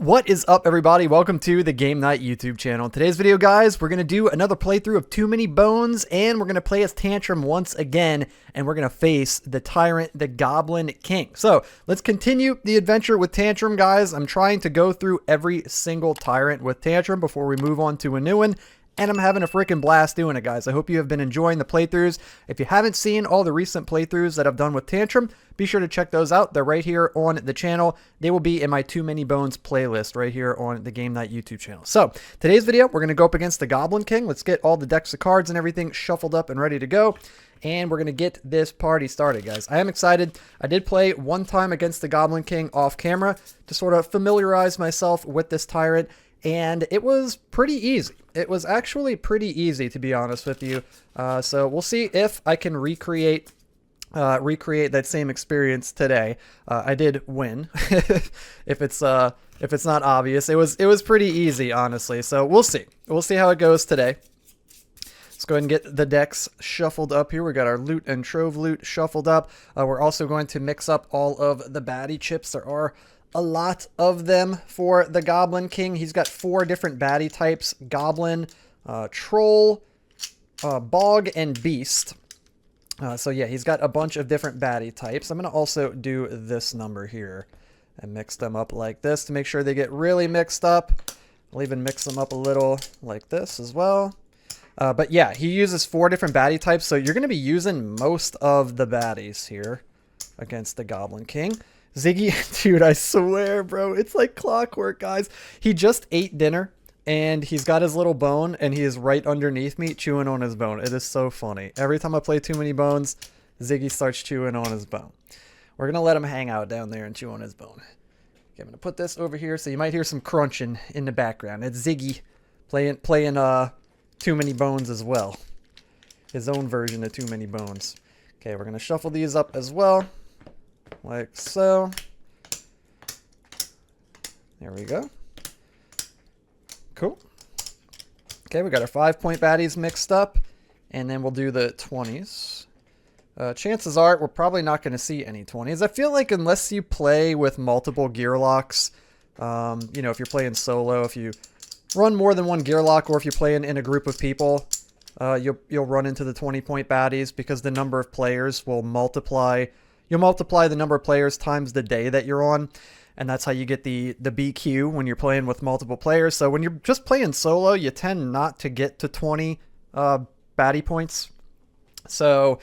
What is up, everybody? Welcome to the Game Night YouTube channel. In today's video, guys, we're going to do another playthrough of Too Many Bones, and we're going to play as Tantrum once again, and we're going to face the tyrant, the Goblin King. So let's continue the adventure with Tantrum, guys. I'm trying to go through every single tyrant with Tantrum before we move on to a new one. And I'm having a freaking blast doing it, guys. I hope you have been enjoying the playthroughs. If you haven't seen all the recent playthroughs that I've done with Tantrum, be sure to check those out. They're right here on the channel. They will be in my Too Many Bones playlist right here on the Game Night YouTube channel. So, today's video, we're going to go up against the Goblin King. Let's get all the decks of cards and everything shuffled up and ready to go. And we're going to get this party started, guys. I am excited. I did play one time against the Goblin King off camera to sort of familiarize myself with this tyrant. And it was pretty easy. It was actually pretty easy, to be honest with you. So we'll see if I can recreate that same experience today. I did win. if it's not obvious, it was pretty easy, honestly. So we'll see. We'll see how it goes today. Let's go ahead and get the decks shuffled up here. We got our loot and trove loot shuffled up. We're also going to mix up all of the baddie chips. There are a lot of them for the Goblin King. He's got 4 different baddie types: Goblin, Troll, Bog, and Beast. So yeah, he's got a bunch of different baddie types. I'm going to also do this number here and mix them up like this to make sure they get really mixed up. I'll even mix them up a little like this as well. But yeah, he uses 4 different baddie types, so you're going to be using most of the baddies here against the Goblin King. Ziggy, dude, I swear, bro, it's like clockwork, guys. He just ate dinner, and he's got his little bone, and he is right underneath me chewing on his bone. It is so funny. Every time I play Too Many Bones, Ziggy starts chewing on his bone. We're going to let him hang out down there and chew on his bone. Okay, I'm going to put this over here, so you might hear some crunching in the background. It's Ziggy playing Too Many Bones as well. His own version of Too Many Bones. Okay, we're going to shuffle these up as well. Like so. There we go. Cool. Okay, we got our 5-point baddies mixed up. And then we'll do the 20s. Chances are we're probably not going to see any 20s. I feel like unless you play with multiple Gearlocs, you know, if you're playing solo, if you run more than one Gearloc, or if you're playing in a group of people, you'll run into the 20-point baddies because the number of players will multiply. You'll multiply the number of players times the day that you're on, and that's how you get the BQ when you're playing with multiple players. So when you're just playing solo, you tend not to get to 20 baddie points. So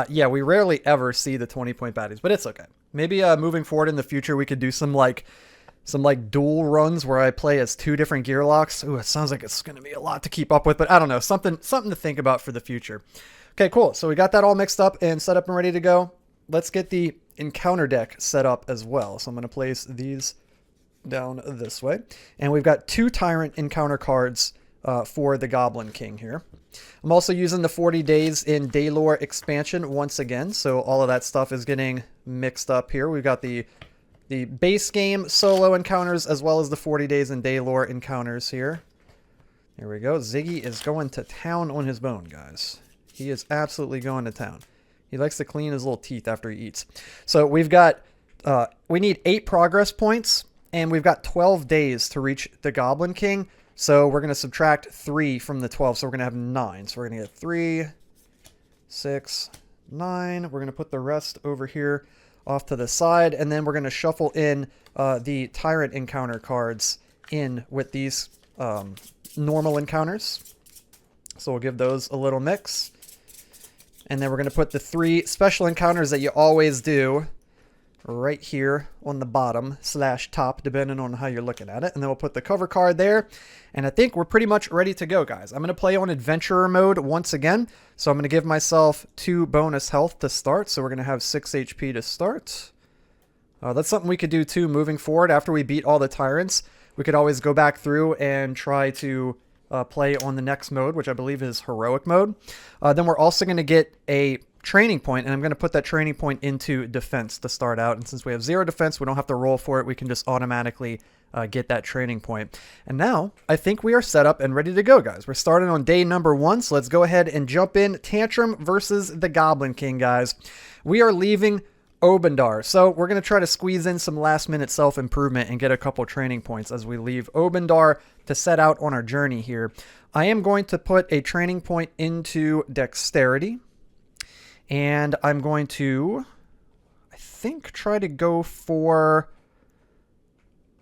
yeah, we rarely ever see the 20-point baddies, but it's okay. Maybe moving forward in the future, we could do some dual runs where I play as 2 different Gearlocs. Ooh, it sounds like it's going to be a lot to keep up with, but I don't know, something to think about for the future. Okay, cool. So we got that all mixed up and set up and ready to go. Let's get the encounter deck set up as well. So I'm going to place these down this way. And we've got 2 tyrant encounter cards for the Goblin King here. I'm also using the 40 days in Daylore expansion once again. So all of that stuff is getting mixed up here. We've got the base game solo encounters as well as the 40 days in Daylore encounters here. There we go. Ziggy is going to town on his bone, guys. He is absolutely going to town. He likes to clean his little teeth after he eats. So we've got, we need 8 progress points, and we've got 12 days to reach the Goblin King. So we're going to subtract 3 from the 12, so we're going to have 9. So we're going to get 3, 6, 9. We're going to put the rest over here off to the side, and then we're going to shuffle in the tyrant encounter cards in with these normal encounters. So we'll give those a little mix. And then we're going to put the 3 special encounters that you always do right here on the bottom / top, depending on how you're looking at it. And then we'll put the cover card there. And I think we're pretty much ready to go, guys. I'm going to play on adventurer mode once again. So I'm going to give myself 2 bonus health to start. So we're going to have 6 HP to start. That's something we could do too moving forward. After we beat all the tyrants, we could always go back through and try to play on the next mode, which I believe is heroic mode. Then we're also going to get a training point, and I'm going to put that training point into defense to start out. And since we have 0 defense, we don't have to roll for it. We can just automatically get that training point. And now I think we are set up and ready to go, guys. We're starting on day number 1, so let's go ahead and jump in. Tantrum versus the Goblin King, guys. We are leaving Obendar. So we're going to try to squeeze in some last-minute self-improvement and get a couple training points as we leave Obendar to set out on our journey here. I am going to put a training point into dexterity. And I'm going to, I think, try to go for...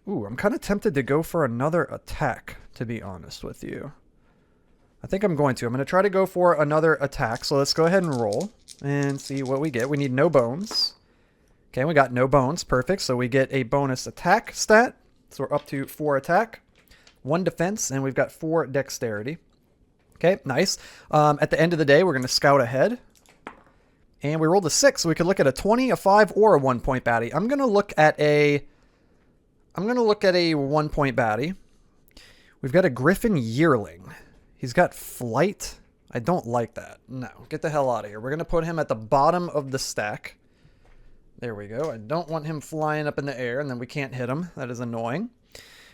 Ooh, I'm kind of tempted to go for another attack, to be honest with you. I think I'm going to. I'm going to try to go for another attack. So let's go ahead and roll and see what we get. We need no bones. Okay, we got no bones. Perfect. So we get a bonus attack stat. So we're up to 4 attack, 1 defense, and we've got 4 dexterity. Okay, nice. At the end of the day, we're going to scout ahead. And we rolled a 6, so we could look at a 20, a 5, or a 1-point baddie. I'm going to look at a 1-point baddie. We've got a griffin yearling. He's got flight. I don't like that. No, get the hell out of here. We're going to put him at the bottom of the stack. There we go. I don't want him flying up in the air, and then we can't hit him. That is annoying.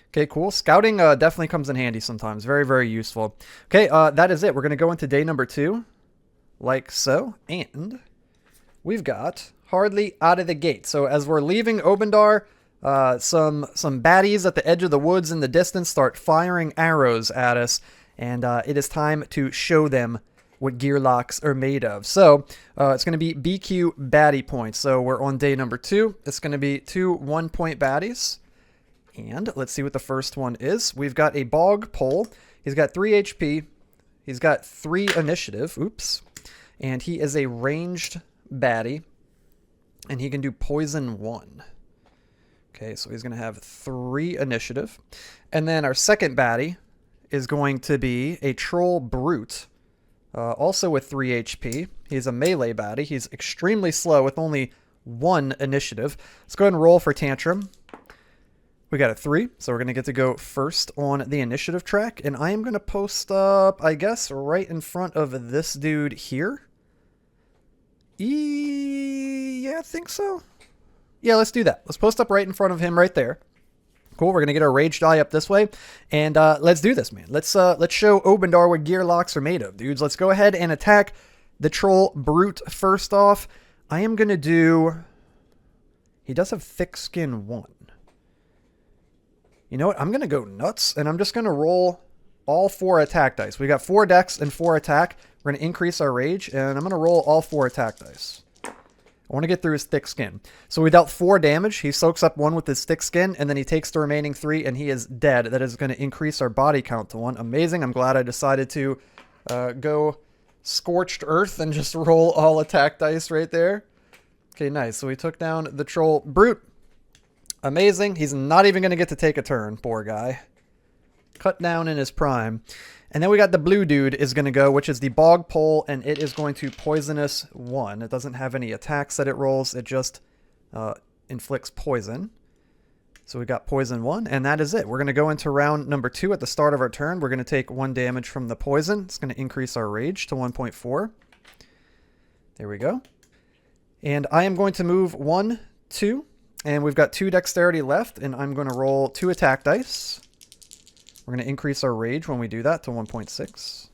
Okay, cool. Scouting definitely comes in handy sometimes. Very, very useful. Okay, that is it. We're going to go into day number 2, like so. And we've got hardly out of the gate. So as we're leaving Obendar, some baddies at the edge of the woods in the distance start firing arrows at us. And it is time to show them what Gearlocs are made of. So it's going to be BQ baddie points. So we're on day number 2. It's going to be 2 1-point baddies. And let's see what the first one is. We've got a bog pole. He's got 3 HP. He's got 3 initiative. Oops. And he is a ranged baddie. And he can do poison 1. Okay, so he's going to have 3 initiative. And then our second baddie is going to be a troll brute. Also with 3 HP. He's a melee baddie. He's extremely slow with only 1 initiative. Let's go ahead and roll for Tantrum. We got a 3, so we're going to get to go first on the initiative track. And I am going to post up, I guess, right in front of this dude here. Yeah, I think so. Yeah, let's do that. Let's post up right in front of him right there. Cool, we're going to get our rage die up this way. And let's do this, man. Let's show Obendar what Gearlocs are made of, dudes. Let's go ahead and attack the troll brute first off. I am going to do... He does have thick skin 1. You know what? I'm going to go nuts, and I'm just going to roll all 4 attack dice. We got 4 dex and 4 attack. We're going to increase our rage, and I'm going to roll all 4 attack dice. I want to get through his thick skin. So we dealt 4 damage. He soaks up 1 with his thick skin, and then he takes the remaining 3, and he is dead. That is going to increase our body count to 1. Amazing. I'm glad I decided to go scorched earth and just roll all attack dice right there. Okay, nice. So we took down the troll brute. Amazing. He's not even going to get to take a turn, poor guy. Cut down in his prime. And then we got the blue dude is going to go, which is the bog pole, and it is going to poisonous 1. It doesn't have any attacks that it rolls. It just inflicts poison. So we got poison 1, and that is it. We're going to go into round number 2 at the start of our turn. We're going to take 1 damage from the poison. It's going to increase our rage to 1.4. There we go. And I am going to move 1, 2. And we've got 2 dexterity left, and I'm going to roll 2 attack dice. We're going to increase our rage when we do that to 1.6.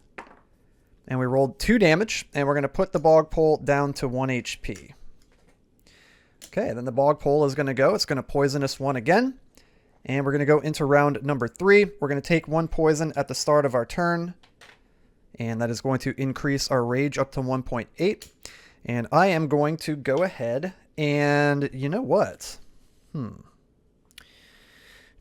And we rolled 2 damage, and we're going to put the bog pole down to 1 HP. Okay, then the bog pole is going to go. It's going to poison us 1 again. And we're going to go into round number 3. We're going to take 1 poison at the start of our turn. And that is going to increase our rage up to 1.8. And I am going to go ahead and, you know what?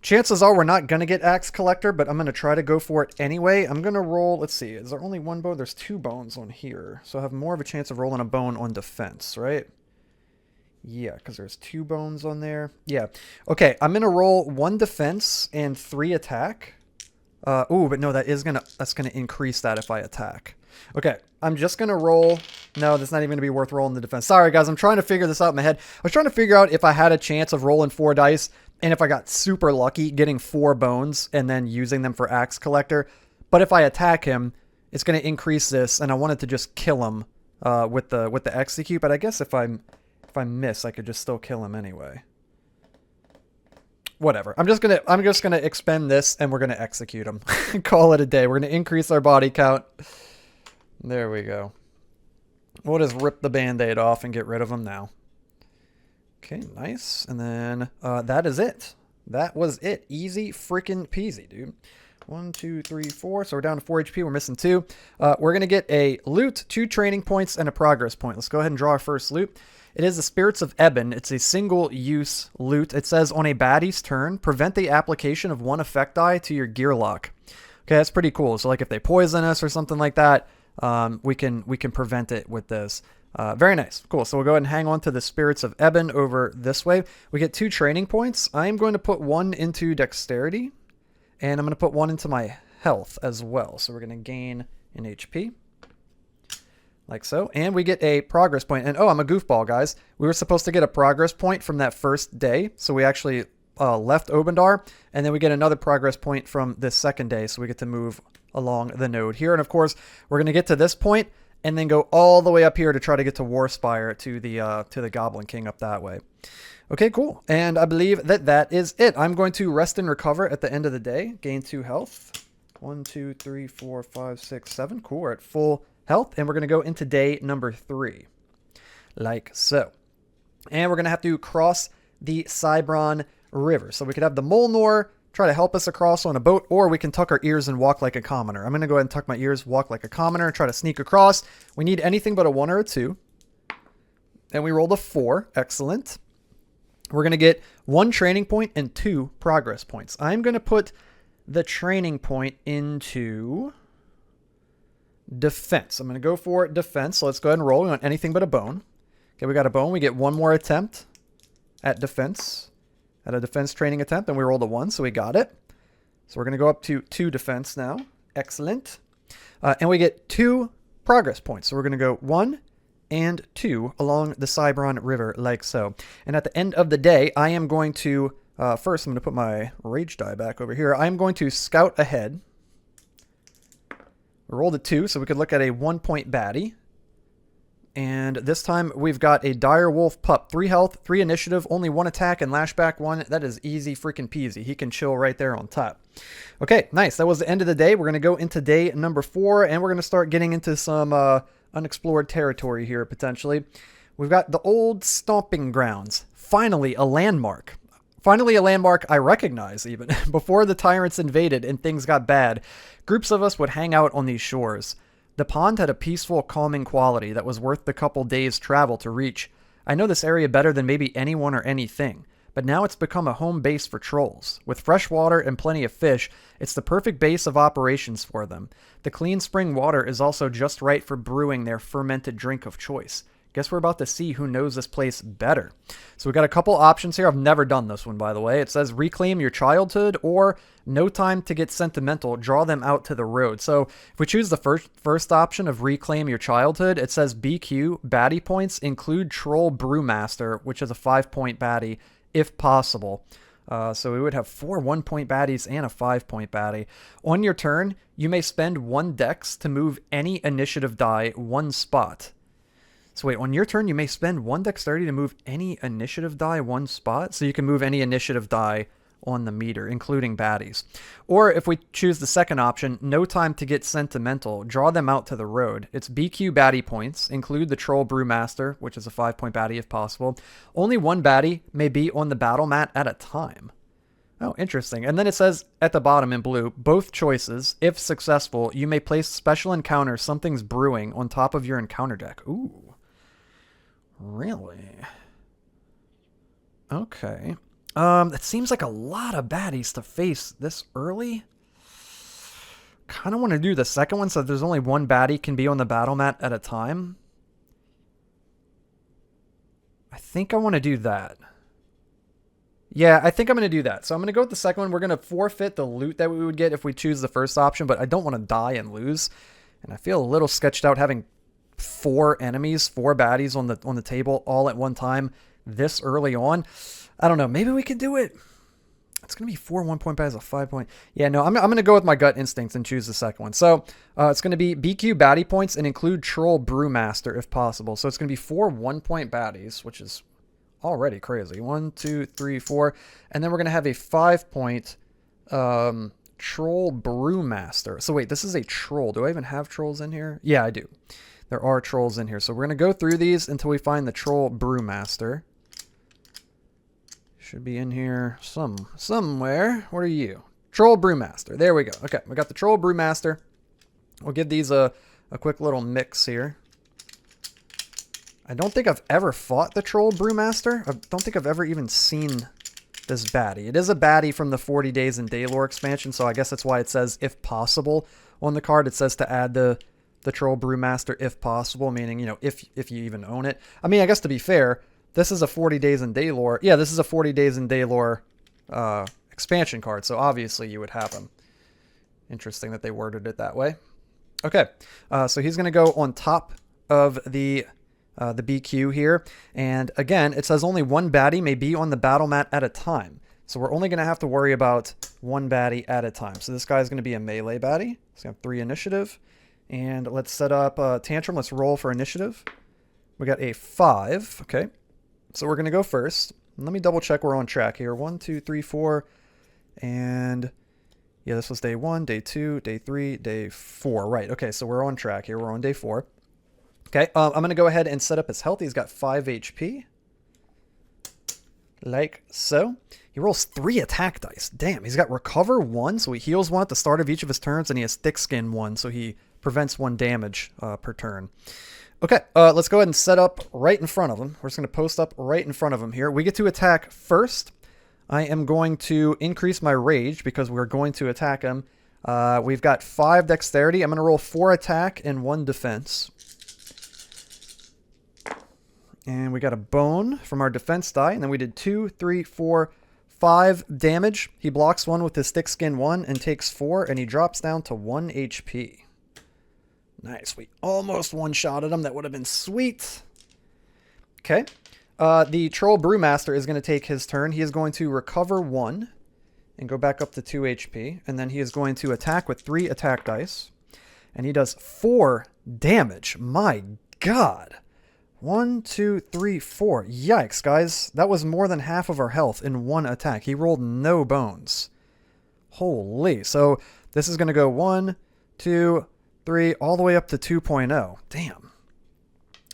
Chances are we're not going to get Axe Collector, but I'm going to try to go for it anyway. I'm going to roll, let's see, is there only 1 bone? There's 2 bones on here. So I have more of a chance of rolling a bone on defense, right? Yeah, because there's 2 bones on there. Yeah. Okay, I'm going to roll 1 defense and 3 attack. Ooh, but no, that's gonna increase that if I attack. Okay, I'm just going to roll. No, that's not even going to be worth rolling the defense. Sorry, guys, I'm trying to figure this out in my head. I was trying to figure out if I had a chance of rolling 4 dice and if I got super lucky getting 4 bones and then using them for Axe Collector. But if I attack him, it's going to increase this, and I wanted to just kill him with the execute. But I guess if I miss, I could just still kill him anyway. Whatever. I'm just gonna expend this, and we're gonna execute him. Call it a day. We're gonna increase our body count. There we go. We'll just rip the band-aid off and get rid of him now. Okay, nice. And then that is it. That was it. Easy freaking peasy, dude. 1, 2, 3, 4. So we're down to 4 HP. We're missing 2. We're going to get a loot, 2 training points, and a progress point. Let's go ahead and draw our first loot. It is the Spirits of Ebon. It's a single-use loot. It says, on a baddie's turn, prevent the application of 1 effect die to your Gearloc. Okay, that's pretty cool. So like if they poison us or something like that, we can prevent it with this. Very nice. Cool. So we'll go ahead and hang on to the Spirits of Ebon over this way. We get 2 training points. I am going to put 1 into Dexterity, and I'm going to put 1 into my health as well. So we're going to gain an HP. Like so. And we get a progress point. And oh, I'm a goofball, guys. We were supposed to get a progress point from that first day. So we actually left Obendar. And then we get another progress point from this second day. So we get to move along the node here. And of course, we're going to get to this point and then go all the way up here to try to get to Warspire to the Goblin King up that way. Okay, cool. And I believe that that is it. I'm going to rest and recover at the end of the day. Gain 2 health. 1, 2, 3, 4, 5, 6, 7. Cool. We're at full health. And we're going to go into day number 3. Like so. And we're going to have to cross the Cybron River. So we could have the Molnor try to help us across on a boat, or we can tuck our ears and walk like a commoner. I'm going to go ahead and tuck my ears, walk like a commoner, and try to sneak across. We need anything but a 1 or a 2. And we rolled a 4. Excellent. We're going to get 1 training point and 2 progress points. I'm going to put the training point into defense. I'm going to go for defense. So let's go ahead and roll. We want anything but a bone. Okay, we got a bone. We get 1 more attempt at defense. At a defense training attempt, and we rolled a 1, so we got it. So we're going to go up to 2 defense now. Excellent. And we get 2 progress points. So we're going to go 1 and 2 along the Cybron River like so. And at the end of the day, I am going to, first I'm going to put my rage die back over here. I'm going to scout ahead. We rolled a 2, so we could look at a 1-point baddie. And this time we've got a dire wolf pup. 3 health, 3 initiative, only 1 attack, and lashback 1. That is easy freaking peasy. He can chill right there on top. Okay, nice. That was the end of the day. We're going to go into day number 4, and we're going to start getting into some unexplored territory here, potentially. We've got the old stomping grounds. Finally, a landmark. Finally, a landmark I recognize, even. Before the tyrants invaded and things got bad, groups of us would hang out on these shores. The pond had a peaceful, calming quality that was worth the couple days' travel to reach. I know this area better than maybe anyone or anything, but now it's become a home base for trolls. With fresh water and plenty of fish, it's the perfect base of operations for them. The clean spring water is also just right for brewing their fermented drink of choice. Guess we're about to see who knows this place better. So we got a couple options here. I've never done this one, by the way. It says reclaim your childhood or no time to get sentimental. Draw them out to the road. So if we choose the first option of reclaim your childhood, it says BQ, baddie points, include Troll Brewmaster, which is a 5-point baddie, if possible. So we would have 4 1-point baddies and a 5-point baddie. On your turn, you may spend 1 dex to move any initiative die 1 spot. So wait, on your turn, you may spend 1 dexterity to move any initiative die 1 spot. So you can move any initiative die on the meter, including baddies. Or if we choose the second option, no time to get sentimental, draw them out to the road. It's BQ baddie points, include the Troll Brewmaster, which is a 5-point baddie if possible. Only 1 baddie may be on the battle mat at a time. Oh, interesting. And then it says at the bottom in blue, both choices, if successful, you may place special encounter, something's brewing, on top of your encounter deck. Ooh. Really? Okay. It seems like a lot of baddies to face this early. Kind of want to do the second one so there's only 1 baddie can be on the battle mat at a time. I think I want to do that. Yeah, I think I'm going to do that. So I'm going to go with the second one. We're going to forfeit the loot that we would get if we choose the first option, but I don't want to die and lose. And I feel a little sketched out having 4 enemies, 4 baddies on the table all at one time this early on. I don't know. Maybe we can do it. It's going to be 4 1-point baddies, a 5-point. Yeah, no, I'm going to go with my gut instincts and choose the second one. So it's going to be BQ baddie points and include Troll Brewmaster if possible. So it's going to be 4 1-point baddies, which is already crazy. 1, 2, 3, 4. And then we're going to have a 5-point Troll Brewmaster. So wait, this is a troll. Do I even have trolls in here? Yeah, I do. There are trolls in here. So we're going to go through these until we find the Troll Brewmaster. Should be in here somewhere. What are you? Troll Brewmaster. There we go. Okay, we got the Troll Brewmaster. We'll give these a quick little mix here. I don't think I've ever fought the Troll Brewmaster. I don't think I've ever even seen this baddie. It is a baddie from the 40 Days in Daylore expansion, so I guess that's why it says, if possible, on the card. It says to add the Troll Brewmaster if possible, meaning, you know, if you even own it. I mean, I guess to be fair, this is a 40 Days in Daylore. Yeah, this is a 40 Days in Daylore expansion card, so obviously you would have him. Interesting that they worded it that way. Okay, so he's going to go on top of the BQ here, and again, it says only one baddie may be on the battle mat at a time. So we're only going to have to worry about one baddie at a time. So this guy's going to be a melee baddie. He's going to have 3 initiative. And let's set up Tantrum. Let's roll for initiative. We got a 5. Okay. So we're going to go first. Let me double check we're on track here. 1, 2, 3, 4. And yeah, this was day 1, day 2, day 3, day 4. Right. Okay. So we're on track here. We're on day 4. Okay. I'm going to go ahead and set up his health. He's got 5 HP. Like so. He rolls 3 attack dice. Damn, he's got recover 1, so he heals 1 at the start of each of his turns, and he has thick skin 1, so he prevents 1 damage per turn. Okay, let's go ahead and set up right in front of him. We're just going to post up right in front of him here. We get to attack first. I am going to increase my rage because we're going to attack him. We've got 5 dexterity. I'm going to roll 4 attack and 1 defense. And we got a bone from our defense die. And then we did 2, 3, 4, 5 damage. He blocks 1 with his thick skin 1 and takes 4. And he drops down to 1 HP. Nice. We almost one-shotted him. That would have been sweet. Okay. The Troll Brewmaster is going to take his turn. He is going to recover 1 and go back up to 2 HP. And then he is going to attack with 3 attack dice. And he does 4 damage. My God. 1, 2, 3, 4. Yikes, guys. That was more than half of our health in 1 attack. He rolled no bones. Holy. So this is going to go 1, 2, 3, all the way up to 2.0. Damn.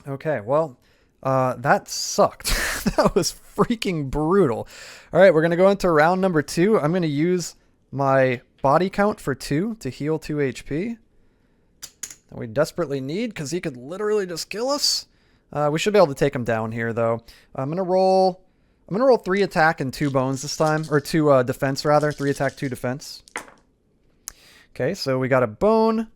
Okay, well, that sucked. That was freaking brutal. All right, we're going to go into round number 2. I'm going to use my body count for 2 to heal 2 HP. That we desperately need because he could literally just kill us. We should be able to take him down here, though. I'm gonna roll 3 attack and 2 bones this time, or 2 defense rather. 3 attack, 2 defense. Okay, so we got a bone,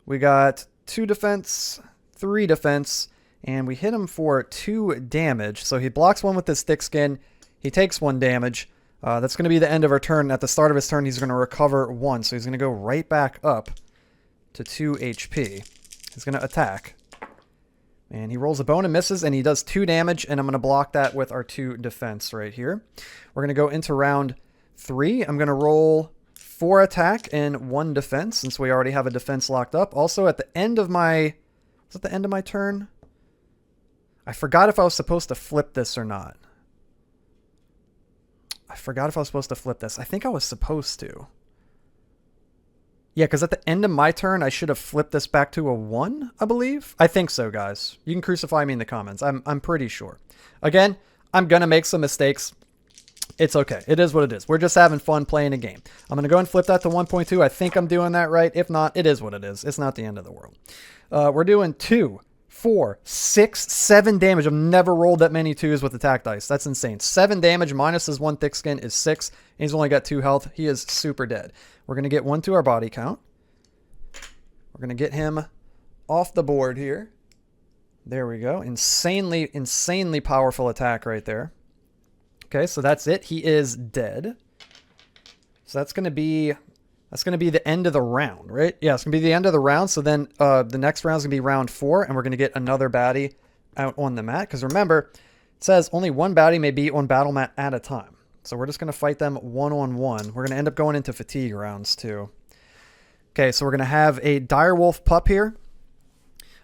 we got 2 defense, 3 defense, and we hit him for 2 damage. So he blocks 1 with his thick skin. He takes 1 damage. That's gonna be the end of our turn. At the start of his turn, he's gonna recover 1, so he's gonna go right back up to 2 HP. He's gonna attack. And he rolls a bone and misses, and he does 2 damage, and I'm going to block that with our 2 defense right here. We're going to go into round 3. I'm going to roll 4 attack and 1 defense, since we already have a defense locked up. Also, at the end of my... Was it the end of my turn? I forgot if I was supposed to flip this or not. I think I was supposed to. Yeah, because at the end of my turn, I should have flipped this back to a 1, I believe. I think so, guys. You can crucify me in the comments. I'm pretty sure. Again, I'm going to make some mistakes. It's okay. It is what it is. We're just having fun playing a game. I'm going to go and flip that to 1.2. I think I'm doing that right. If not, it is what it is. It's not the end of the world. We're doing 2, 4, 6, 7 damage. I've never rolled that many 2s with attack dice. That's insane. 7 damage minus his 1 thick skin is 6. And he's only got 2 health. He is super dead. We're going to get 1 to our body count. We're going to get him off the board here. There we go. Insanely powerful attack right there. Okay, so that's it. He is dead. So that's going to be the end of the round, right? Yeah, it's going to be the end of the round. So then the next round is going to be round 4, and we're going to get another baddie out on the mat. Because remember, it says only 1 baddie may be on battle mat at a time. So we're just going to fight them one-on-one. We're going to end up going into fatigue rounds too. Okay, so we're going to have a direwolf pup here.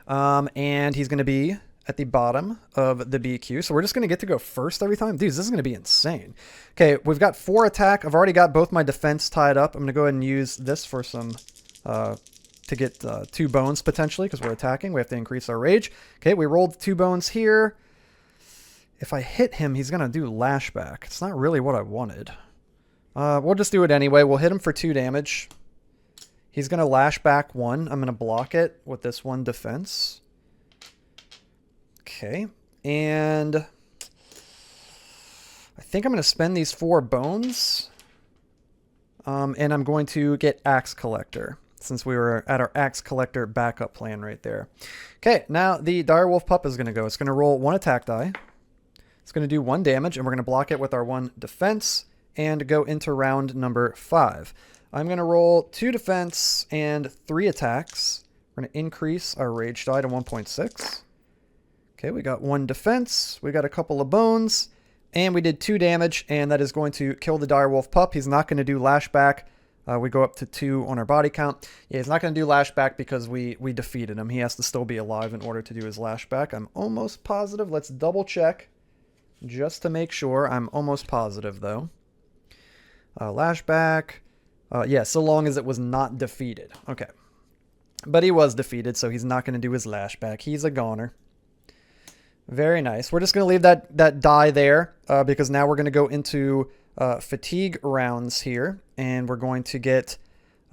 And he's going to be at the bottom of the BQ. So we're just going to get to go first every time. Dude, this is going to be insane. Okay, we've got 4 attack. I've already got both my defense tied up. I'm going to go ahead and use this for some... to get 2 bones potentially because we're attacking. We have to increase our rage. Okay, we rolled 2 bones here. if I hit him, he's going to do lashback. It's not really what I wanted. We'll just do it anyway. We'll hit him for 2 damage. He's going to lash back 1. I'm going to block it with this 1 defense. Okay. And I think I'm going to spend these 4 bones. And I'm going to get Axe Collector, since we were at our Axe Collector backup plan right there. Okay, now the Direwolf Pup is going to go. It's going to roll 1 attack die. It's going to do 1 damage, and we're going to block it with our 1 defense and go into round number 5. I'm going to roll 2 defense and 3 attacks. We're going to increase our rage die to 1.6. Okay, we got 1 defense. We got a couple of bones. And we did 2 damage, and that is going to kill the Direwolf Pup. He's not going to do lashback. We go up to 2 on our body count. Yeah, he's not going to do lashback because we defeated him. He has to still be alive in order to do his lashback. I'm almost positive. Let's double check just to make sure. I'm almost positive, though. Lashback. Yeah, so long as it was not defeated. Okay. But he was defeated, so he's not going to do his lashback. He's a goner. Very nice. We're just going to leave that die there because now we're going to go into fatigue rounds here. And we're going to get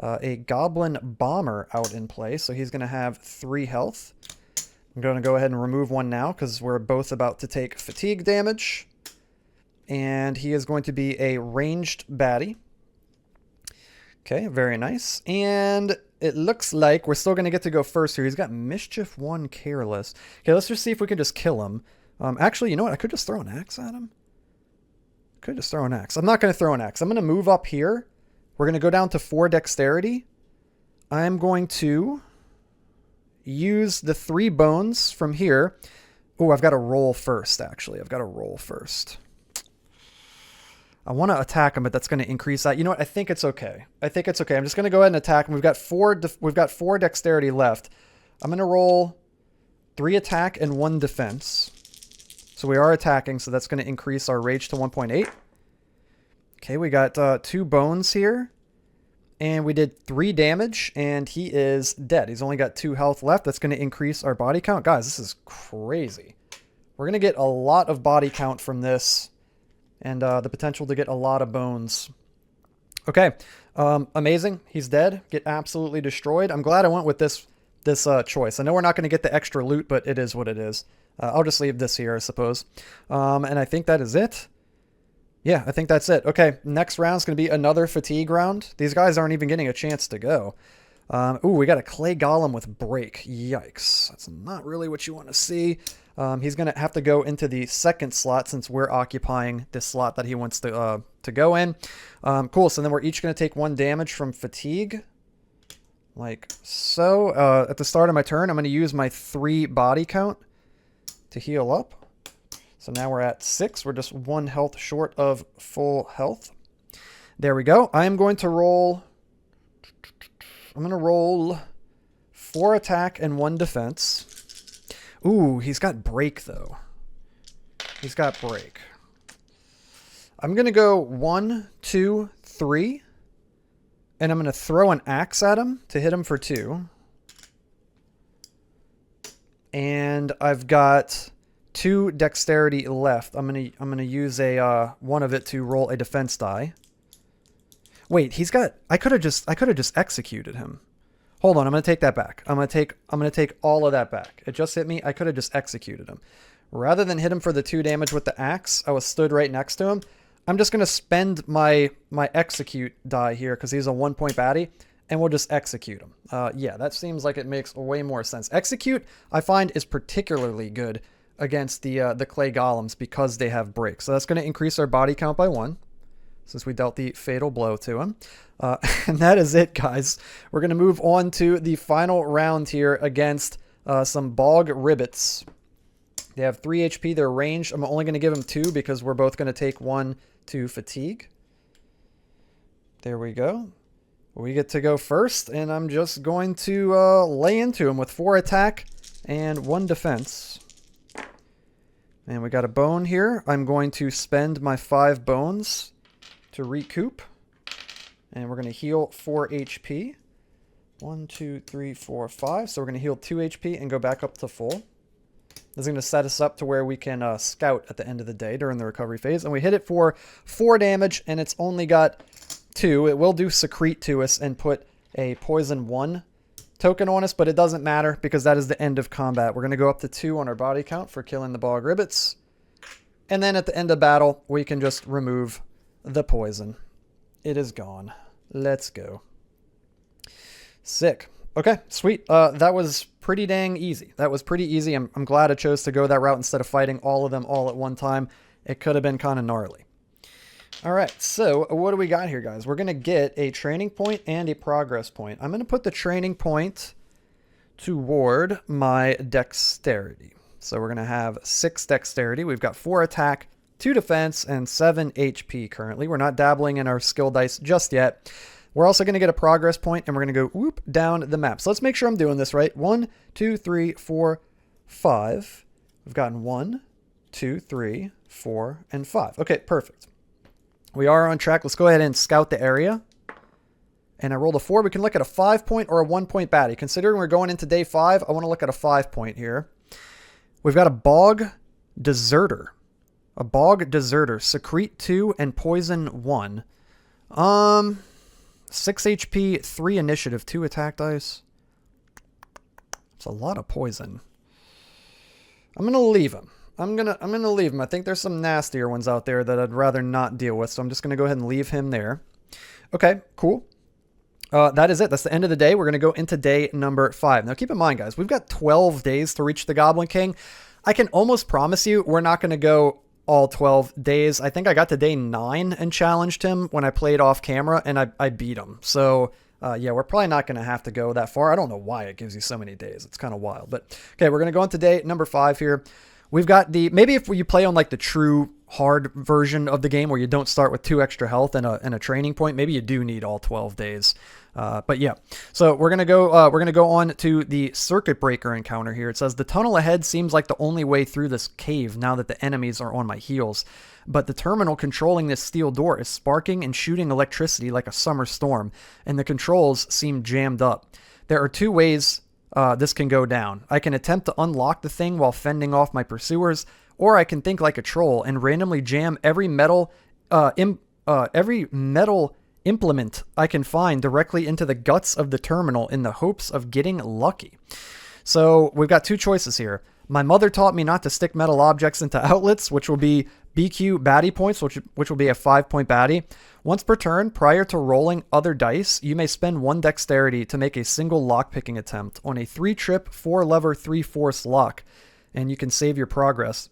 a Goblin Bomber out in play. So he's going to have 3 health. I'm going to go ahead and remove 1 now because we're both about to take fatigue damage. And he is going to be a ranged baddie. Okay, very nice. And it looks like we're still going to get to go first here. He's got Mischief 1 Careless. Okay, let's just see if we can just kill him. Actually, you know what? I could just throw an axe at him. Could just throw an axe. I'm not going to throw an axe. I'm going to move up here. We're going to go down to 4 dexterity. I'm going to use the 3 bones from here. Oh, I've got to roll first, actually. I've got to roll first. I want to attack him, but that's going to increase that. You know what? I think it's okay. I think it's okay. I'm just going to go ahead and attack him. We've got 4 dexterity left. I'm going to roll 3 attack and 1 defense. So we are attacking, so that's going to increase our rage to 1.8. Okay, we got 2 bones here. And we did 3 damage, and he is dead. He's only got 2 health left. That's going to increase our body count. Guys, this is crazy. We're going to get a lot of body count from this. And the potential to get a lot of bones. Okay, amazing. He's dead. Get absolutely destroyed. I'm glad I went with this choice. I know we're not going to get the extra loot, but it is what it is. I'll just leave this here, I suppose. And I think that is it. Yeah, I think that's it. Okay, next round's going to be another fatigue round. These guys aren't even getting a chance to go. Ooh, we got a clay golem with break. Yikes. That's not really what you want to see. He's going to have to go into the 2nd slot since we're occupying this slot that he wants to go in. Cool, so then we're each going to take 1 damage from fatigue. Like so. At the start of my turn, I'm going to use my 3 body count to heal up. So now we're at 6. We're just 1 health short of full health. There we go. I'm going to roll 4 attack and 1 defense. Ooh, he's got break, though. He's got break. I'm going to go 1, 2, 3. And I'm going to throw an axe at him to hit him for 2. And I've got 2 dexterity left. I'm going to use a one of it to roll a defense die. Wait, he's got... I could have just executed him. Hold on, I'm going to take that back. I'm going to take all of that back. It just hit me. I could have just executed him. Rather than hit him for the 2 damage with the axe, I was stood right next to him. I'm just going to spend my execute die here because he's a 1-point baddie, and we'll just execute him. Yeah, that seems like it makes way more sense. Execute, I find, is particularly good against the clay golems because they have break. So that's going to increase our body count by 1. Since we dealt the fatal blow to him. And that is it, guys. We're going to move on to the final round here against some bog ribbits. They have 3 HP. They're ranged. I'm only going to give them 2 because we're both going to take 1 to fatigue. There we go. We get to go first, and I'm just going to lay into him with 4 attack and 1 defense. And we got a bone here. I'm going to spend my 5 bones to recoup, and we're going to heal 4 HP. 1, 2, 3, 4, 5. So we're going to heal 2 HP and go back up to full. This is going to set us up to where we can scout at the end of the day during the recovery phase. And we hit it for 4 damage, and it's only got 2. It will do secrete to us and put a poison 1 token on us, but it doesn't matter because that is the end of combat. We're going to go up to 2 on our body count for killing the bog ribbits. And then at the end of battle, we can just remove the poison. It is gone. Let's go. Sick. Okay, sweet. That was pretty dang easy. That was pretty easy. I'm glad I chose to go that route instead of fighting all of them all at one time. It could have been kind of gnarly. All right, so what do we got here, guys? We're going to get a training point and a progress point. I'm going to put the training point toward my dexterity. So we're going to have 6 dexterity. We've got 4 attack, 2 defense, and 7 HP currently. We're not dabbling in our skill dice just yet. We're also going to get a progress point, and we're going to go whoop down the map. So let's make sure I'm doing this right. 1, 2, 3, 4, 5. We've gotten 1, 2, 3, 4, and 5. Okay, perfect. We are on track. Let's go ahead and scout the area. And I rolled a 4. We can look at a 5-point or a 1-point baddie. Considering we're going into day 5, I want to look at a 5-point here. We've got a bog deserter. A bog deserter. Secrete 2 and poison 1. 6 HP, 3 initiative, 2 attack dice. It's a lot of poison. I'm gonna leave him. I'm gonna leave him. I think there's some nastier ones out there that I'd rather not deal with, so I'm just gonna go ahead and leave him there. Okay, cool. That is it. That's the end of the day. We're gonna go into day number 5. Now keep in mind, guys, we've got 12 days to reach the Goblin King. I can almost promise you we're not gonna go all 12 days. I think I got to day 9 and challenged him when I played off camera, and I beat him. So yeah, we're probably not going to have to go that far. I don't know why it gives you so many days. It's kind of wild. But okay, we're going to go into day number 5 here. We've got maybe if you play on like the true hard version of the game where you don't start with 2 extra health and a training point, maybe you do need all 12 days. But yeah, so we're gonna go on to the circuit breaker encounter here. It says the tunnel ahead seems like the only way through this cave now that the enemies are on my heels, but the terminal controlling this steel door is sparking and shooting electricity like a summer storm, and the controls seem jammed up. There are 2 ways this can go down. I can attempt to unlock the thing while fending off my pursuers, or I can think like a troll and randomly jam every metal implement I can find directly into the guts of the terminal in the hopes of getting lucky. So we've got 2 choices here. My mother taught me not to stick metal objects into outlets, which will be BQ baddie points, which will be a 5-point baddie. Once per turn, prior to rolling other dice, you may spend 1 dexterity to make a single lock-picking attempt on a 3-trip, 4-lever, 3/4 lock. And you can save your progress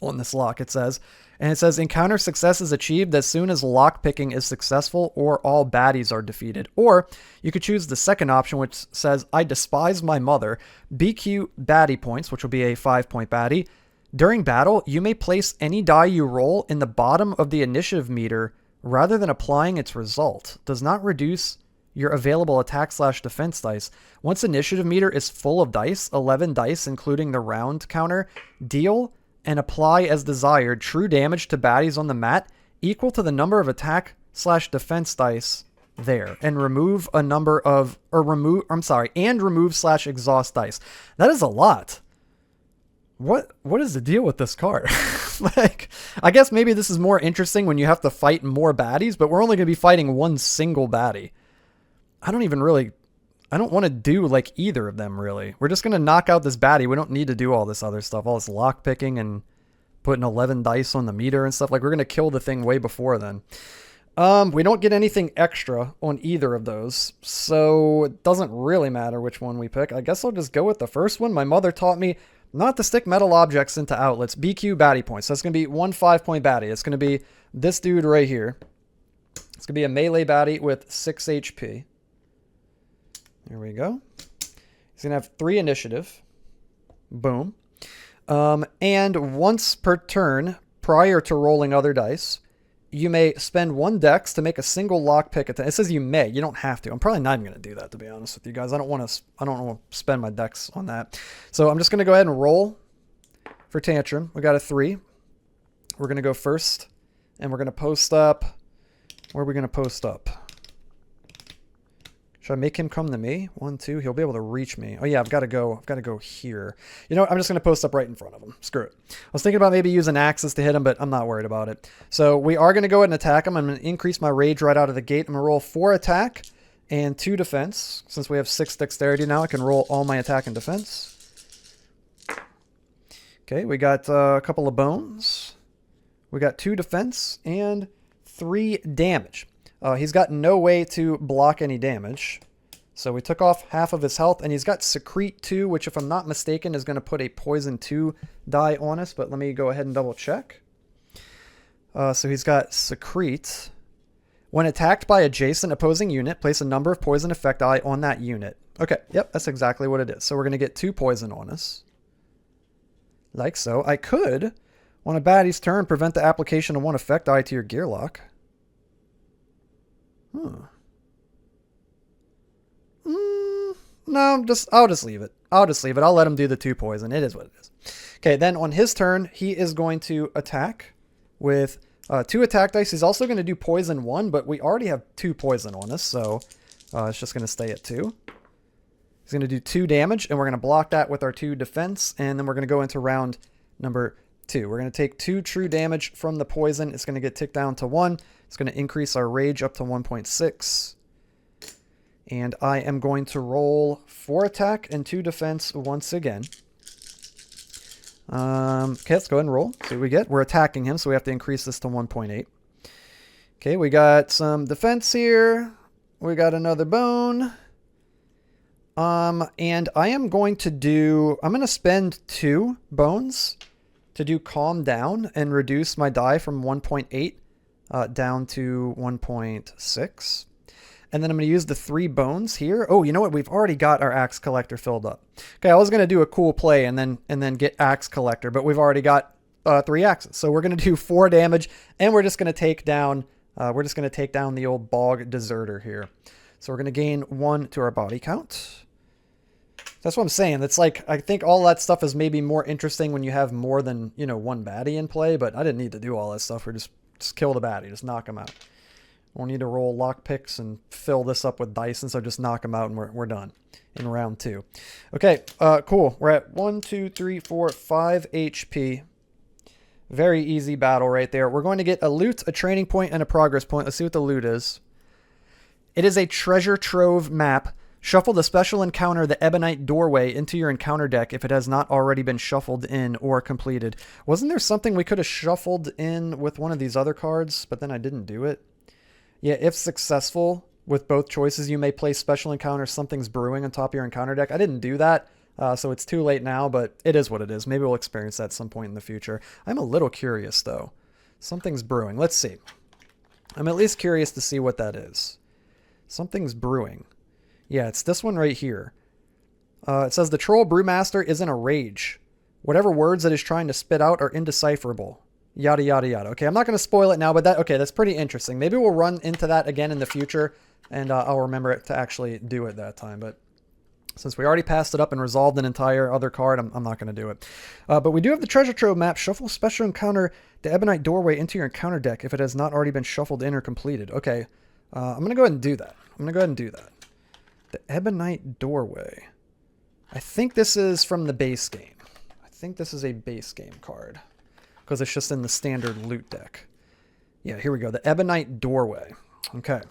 on this lock, it says. And it says encounter success is achieved as soon as lock-picking is successful or all baddies are defeated. Or you could choose the second option, which says I despise my mother. BQ baddie points, which will be a 5-point baddie. During battle, you may place any die you roll in the bottom of the initiative meter rather than applying its result. Does not reduce your available attack/defense dice. Once initiative meter is full of dice, 11 dice including the round counter, deal and apply as desired true damage to baddies on the mat equal to the number of attack/defense dice there, and remove a number of, and remove/exhaust dice. That is a lot. What is the deal with this card? Like, I guess maybe this is more interesting when you have to fight more baddies, but we're only going to be fighting 1 single baddie. I don't want to do like either of them really. We're just going to knock out this baddie. We don't need to do all this other stuff, all this lock picking and putting 11 dice on the meter and stuff. Like, we're going to kill the thing way before then. We don't get anything extra on either of those, so it doesn't really matter which one we pick. I guess I'll just go with the first one. My mother taught me not to stick metal objects into outlets. BQ baddie points. So that's going to be 1 5-point baddie. It's going to be this dude right here. It's going to be a melee baddie with 6 HP. There we go. He's going to have 3 initiative. Boom. And once per turn, prior to rolling other dice, you may spend 1 dex to make a single lockpick attempt. It says you may. You don't have to. I'm probably not even going to do that, to be honest with you guys. I don't want to spend my dex on that. So I'm just going to go ahead and roll for Tantrum. We got a 3. We're going to go first, and we're going to post up. Where are we going to post up? Should I make him come to me? 1, 2. He'll be able to reach me. Oh yeah, I've got to go. I've got to go here. You know what? I'm just going to post up right in front of him. Screw it. I was thinking about maybe using axes to hit him, but I'm not worried about it. So we are going to go ahead and attack him. I'm going to increase my rage right out of the gate. I'm going to roll 4 attack and 2 defense. Since we have 6 dexterity now, I can roll all my attack and defense. Okay, we got a couple of bones. We got 2 defense and 3 damage. He's got no way to block any damage. So we took off half of his health, and he's got Secrete 2, which if I'm not mistaken is going to put a Poison 2 die on us, but let me go ahead and double check. So he's got Secrete. When attacked by adjacent opposing unit, place a number of poison effect die on that unit. Okay, yep, that's exactly what it is. So we're going to get 2 poison on us. Like so. I could, on a baddie's turn, prevent the application of 1 effect die to your Gearloc. No, I'll just leave it. I'll just leave it. I'll let him do the 2 poison. It is what it is. Okay, then on his turn, he is going to attack with 2 attack dice. He's also going to do poison 1, but we already have 2 poison on us, so it's just going to stay at 2. He's going to do 2 damage, and we're going to block that with our 2 defense, and then we're going to go into round number 2. We're going to take 2 true damage from the poison. It's going to get ticked down to 1. It's going to increase our rage up to 1.6. And I am going to roll 4 attack and 2 defense once again. Okay, let's go ahead and roll. See what we get. We're attacking him, so we have to increase this to 1.8. Okay, we got some defense here. We got another bone. And I am going to I'm going to spend 2 bones to do calm down and reduce my die from 1.8 down to 1.6. And then I'm going to use the 3 bones here. Oh, you know what? We've already got our axe collector filled up. Okay, I was going to do a cool play and then get axe collector, but we've already got 3 axes. So we're going to do 4 damage, and we're just going to take down the old bog deserter here. So we're going to gain 1 to our body count. That's what I'm saying. It's like, I think all that stuff is maybe more interesting when you have more than, 1 baddie in play, but I didn't need to do all that stuff. We're just kill the baddie, just knock him out. We'll need to roll lock picks and fill this up with dice, and so just knock them out and we're done in round 2. Okay, cool. We're at 1, 2, 3, 4, 5 HP. Very easy battle right there. We're going to get a loot, a training point, and a progress point. Let's see what the loot is. It is a treasure trove map. Shuffle the special encounter, the Ebonite Doorway, into your encounter deck if it has not already been shuffled in or completed. Wasn't there something we could have shuffled in with one of these other cards, but then I didn't do it? Yeah, if successful with both choices, you may place special encounter Something's Brewing on top of your encounter deck. I didn't do that, so it's too late now, but it is what it is. Maybe we'll experience that at some point in the future. I'm a little curious, though. Something's Brewing. Let's see. I'm at least curious to see what that is. Something's Brewing. Yeah, it's this one right here. It says the Troll Brewmaster is in a rage. Whatever words it is trying to spit out are indecipherable. Yada, yada, yada. Okay, I'm not going to spoil it now, but that's pretty interesting. Maybe we'll run into that again in the future, and I'll remember to actually do it that time. But since we already passed it up and resolved an entire other card, I'm not going to do it. But we do have the Treasure Trove map. Shuffle special encounter the Ebonite Doorway into your encounter deck if it has not already been shuffled in or completed. Okay, I'm going to go ahead and do that. The Ebonite Doorway. I think this is from the base game. I think this is a base game card, because it's just in the standard loot deck. Yeah, here we go. The Ebonite Doorway. Okay.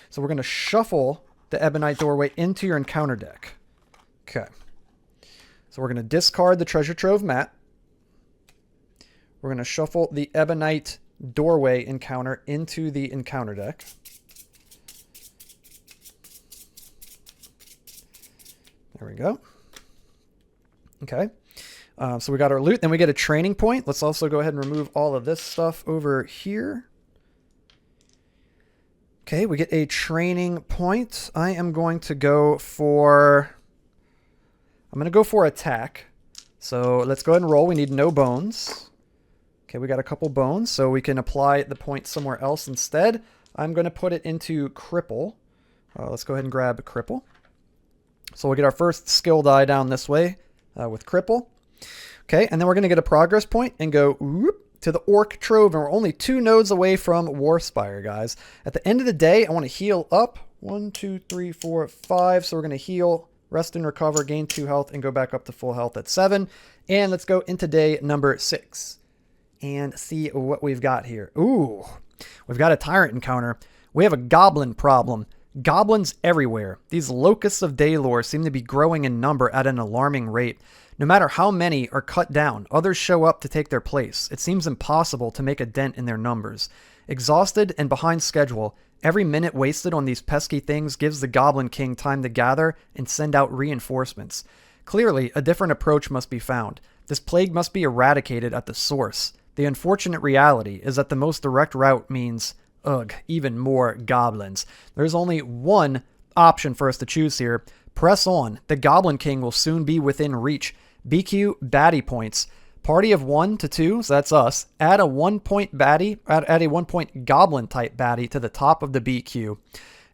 So we're going to shuffle the Ebonite Doorway into your encounter deck. Okay. So we're going to discard the Treasure Trove map. We're going to shuffle the Ebonite Doorway encounter into the encounter deck. There we go. Okay. So we got our loot, then we get a training point. Let's also go ahead and remove all of this stuff over here. Okay, we get a training point. I'm going to go for attack. So let's go ahead and roll. We need no bones. Okay, we got a couple bones, so we can apply the point somewhere else instead. I'm going to put it into cripple. Let's go ahead and grab cripple. So we'll get our first skill die down this way with cripple. Okay, and then we're going to get a progress point and go whoop, to the Orc Trove, and we're only 2 nodes away from Warspire, guys. At the end of the day, I want to heal up. 1, 2, 3, 4, 5. So we're going to heal, rest and recover, gain 2 health, and go back up to full health at 7. And let's go into day number 6 and see what we've got here. Ooh, we've got a tyrant encounter. We have a goblin problem. Goblins everywhere. These locusts of Daylor seem to be growing in number at an alarming rate. No matter how many are cut down, others show up to take their place. It seems impossible to make a dent in their numbers. Exhausted and behind schedule, every minute wasted on these pesky things gives the Goblin King time to gather and send out reinforcements. Clearly, a different approach must be found. This plague must be eradicated at the source. The unfortunate reality is that the most direct route means, ugh, even more goblins. There's only one option for us to choose here. Press on. The Goblin King will soon be within reach. BQ baddie points. Party of 1 to 2, so that's us. Add a 1-point baddie, add a 1-point goblin type baddie to the top of the BQ.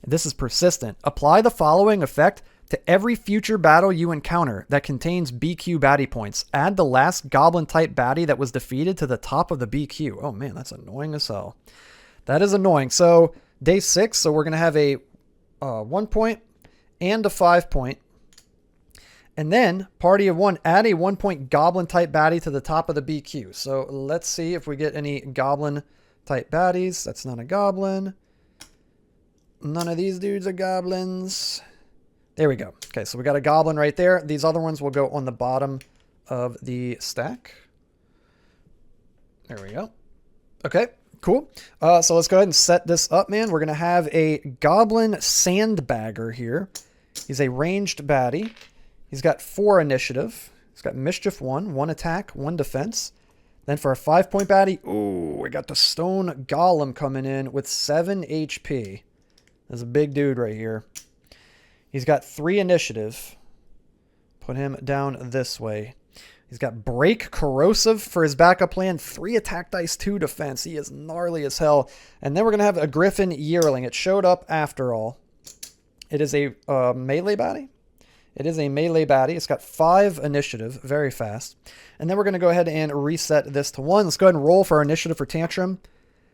This is persistent. Apply the following effect to every future battle you encounter that contains BQ baddie points. Add the last goblin type baddie that was defeated to the top of the BQ. Oh man, that's annoying as hell. That is annoying. So day 6, so we're going to have a 1-point and a 5-point. And then party of 1, add a 1-point goblin type baddie to the top of the BQ. So let's see if we get any goblin type baddies. That's not a goblin. None of these dudes are goblins. There we go. Okay, so we got a goblin right there. These other ones will go on the bottom of the stack. There we go. Okay, cool. So let's go ahead and set this up, man. We're going to have a goblin sandbagger here. He's a ranged baddie. He's got 4 initiative. He's got mischief 1, 1 attack, 1 defense. Then for a 5-point baddie, ooh, we got the stone golem coming in with 7 HP. There's a big dude right here. He's got 3 initiative. Put him down this way. He's got break corrosive for his backup plan. 3 attack dice, 2 defense. He is gnarly as hell. And then we're going to have a griffin yearling. It showed up after all. It is a melee baddie. It is a melee baddie. It's got 5 initiative, very fast. And then we're going to go ahead and reset this to 1. Let's go ahead and roll for our initiative for Tantrum.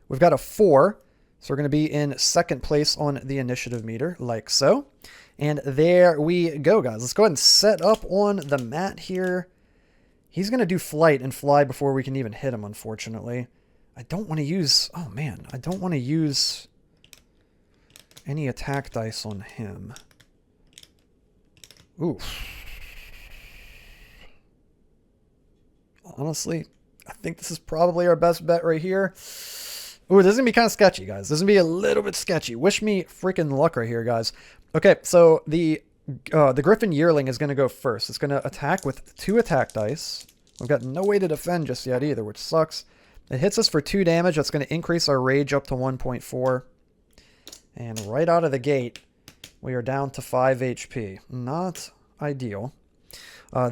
We've got a 4, so we're going to be in 2nd place on the initiative meter, like so. And there we go, guys. Let's go ahead and set up on the mat here. He's going to do flight and fly before we can even hit him, unfortunately. I don't want to use... Oh, man. I don't want to use any attack dice on him. Ooh. Honestly, I think this is probably our best bet right here. Ooh, this is going to be kind of sketchy, guys. This is going to be a little bit sketchy. Wish me freaking luck right here, guys. Okay, so the Griffin Yearling is going to go first. It's going to attack with 2 attack dice. We've got no way to defend just yet either, which sucks. It hits us for 2 damage. That's going to increase our rage up to 1.4. And right out of the gate, we are down to 5 HP. Not ideal.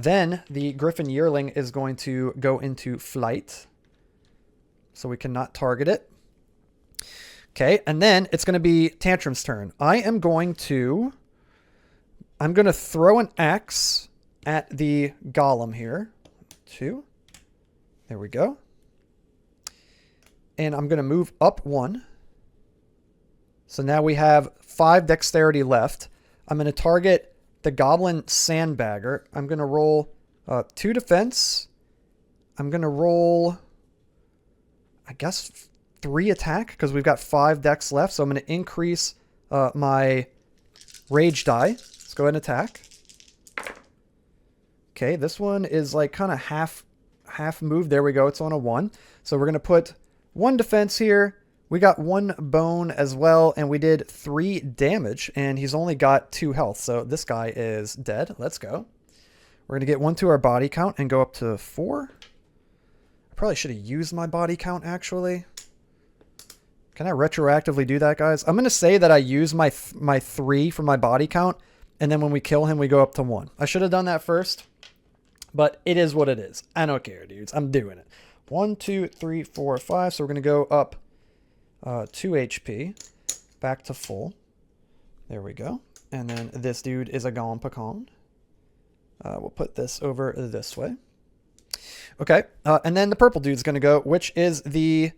Then the Griffin Yearling is going to go into flight. So we cannot target it. Okay, and then it's going to be Tantrum's turn. I'm going to throw an axe at the golem here. 2. There we go. And I'm going to move up 1. So now we have 5 dexterity left. I'm going to target the goblin sandbagger. I'm going to roll 2 defense. I'm going to roll, I guess, 3 attack because we've got 5 dex left. So I'm going to increase my rage die. Let's go ahead and attack. Okay, this one is like kind of half move. There we go. It's on a 1. So we're going to put 1 defense here. We got 1 bone as well, and we did 3 damage, and he's only got 2 health. So this guy is dead. Let's go. We're going to get 1 to our body count and go up to 4. I probably should have used my body count, actually. Can I retroactively do that, guys? I'm going to say that I use my 3 for my body count, and then when we kill him, we go up to 1. I should have done that first, but it is what it is. I don't care, dudes. I'm doing it. 1, 2, 3, 4, 5. So we're going to go up 2 HP, back to full. There we go. And then this dude is a gone pecan. We'll put this over this way. Okay, and then the purple dude's going to go, which is the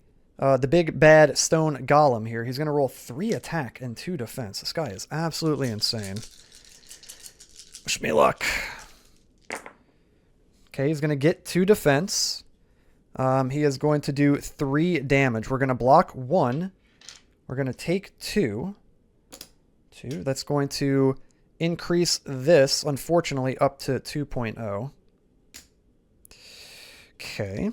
big bad stone golem here. He's going to roll 3 attack and 2 defense. This guy is absolutely insane. Wish me luck. Okay, he's going to get 2 defense. He is going to do 3 damage. We're going to block 1. We're going to take 2. That's going to increase this, unfortunately, up to 2.0. Okay.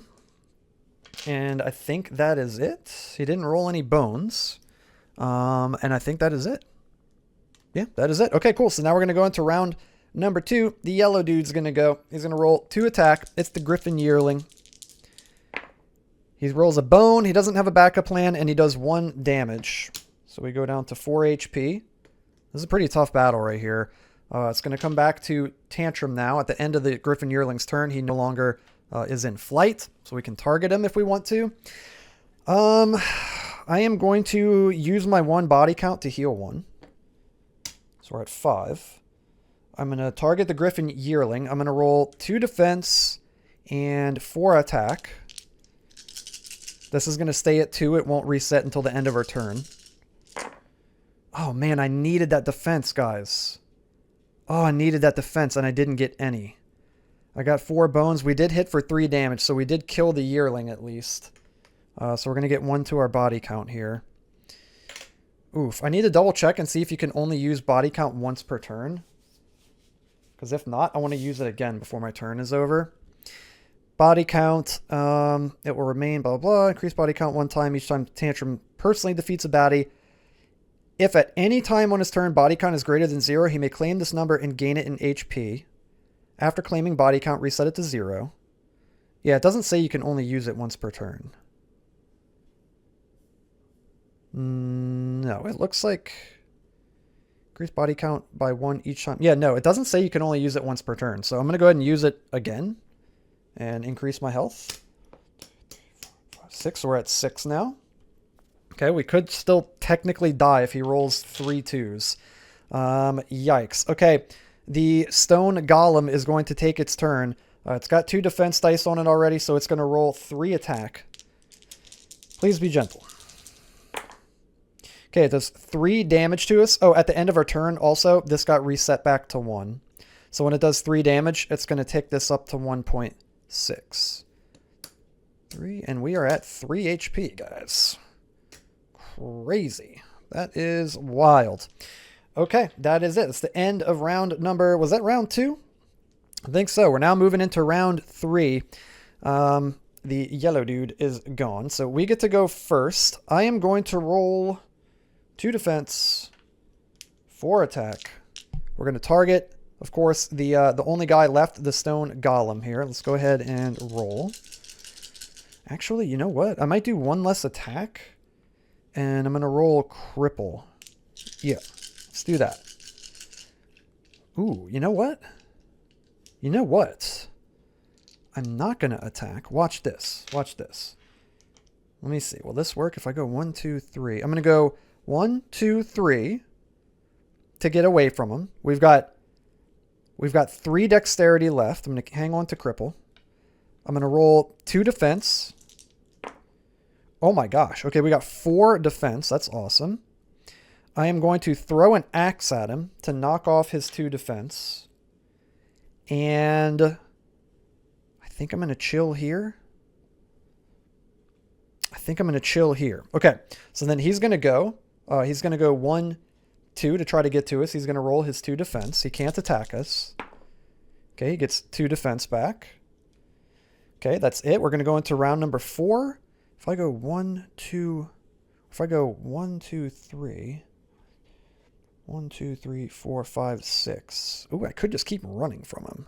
And I think that is it. He didn't roll any bones. And I think that is it. Yeah, that is it. Okay, cool. So now we're going to go into round number 2. The yellow dude's going to go. He's going to roll 2 attack. It's the Griffin Yearling. He rolls a bone. He doesn't have a backup plan, and he does 1 damage. So we go down to 4 HP. This is a pretty tough battle right here. It's going to come back to Tantrum now. At the end of the Griffin Yearling's turn, he no longer is in flight, so we can target him if we want to. I am going to use my 1 body count to heal 1. So we're at 5. I'm going to target the Griffin Yearling. I'm going to roll 2 defense and 4 attack. This is going to stay at 2. It won't reset until the end of our turn. Oh, man, I needed that defense, guys. Oh, I needed that defense, and I didn't get any. I got 4 bones. We did hit for 3 damage, so we did kill the Yearling at least. So we're going to get 1 to our body count here. Oof. I need to double check and see if you can only use body count once per turn. Because if not, I want to use it again before my turn is over. Body count, it will remain, blah, blah. Increase body count 1 time each time Tantrum personally defeats a baddie. If at any time on his turn body count is greater than 0, he may claim this number and gain it in HP. After claiming body count, reset it to 0. Yeah, it doesn't say you can only use it once per turn. No, it looks like increase body count by 1 each time. Yeah, no, it doesn't say you can only use it once per turn. So I'm going to go ahead and use it again and increase my health. 6, so we're at 6 now. Okay, we could still technically die if he rolls 3 2s. Yikes. Okay, the stone golem is going to take its turn. It's got 2 defense dice on it already, so it's going to roll 3 attack. Please be gentle. Okay, it does 3 damage to us. Oh, at the end of our turn also, this got reset back to 1. So when it does 3 damage, it's going to take this up to 1.6. 3, and we are at 3 HP, guys. Crazy. That is wild. Okay, that is it. It's the end of round number... Was that round 2? I think so. We're now moving into round 3. The yellow dude is gone, so we get to go first. I am going to roll 2 defense, 4 attack. We're going to target, of course, the only guy left, the stone golem here. Let's go ahead and roll. Actually, you know what? I might do 1 less attack. And I'm going to roll cripple. Yeah, let's do that. Ooh, you know what? You know what? I'm not going to attack. Watch this. Watch this. Let me see. Will this work if I go 1, 2, 3? I'm going to go 1, 2, 3 to get away from him. We've got 3 dexterity left. I'm going to hang on to cripple. I'm going to roll 2 defense. Oh my gosh. Okay, we got 4 defense. That's awesome. I am going to throw an axe at him to knock off his 2 defense. And I think I'm going to chill here. Okay, so then he's going to go. He's going to go 1, 2 to try to get to us. He's going to roll his 2 defense. He can't attack us. Okay, he gets 2 defense back. Okay, that's it. We're going to go into round number 4. If I go 1, 2, 3, 1, 2, 3, 4, 5, 6. Ooh, I could just keep running from him.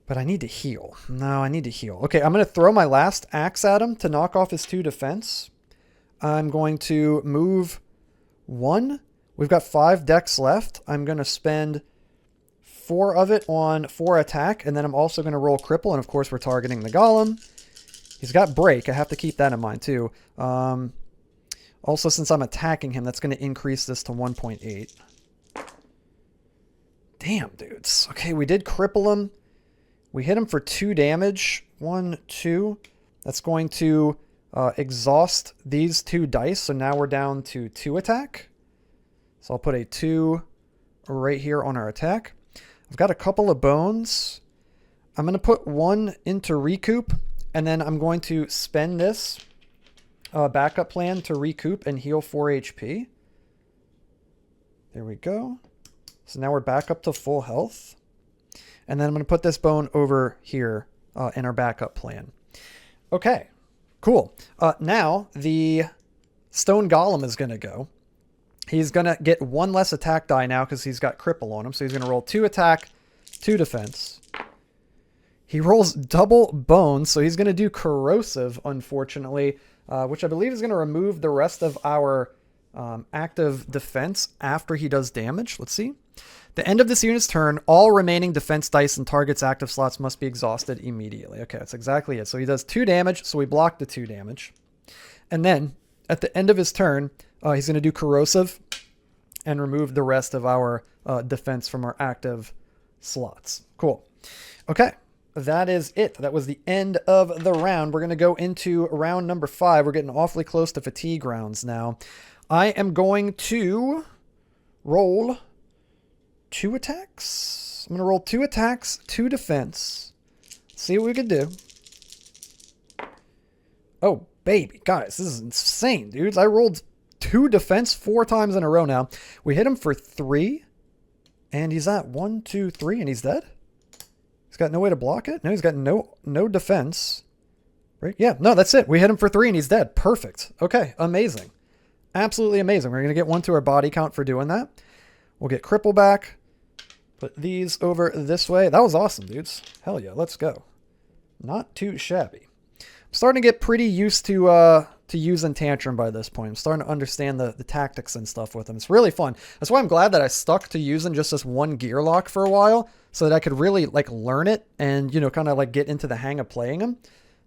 But I need to heal. No, I need to heal. Okay, I'm going to throw my last axe at him to knock off his 2 defense. I'm going to move 1. We've got 5 decks left. I'm going to spend 4 of it on 4 attack, and then I'm also going to roll cripple, and of course we're targeting the golem. He's got break. I have to keep that in mind too. Also, since I'm attacking him, that's going to increase this to 1.8. Damn, dudes. Okay, we did cripple him. We hit him for 2 damage. 1, 2. That's going to exhaust these 2 dice. So now we're down to 2 attack. So I'll put a 2 right here on our attack. I've got a couple of bones. I'm going to put 1 into recoup. And then I'm going to spend this backup plan to recoup and heal 4 HP. There we go. So now we're back up to full health. And then I'm going to put this bone over here in our backup plan. Okay, cool. Now the stone golem is going to go. He's going to get 1 less attack die now because he's got cripple on him. So he's going to roll 2 attack, 2 defense. He rolls double bones, so he's going to do corrosive, unfortunately, which I believe is going to remove the rest of our active defense after he does damage. Let's see. The end of this unit's turn, all remaining defense dice and target's active slots must be exhausted immediately. Okay, that's exactly it. So he does 2 damage, so we block the 2 damage. And then, at the end of his turn, he's going to do corrosive and remove the rest of our defense from our active slots. Cool. Okay, that is it. That was the end of the round. We're going to go into round number 5. We're getting awfully close to fatigue rounds now. I am going to roll 2 attacks. I'm going to roll 2 attacks, 2 defense. See what we can do. Oh, baby. Guys, this is insane, dudes. I rolled 2 defense 4 times in a row now. We hit him for 3. And he's at 1, 2, 3, and he's dead? He's got no way to block it? No, he's got no defense. Right? Yeah, no, that's it. We hit him for 3 and he's dead. Perfect. Okay, amazing. Absolutely amazing. We're going to get 1 to our body count for doing that. We'll get cripple back. Put these over this way. That was awesome, dudes. Hell yeah, let's go. Not too shabby. I'm starting to get pretty used to using Tantrum by this point. I'm starting to understand the tactics and stuff with him. It's really fun. That's why I'm glad that I stuck to using just this one Gearloc for a while, so that I could really like learn it and, you know, kind of like get into the hang of playing him.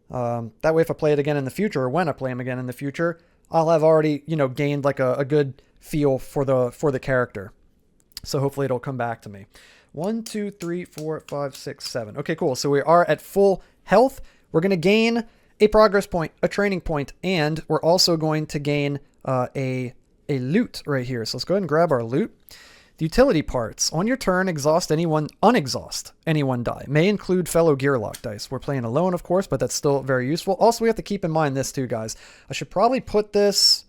That way if I play it again in the future, or when I play him again in the future, I'll have already, you know, gained like a good feel for the character. So hopefully it'll come back to me. 1, 2, 3, 4, 5, 6, 7. Okay, cool. So we are at full health. We're going to gain a progress point, a training point, and we're also going to gain a loot right here. So let's go ahead and grab our loot. The utility parts. On your turn, unexhaust anyone die. May include fellow Gearloc dice. We're playing alone, of course, but that's still very useful. Also, we have to keep in mind this too, guys. I should probably put this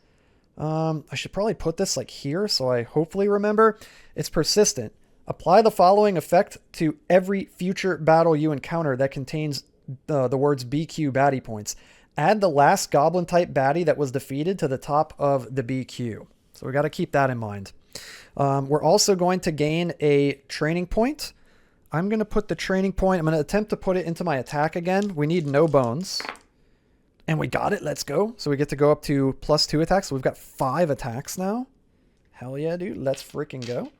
like here, so I hopefully remember. It's persistent. Apply the following effect to every future battle you encounter that contains the words BQ baddie points. Add the last goblin type baddie that was defeated to the top of the BQ. So we got to keep that in mind. We're also going to gain a training point. I'm going to put the training point. I'm going to attempt to put it into my attack again. We need no bones. And we got it. Let's go. So we get to go up to +2 attacks. So we've got 5 attacks now. Hell yeah, dude. Let's freaking go.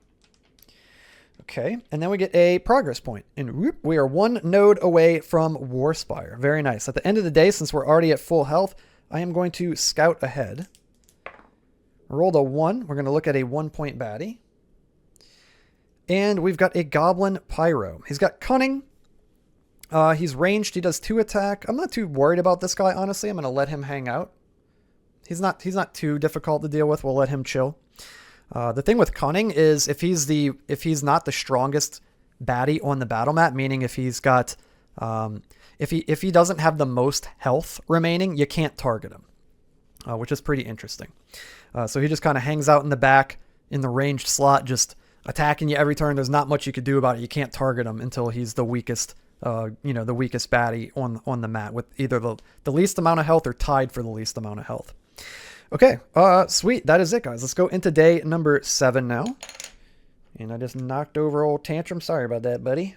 Okay. And then we get a progress point. And whoop, we are 1 node away from Warspire. Very nice. At the end of the day, since we're already at full health, I am going to scout ahead. Rolled a 1. We're going to look at a 1-point baddie. And we've got a Goblin Pyro. He's got Cunning. He's ranged. He does 2 attack. I'm not too worried about this guy, honestly. I'm going to let him hang out. He's not too difficult to deal with. We'll let him chill. The thing with Cunning is if he's not the strongest baddie on the battle map, meaning if he's got if he doesn't have the most health remaining, you can't target him, which is pretty interesting. So he just kind of hangs out in the back in the ranged slot, just attacking you every turn. There's not much you could do about it. You can't target him until he's the weakest, the weakest baddie on the mat with either the least amount of health or tied for the least amount of health. Okay, sweet. That is it, guys. Let's go into day number 7 now. And I just knocked over old Tantrum. Sorry about that, buddy.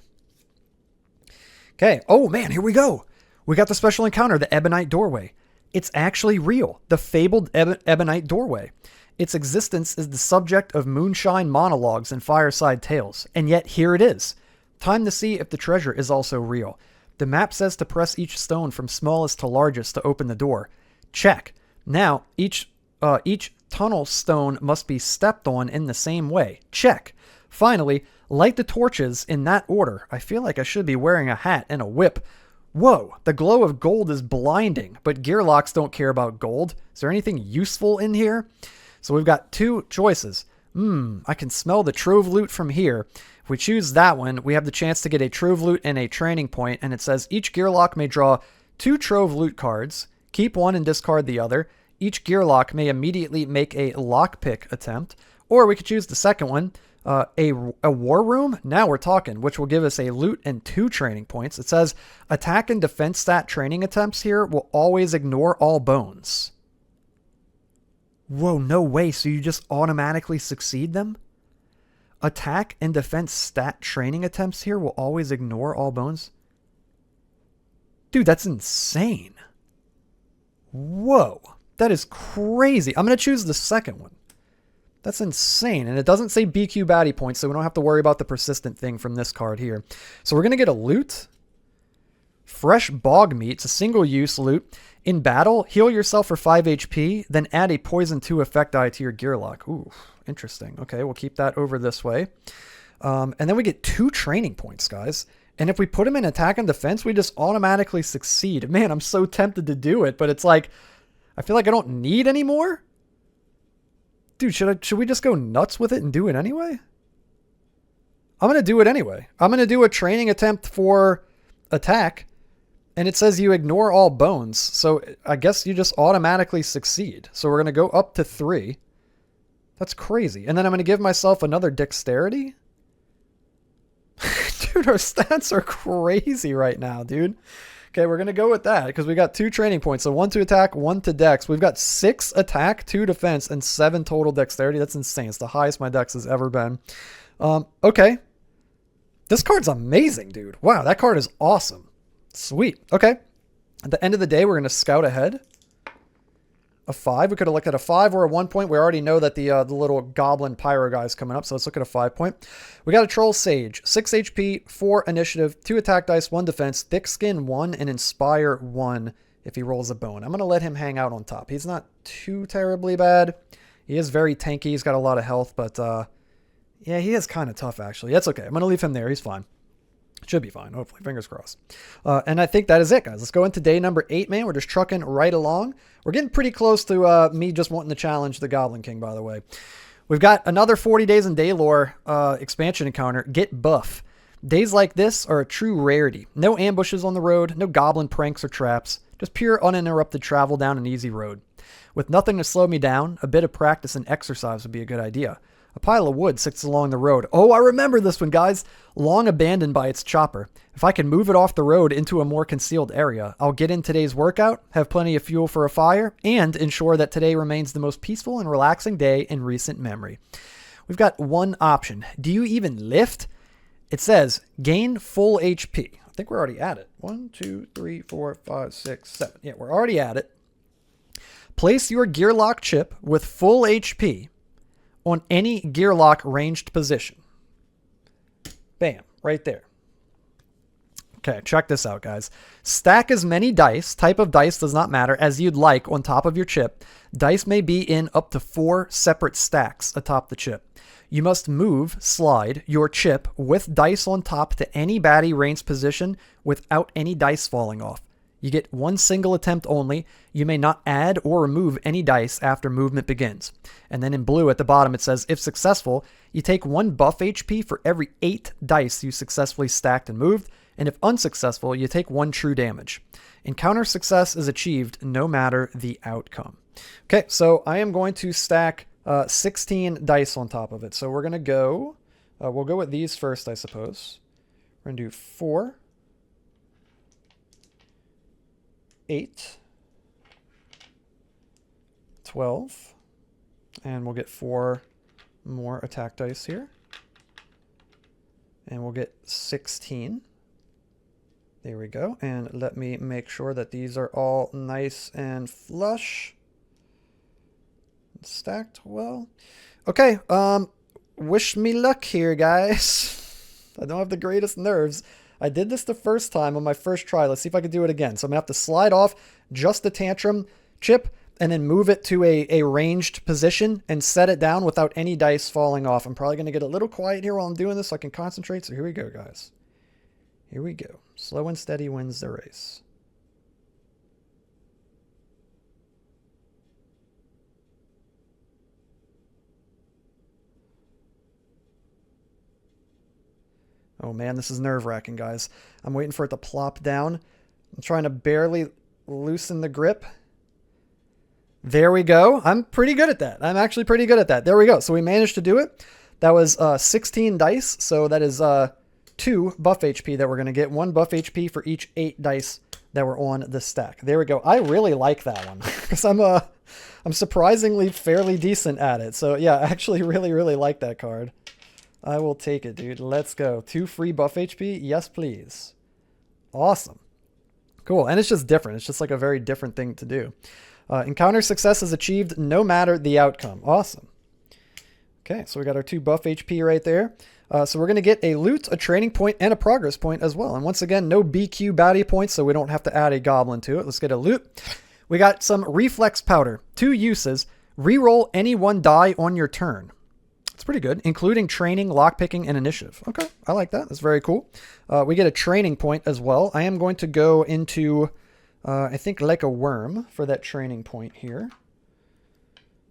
Okay. Oh, man, here we go. We got the special encounter, the Ebonite Doorway. It's actually real. The fabled Ebonite Doorway. Its existence is the subject of moonshine monologues and fireside tales. And yet, here it is. Time to see if the treasure is also real. The map says to press each stone from smallest to largest to open the door. Check. Now, each tunnel stone must be stepped on in the same way. Check. Finally, light the torches in that order. I feel like I should be wearing a hat and a whip. Whoa, the glow of gold is blinding, but Gearlocs don't care about gold. Is there anything useful in here? So we've got two choices. I can smell the trove loot from here. If we choose that one, we have the chance to get a trove loot and a training point, and it says each Gearloc may draw 2 trove loot cards, keep one and discard the other. Each Gearloc may immediately make a lockpick attempt, or we could choose the second one, a war room. Now we're talking, which will give us a loot and 2 training points. It says attack and defense stat training attempts here will always ignore all bones. Whoa, no way. So you just automatically succeed them? Attack and defense stat training attempts here will always ignore all bones? Dude, that's insane. Whoa, that is crazy. I'm going to choose the second one. That's insane. And it doesn't say BQ baddie points, so we don't have to worry about the persistent thing from this card here. So we're going to get a loot. Fresh bog meat. It's a single-use loot. In battle, heal yourself for 5 HP, then add a poison 2 effect die to your Gearloc. Ooh, interesting. Okay, we'll keep that over this way. And then we get 2 training points, guys. And if we put them in attack and defense, we just automatically succeed. Man, I'm so tempted to do it, but it's like, I feel like I don't need any more. Dude, should we just go nuts with it and do it anyway? I'm going to do it anyway. I'm going to do a training attempt for attack. And it says you ignore all bones. So I guess you just automatically succeed. So we're going to go up to 3. That's crazy. And then I'm going to give myself another dexterity. Dude, our stats are crazy right now, dude. Okay, we're going to go with that because we got 2 training points. So 1 to attack, 1 to dex. We've got 6 attack, 2 defense, and 7 total dexterity. That's insane. It's the highest my dex has ever been. Okay. This card's amazing, dude. Wow, that card is awesome. Sweet. Okay. At the end of the day, we're going to scout ahead. A 5. We could have looked at a 5 or a 1 point. We already know that the little goblin pyro guy is coming up, so let's look at a 5 point. We got a troll sage. 6 HP, 4 initiative, 2 attack dice, 1 defense, thick skin 1, and inspire 1 if he rolls a bone. I'm going to let him hang out on top. He's not too terribly bad. He is very tanky. He's got a lot of health, but yeah, he is kind of tough, actually. That's okay. I'm going to leave him there. He's fine. Should be fine, hopefully. Fingers crossed. And I think that is it, guys. Let's go into day number 8, man. We're just trucking right along. We're getting pretty close to me just wanting to challenge the Goblin King, by the way. We've got another 40 Days in Daylore expansion encounter. Get buff. Days like this are a true rarity. No ambushes on the road, no goblin pranks or traps. Just pure uninterrupted travel down an easy road. With nothing to slow me down, a bit of practice and exercise would be a good idea. A pile of wood sits along the road. Oh, I remember this one, guys. Long abandoned by its chopper. If I can move it off the road into a more concealed area, I'll get in today's workout, have plenty of fuel for a fire, and ensure that today remains the most peaceful and relaxing day in recent memory. We've got one option. Do you even lift? It says gain full HP. I think we're already at it. 1, 2, 3, 4, 5, 6, 7. Yeah, we're already at it. Place your Gearloc chip with full HP on any Gearloc ranged position. Bam, right there. Okay, check this out, guys. Stack as many dice, type of dice does not matter, as you'd like on top of your chip. Dice may be in up to 4 separate stacks atop the chip. You must move, slide, your chip with dice on top to any baddie ranged position without any dice falling off. You get 1 single attempt only. You may not add or remove any dice after movement begins. And then in blue at the bottom it says, if successful, you take 1 buff HP for every 8 dice you successfully stacked and moved. And if unsuccessful, you take 1 true damage. Encounter success is achieved no matter the outcome. Okay, so I am going to stack 16 dice on top of it. So we're going to go, we'll go with these first, I suppose. We're going to do 4, 8, 12, and we'll get 4 more attack dice here. And we'll get 16. There we go. And let me make sure that these are all nice and flush. Stacked well. Okay, wish me luck here, guys. I don't have the greatest nerves. I did this the first time on my first try. Let's see if I can do it again. So I'm going to have to slide off just the Tantrum chip and then move it to a ranged position and set it down without any dice falling off. I'm probably going to get a little quiet here while I'm doing this so I can concentrate. So here we go, guys. Here we go. Slow and steady wins the race. Oh man, this is nerve-wracking, guys. I'm waiting for it to plop down. I'm trying to barely loosen the grip. There we go. I'm pretty good at that. I'm actually pretty good at that. There we go. So we managed to do it. That was 16 dice. So that is 2 buff HP that we're going to get. 1 buff HP for each 8 dice that were on the stack. There we go. I really like that one because I'm surprisingly fairly decent at it. So yeah, I actually really, really like that card. I will take it, dude. Let's go. 2 free buff HP. Yes, please. Awesome. Cool. And it's just different. It's just like a very different thing to do. Encounter success is achieved no matter the outcome. Awesome. Okay, so we got our 2 buff HP right there. So we're going to get a loot, a training point, and a progress point as well. And once again, no BQ baddie points, so we don't have to add a goblin to it. Let's get a loot. We got some reflex powder. 2 uses. Reroll any 1 die on your turn. It's pretty good, including training, lockpicking, and initiative. Okay, I like that. That's very cool. We get a training point as well. I am going to go into, I think, like a worm for that training point here.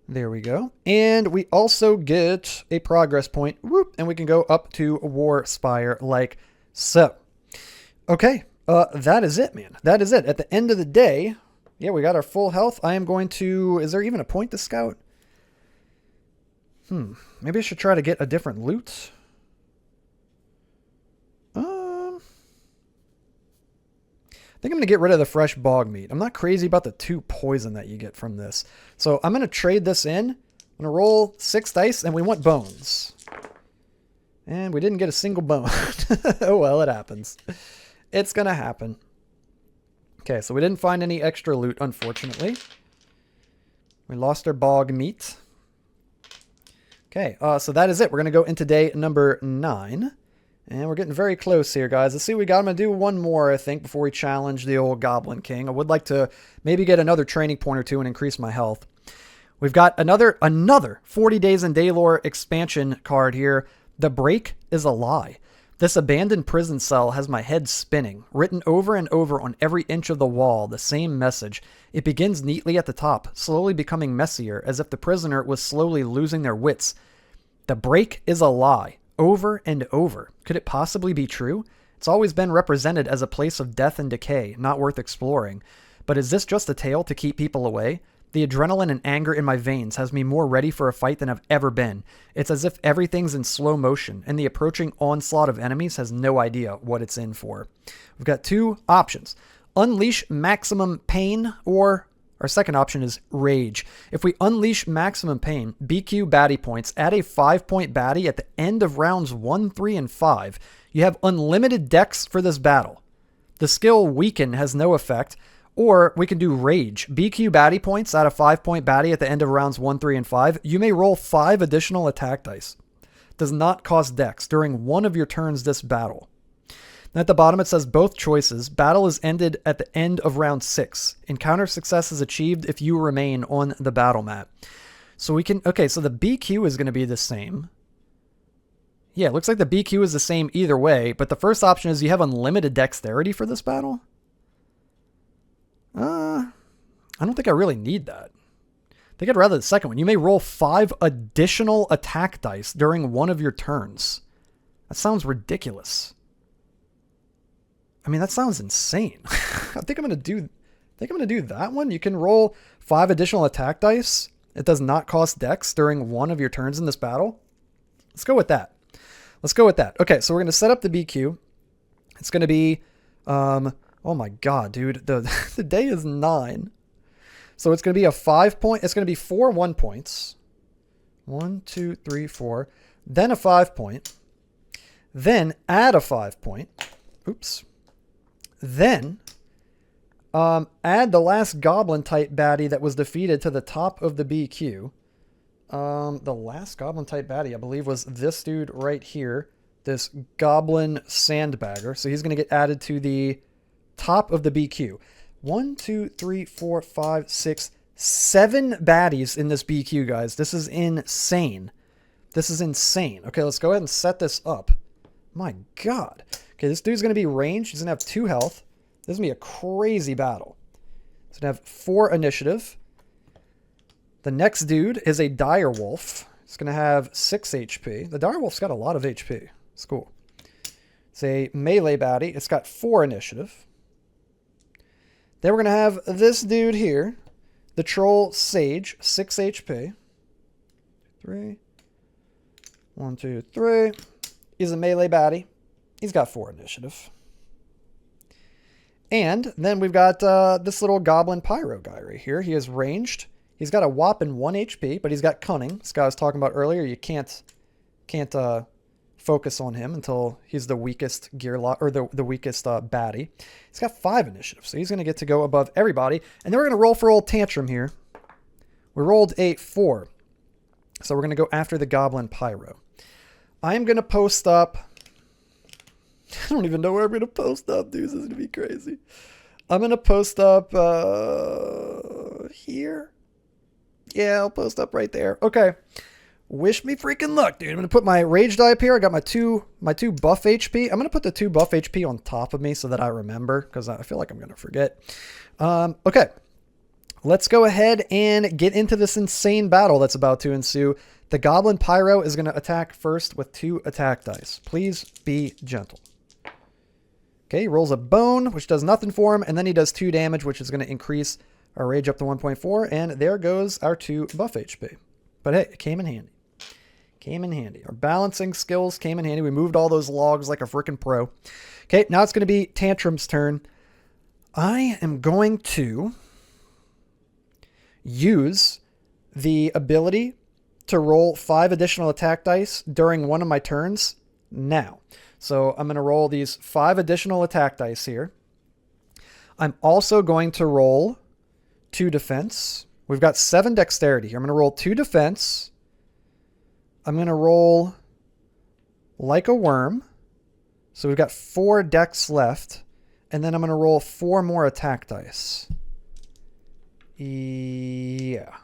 There we go. And we also get a progress point. Whoop, and we can go up to War Spire like so. Okay, that is it, man. That is it. At the end of the day, yeah, we got our full health. I am going to... Is there even a point to scout? Maybe I should try to get a different loot. I think I'm going to get rid of the fresh bog meat. I'm not crazy about the 2 poison that you get from this. So I'm going to trade this in. I'm going to roll 6 dice, and we want bones. And we didn't get a single bone. Oh, well, it happens. It's going to happen. Okay, so we didn't find any extra loot, unfortunately. We lost our bog meat. Okay, so that is it. We're going to go into day number 9. And we're getting very close here, guys. Let's see what we got. I'm going to do one more, I think, before we challenge the old Goblin King. I would like to maybe get another training point or 2 and increase my health. We've got another 40 Days in Daylore expansion card here. The Break is a Lie. This abandoned prison cell has my head spinning, written over and over on every inch of the wall, the same message. It begins neatly at the top, slowly becoming messier, as if the prisoner was slowly losing their wits. The break is a lie, over and over. Could it possibly be true? It's always been represented as a place of death and decay, not worth exploring. But is this just a tale to keep people away? The adrenaline and anger in my veins has me more ready for a fight than I've ever been. It's as if everything's in slow motion, and the approaching onslaught of enemies has no idea what it's in for. We've got 2 options. Unleash maximum pain, or our second option is rage. If we unleash maximum pain, BQ baddie points, add a 5-point baddie at the end of rounds 1, 3, and 5. You have unlimited dex for this battle. The skill weaken has no effect. Or we can do Rage. BQ baddie points at a 5-point baddie at the end of rounds 1, 3, and 5. You may roll 5 additional attack dice. Does not cost dex during one of your turns this battle. And at the bottom it says both choices. Battle is ended at the end of round 6. Encounter success is achieved if you remain on the battle mat. So we can... Okay, so the BQ is going to be the same. Yeah, it looks like the BQ is the same either way. But the first option is you have unlimited dexterity for this battle. I don't think I really need that. I think I'd rather the second one. You may roll 5 additional attack dice during one of your turns. That sounds ridiculous. I mean, that sounds insane. I think I'm going to do that one. You can roll 5 additional attack dice. It does not cost dex during one of your turns in this battle. Let's go with that. Okay, so we're going to set up the BQ. It's going to be... oh my god, dude. The day is 9. So it's going to be a 5-point. It's going to be 4 1 points. 1, 2, 3, 4. Then a 5-point. Then add a 5-point. Oops. Then add the last goblin type baddie that was defeated to the top of the BQ. The last goblin type baddie, I believe, was this dude right here. This goblin sandbagger. So he's going to get added to the top of the BQ. 1, 2, 3, 4, 5, 6, 7 baddies in this BQ, guys. This is insane. This is insane. Okay, let's go ahead and set this up. My God. Okay, this dude's going to be ranged. He's going to have 2 health. This is going to be a crazy battle. He's going to have 4 initiative. The next dude is a dire wolf. He's going to have 6 HP. The dire wolf's got a lot of HP. It's cool. It's a melee baddie. It's got 4 initiative. Then we're going to have this dude here. The troll sage. 6 HP. 3. 1, 2, 3. He's a melee baddie. He's got 4 initiative. And then we've got this little goblin pyro guy right here. He is ranged. He's got a whopping 1 HP, but he's got cunning. This guy I was talking about earlier. You can't focus on him until he's the weakest Gearloc, or the weakest baddie. He's got 5 initiative, so he's going to get to go above everybody. And then we're going to roll for old Tantrum here. We rolled a 4. So we're going to go after the goblin pyro. I'm going to post up. I don't even know where I'm going to post up, dude. This is going to be crazy. I'm going to post up here. Yeah, I'll post up right there. Okay. Wish me freaking luck, dude. I'm going to put my rage die up here. I got my two buff HP. I'm going to put the 2 buff HP on top of me so that I remember, because I feel like I'm going to forget. Okay. Let's go ahead and get into this insane battle that's about to ensue. The goblin pyro is going to attack first with 2 attack dice. Please be gentle. Okay, he rolls a bone, which does nothing for him, and then he does 2 damage, which is going to increase our rage up to 1.4, and there goes our 2 buff HP. But hey, it came in handy. Came in handy. Our balancing skills came in handy. We moved all those logs like a freaking pro. Okay, now it's going to be Tantrum's turn. I am going to use the ability to roll 5 additional attack dice during one of my turns now. So I'm going to roll these 5 additional attack dice here. I'm also going to roll 2 defense. We've got 7 dexterity here. I'm going to roll 2 defense. I'm going to roll like a worm. So we've got 4 dex left. And then I'm going to roll 4 more attack dice. Yeah.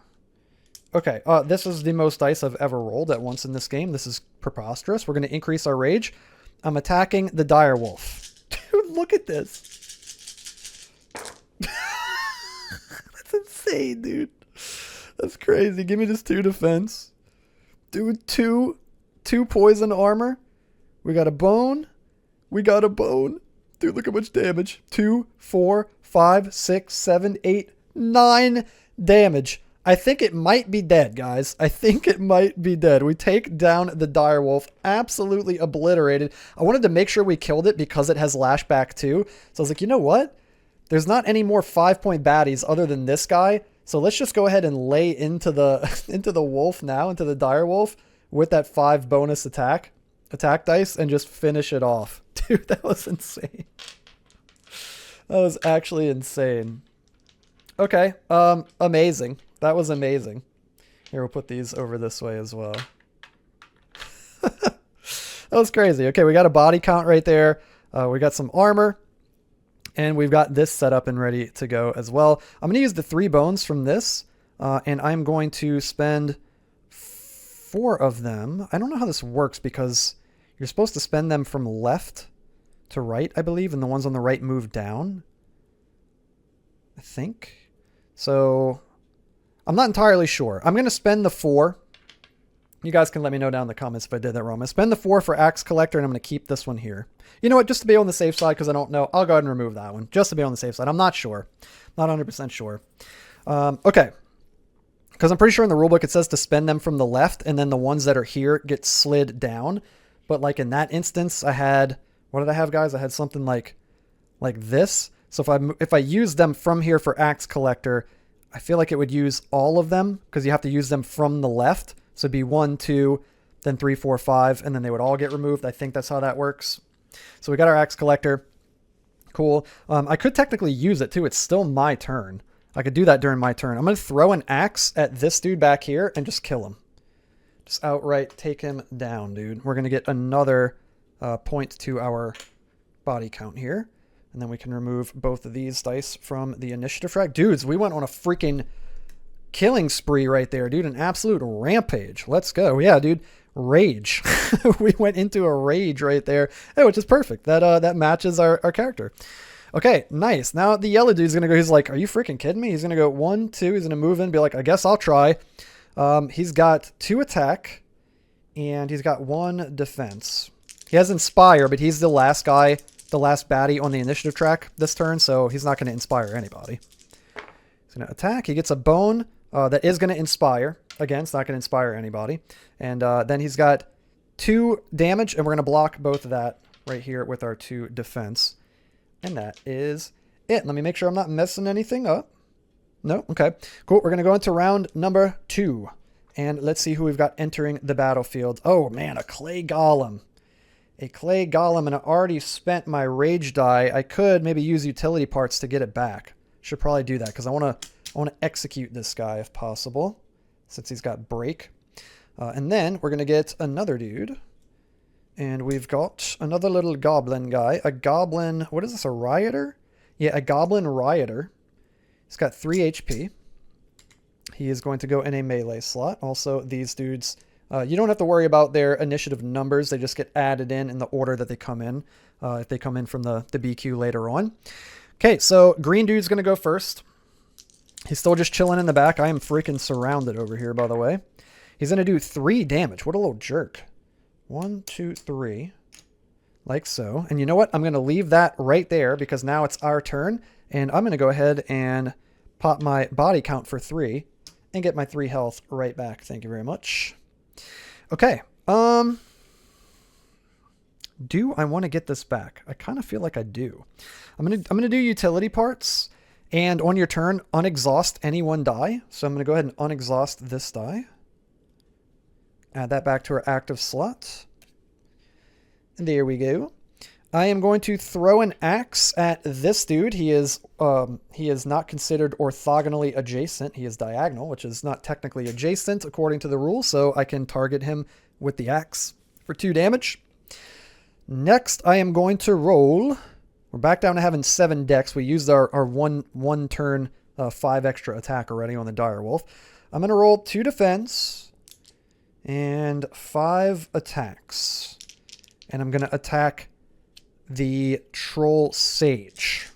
Okay, this is the most dice I've ever rolled at once in this game. This is preposterous. We're going to increase our rage. I'm attacking the dire wolf. Dude, look at this. That's insane, dude. That's crazy. Give me this 2 defense. Dude, 2 poison armor. We got a bone. We got a bone. Dude, look how much damage. 2, 4, 5, 6, 7, 8, 9 damage. I think it might be dead, guys. I think it might be dead. We take down the dire wolf. Absolutely obliterated. I wanted to make sure we killed it because it has lashback too. So I was like, you know what? There's not any more 5-point baddies other than this guy. So let's just go ahead and lay into the wolf now, into the dire wolf with that 5 bonus attack dice and just finish it off. Dude, that was insane. That was actually insane. Okay, amazing. That was amazing. Here, we'll put these over this way as well. That was crazy. Okay, we got a body count right there. We got some armor. And we've got this set up and ready to go as well. I'm going to use the 3 bones from this. And I'm going to spend 4 of them. I don't know how this works because you're supposed to spend them from left to right, I believe. And the ones on the right move down. I think. So I'm not entirely sure. I'm going to spend the 4. You guys can let me know down in the comments if I did that wrong. I'm going to spend the 4 for Axe Collector, and I'm going to keep this one here. You know what? Just to be on the safe side, because I don't know, I'll go ahead and remove that one. Just to be on the safe side. I'm not sure. Not 100% sure. Okay. Because I'm pretty sure in the rulebook it says to spend them from the left, and then the ones that are here get slid down. But like in that instance, I had... What did I have, guys? I had something like this. So if I use them from here for Axe Collector, I feel like it would use all of them, because you have to use them from the left. So it'd be 1, 2, then 3, 4, 5, and then they would all get removed. I think that's how that works. So we got our Axe Collector. Cool. I could technically use it too. It's still my turn. I could do that during my turn. I'm going to throw an axe at this dude back here and just kill him. Just outright take him down, dude. We're going to get another point to our body count here. And then we can remove both of these dice from the initiative track. Dudes, we went on a freaking killing spree right there, dude. An absolute rampage. Let's go. Yeah, dude. Rage. We went into a rage right there, which is perfect. That matches our character. Okay, nice. Now the yellow dude's gonna go. He's like, "Are you freaking kidding me?" He's gonna go 1, 2. He's gonna move in, be like, "I guess I'll try." He's got 2 attack, and he's got 1 defense. He has inspire, but he's the last guy, the last baddie on the initiative track this turn, so he's not gonna inspire anybody. He's gonna attack. He gets a bone that is gonna inspire. Again, it's not gonna inspire anybody. And then he's got 2 damage, and we're gonna block both of that right here with our 2 defense. And that is it. Let me make sure I'm not messing anything up. No? Okay. Cool. We're going to go into round number 2. And let's see who we've got entering the battlefield. Oh, man, a clay golem. A clay golem, and I already spent my rage die. I could maybe use utility parts to get it back. Should probably do that, because I want to execute this guy if possible, since he's got break. And then we're going to get another dude. And we've got another little goblin guy. A goblin... What is this? A rioter? Yeah, a goblin rioter. He's got 3 HP. He is going to go in a melee slot. Also, these dudes... you don't have to worry about their initiative numbers. They just get added in the order that they come in. If they come in from the BQ later on. Okay, so green dude's going to go first. He's still just chilling in the back. I am freaking surrounded over here, by the way. He's going to do 3 damage. What a little jerk. 1, 2, 3, like so. And you know what? I'm going to leave that right there because now it's our turn. And I'm going to go ahead and pop my body count for 3 and get my 3 health right back. Thank you very much. Okay. Do I want to get this back? I kind of feel like I do. I'm going to do utility parts. And on your turn, unexhaust any one die. So I'm going to go ahead and unexhaust this die. Add that back to our active slot. And there we go. I am going to throw an axe at this dude. He is not considered orthogonally adjacent. He is diagonal, which is not technically adjacent according to the rules. So I can target him with the axe for 2 damage. Next, I am going to roll. We're back down to having 7 dex. We used our one turn 5 extra attack already on the direwolf. I'm going to roll 2 defense. And 5 attacks. And I'm going to attack the troll sage.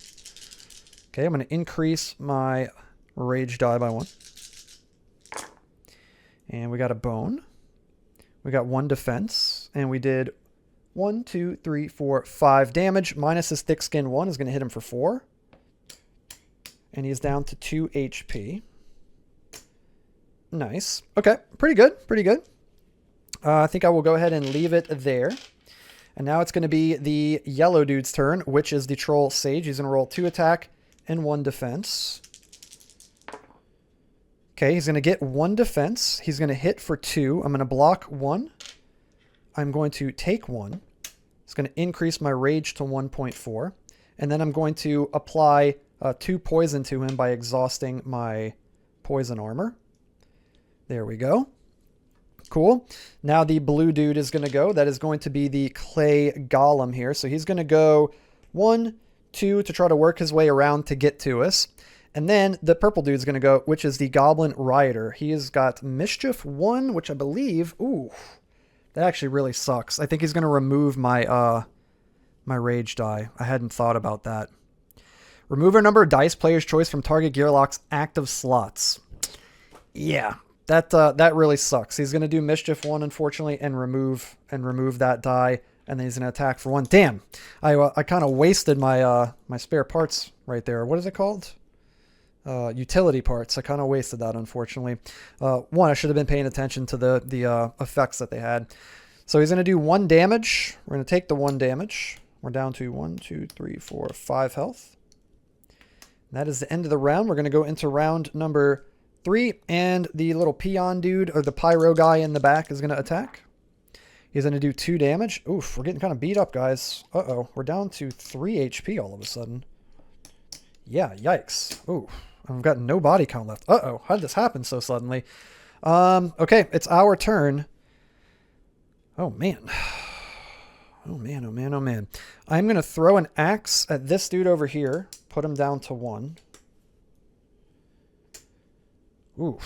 Okay, I'm going to increase my rage die by 1. And we got a bone. We got 1 defense. And we did 1, 2, 3, 4, 5 damage. Minus his thick skin 1 is going to hit him for 4. And he's down to 2 HP. Nice. Okay, pretty good. Pretty good. I think I will go ahead and leave it there. And now it's going to be the yellow dude's turn, which is the troll sage. He's going to roll 2 attack and 1 defense. Okay, he's going to get 1 defense. He's going to hit for 2. I'm going to block 1. I'm going to take 1. It's going to increase my rage to 1.4. And then I'm going to apply 2 poison to him by exhausting my poison armor. There we go. Cool. Now the blue dude is going to go. That is going to be the clay golem here. So he's going to go 1, 2 to try to work his way around to get to us. And then the purple dude's going to go, which is the goblin rioter. He has got mischief 1, which I believe... Ooh, that actually really sucks. I think he's going to remove my my rage die. I hadn't thought about that. Remove a number of dice player's choice from target Gearloc's active slots. Yeah. That really sucks. He's going to do mischief 1, unfortunately, and remove that die, and then he's going to attack for 1. Damn, I kind of wasted my my spare parts right there. What is it called? Utility parts. I kind of wasted that, unfortunately. 1, I should have been paying attention to the effects that they had. So he's going to do 1 damage. We're going to take the 1 damage. We're down to 1, 2, 3, 4, 5 health. And that is the end of the round. We're going to go into round number 3, and the little peon dude, or the pyro guy in the back, is going to attack. He's going to do 2 damage. Oof, we're getting kind of beat up, guys. Uh-oh, we're down to 3 HP all of a sudden. Yeah, yikes. Ooh, I've got no body count left. Uh-oh, how did this happen so suddenly? Okay, it's our turn. Oh, man. Oh, man, oh, man, oh, man. I'm going to throw an axe at this dude over here, put him down to 1. Ooh.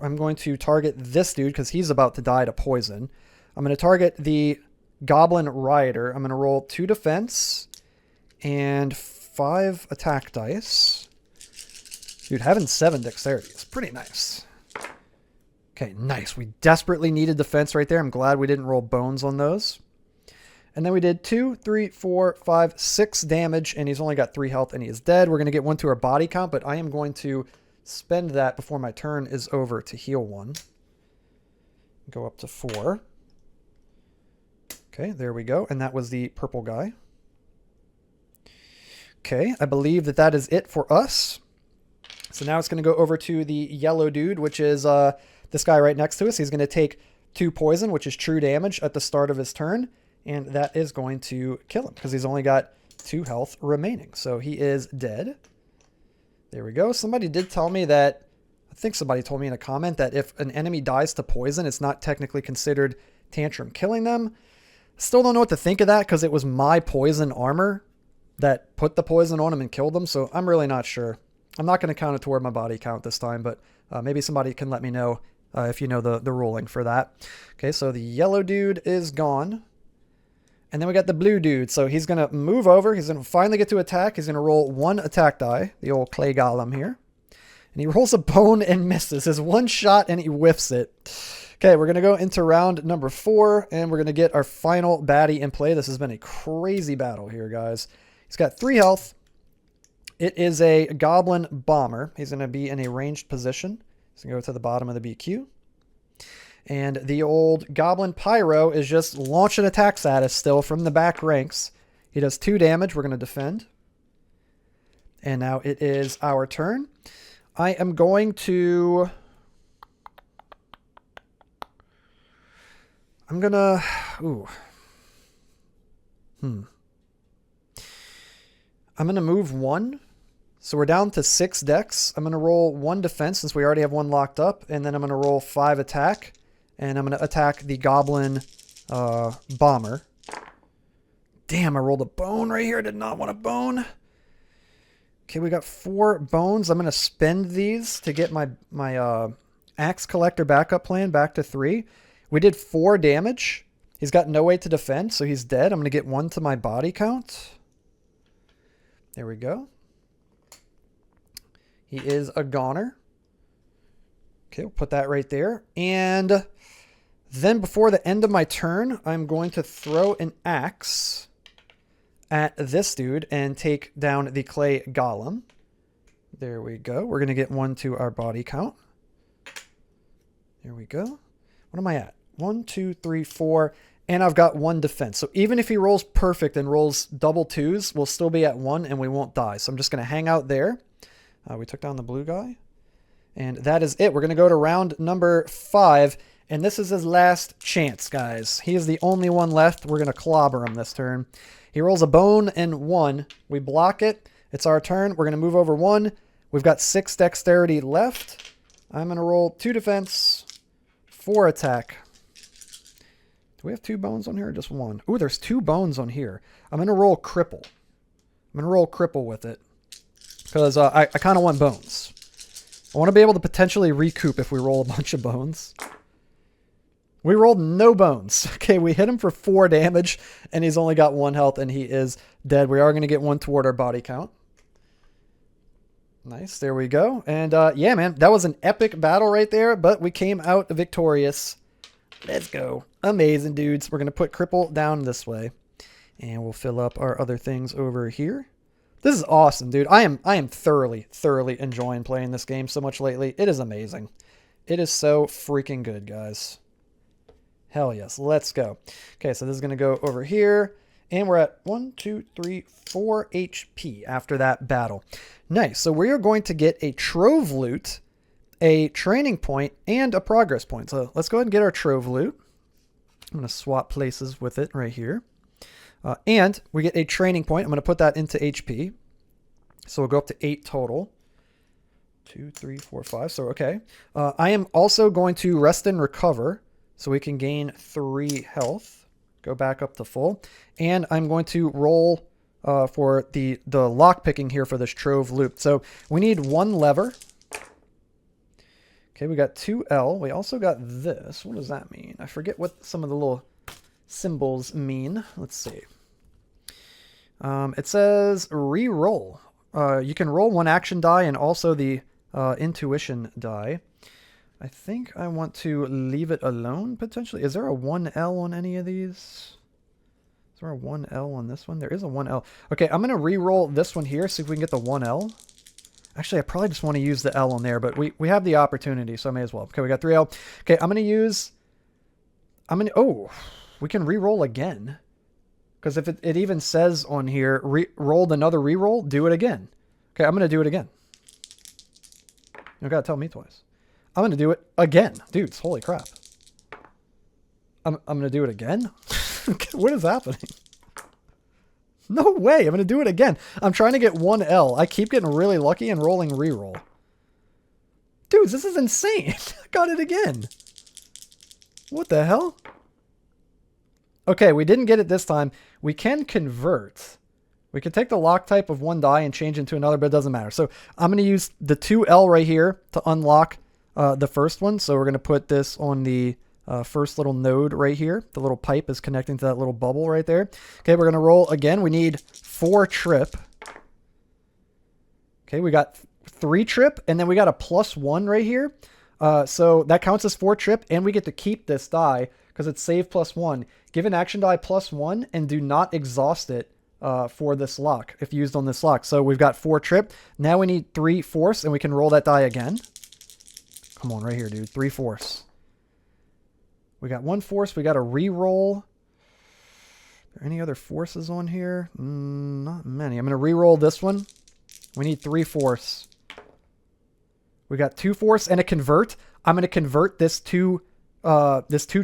I'm going to target this dude because he's about to die to poison. I'm going to target the Goblin Rioter. I'm going to roll 2 defense and 5 attack dice. Dude, having 7 dexterity is pretty nice. Okay, nice. We desperately needed defense right there. I'm glad we didn't roll bones on those. And then we did 2, 3, 4, 5, 6 damage, and he's only got 3 health, and he is dead. We're going to get 1 to our body count, but I am going to spend that before my turn is over to heal 1. Go up to 4. Okay, there we go. And that was the purple guy. Okay, I believe that that is it for us. So now it's going to go over to the yellow dude, which is this guy right next to us. He's going to take 2 poison, which is true damage at the start of his turn. And that is going to kill him because he's only got 2 health remaining. So he is dead. There we go. Somebody did tell me that, I think somebody told me in a comment that if an enemy dies to poison, it's not technically considered Tantrum killing them. Still don't know what to think of that because it was my poison armor that put the poison on him and killed him. So I'm really not sure. I'm not going to count it toward my body count this time, but maybe somebody can let me know if you know the ruling for that. Okay, so the yellow dude is gone. And then we got the blue dude. So he's going to move over. He's going to finally get to attack. He's going to roll 1 attack die, the old clay golem here. And he rolls a bone and misses his 1 shot and he whiffs it. Okay, we're going to go into round number 4 and we're going to get our final baddie in play. This has been a crazy battle here, guys. He's got 3 health. It is a goblin bomber. He's going to be in a ranged position. He's going to go to the bottom of the BQ. And the old Goblin Pyro is just launching attacks at us still from the back ranks. He does 2 damage. We're going to defend. And now it is our turn. I am going to... I'm going to... Ooh. I'm going to move 1. So we're down to 6 dex. I'm going to roll 1 defense since we already have 1 locked up. And then I'm going to roll 5 attack. And I'm going to attack the Goblin Bomber. Damn, I rolled a bone right here. I did not want a bone. Okay, we got 4 bones. I'm going to spend these to get my Axe Collector backup plan back to 3. We did 4 damage. He's got no way to defend, so he's dead. I'm going to get 1 to my body count. There we go. He is a goner. Okay, we'll put that right there. And then before the end of my turn, I'm going to throw an axe at this dude and take down the clay golem. There we go. We're going to get 1 to our body count. There we go. What am I at? 1, 2, 3, 4. And I've got 1 defense. So even if he rolls perfect and rolls double 2s, we'll still be at 1 and we won't die. So I'm just going to hang out there. We took down the blue guy. And that is it. We're going to go to round number 5. And this is his last chance, guys. He is the only one left. We're going to clobber him this turn. He rolls a bone and 1. We block it. It's our turn. We're going to move over 1. We've got 6 dexterity left. I'm going to roll 2 defense, 4 attack. Do we have 2 bones on here or just 1? Ooh, there's 2 bones on here. I'm going to roll cripple. I'm going to roll cripple with it. Because I kind of want bones. I want to be able to potentially recoup if we roll a bunch of bones. We rolled no bones. Okay, we hit him for 4 damage, and he's only got 1 health, and he is dead. We are going to get 1 toward our body count. Nice, there we go. And yeah, man, that was an epic battle right there, but we came out victorious. Let's go. Amazing, dudes. We're going to put cripple down this way, and we'll fill up our other things over here. This is awesome, dude. I am thoroughly enjoying playing this game so much lately. It is amazing. It is so freaking good, guys. Hell yes. Let's go. Okay, so this is going to go over here. And we're at 1, 2, 3, 4 HP after that battle. Nice. So we are going to get a trove loot, a training point, and a progress point. So let's go ahead and get our trove loot. I'm going to swap places with it right here. And we get a training point. I'm going to put that into HP. So we'll go up to 8 total. 2, 3, 4, 5. So, okay. I am also going to rest and recover so we can gain 3 health. Go back up to full. And I'm going to roll for the lock picking here for this trove loop. So we need 1 lever. Okay, we got 2L. We also got this. What does that mean? I forget what some of the little symbols mean. Let's see. It says re-roll. You can roll 1 action die and also the intuition die. I think I want to leave it alone, potentially. Is there a 1L on any of these? Is there a 1L on this one? There is a 1L. Okay, I'm going to re-roll this one here, see if we can get the 1L. Actually, I probably just want to use the L on there, but we have the opportunity, so I may as well. Okay, we got 3L. Okay, I'm going to use... Oh, we can re-roll again. Because if it even says on here, rolled another re-roll, do it again. Okay, I'm going to do it again. You don't got to tell me twice. I'm going to do it again. Dudes, holy crap. I'm going to do it again? What is happening? No way. I'm going to do it again. I'm trying to get 1L. I keep getting really lucky and rolling reroll. Dudes, this is insane. I got it again. What the hell? Okay, we didn't get it this time. We can convert. We can take the lock type of 1 die and change into another, but it doesn't matter. So I'm going to use the 2L right here to unlock the first one. So we're going to put this on the first little node right here. The little pipe is connecting to that little bubble right there. Okay, we're going to roll again. We need 4 trip. Okay, we got 3 trip, and then we got a +1 right here. So that counts as 4 trip, and we get to keep this die because it's save +1. Give an action die +1 and do not exhaust it for this lock if used on this lock. So we've got 4 trip. Now we need 3 force, and we can roll that die again. Come on, right here, dude. 3 force. We got 1 force. We got a re-roll. Are there any other forces on here? Not many. I'm going to re-roll this one. We need 3 force. We got 2 force and a convert. I'm going to convert this 2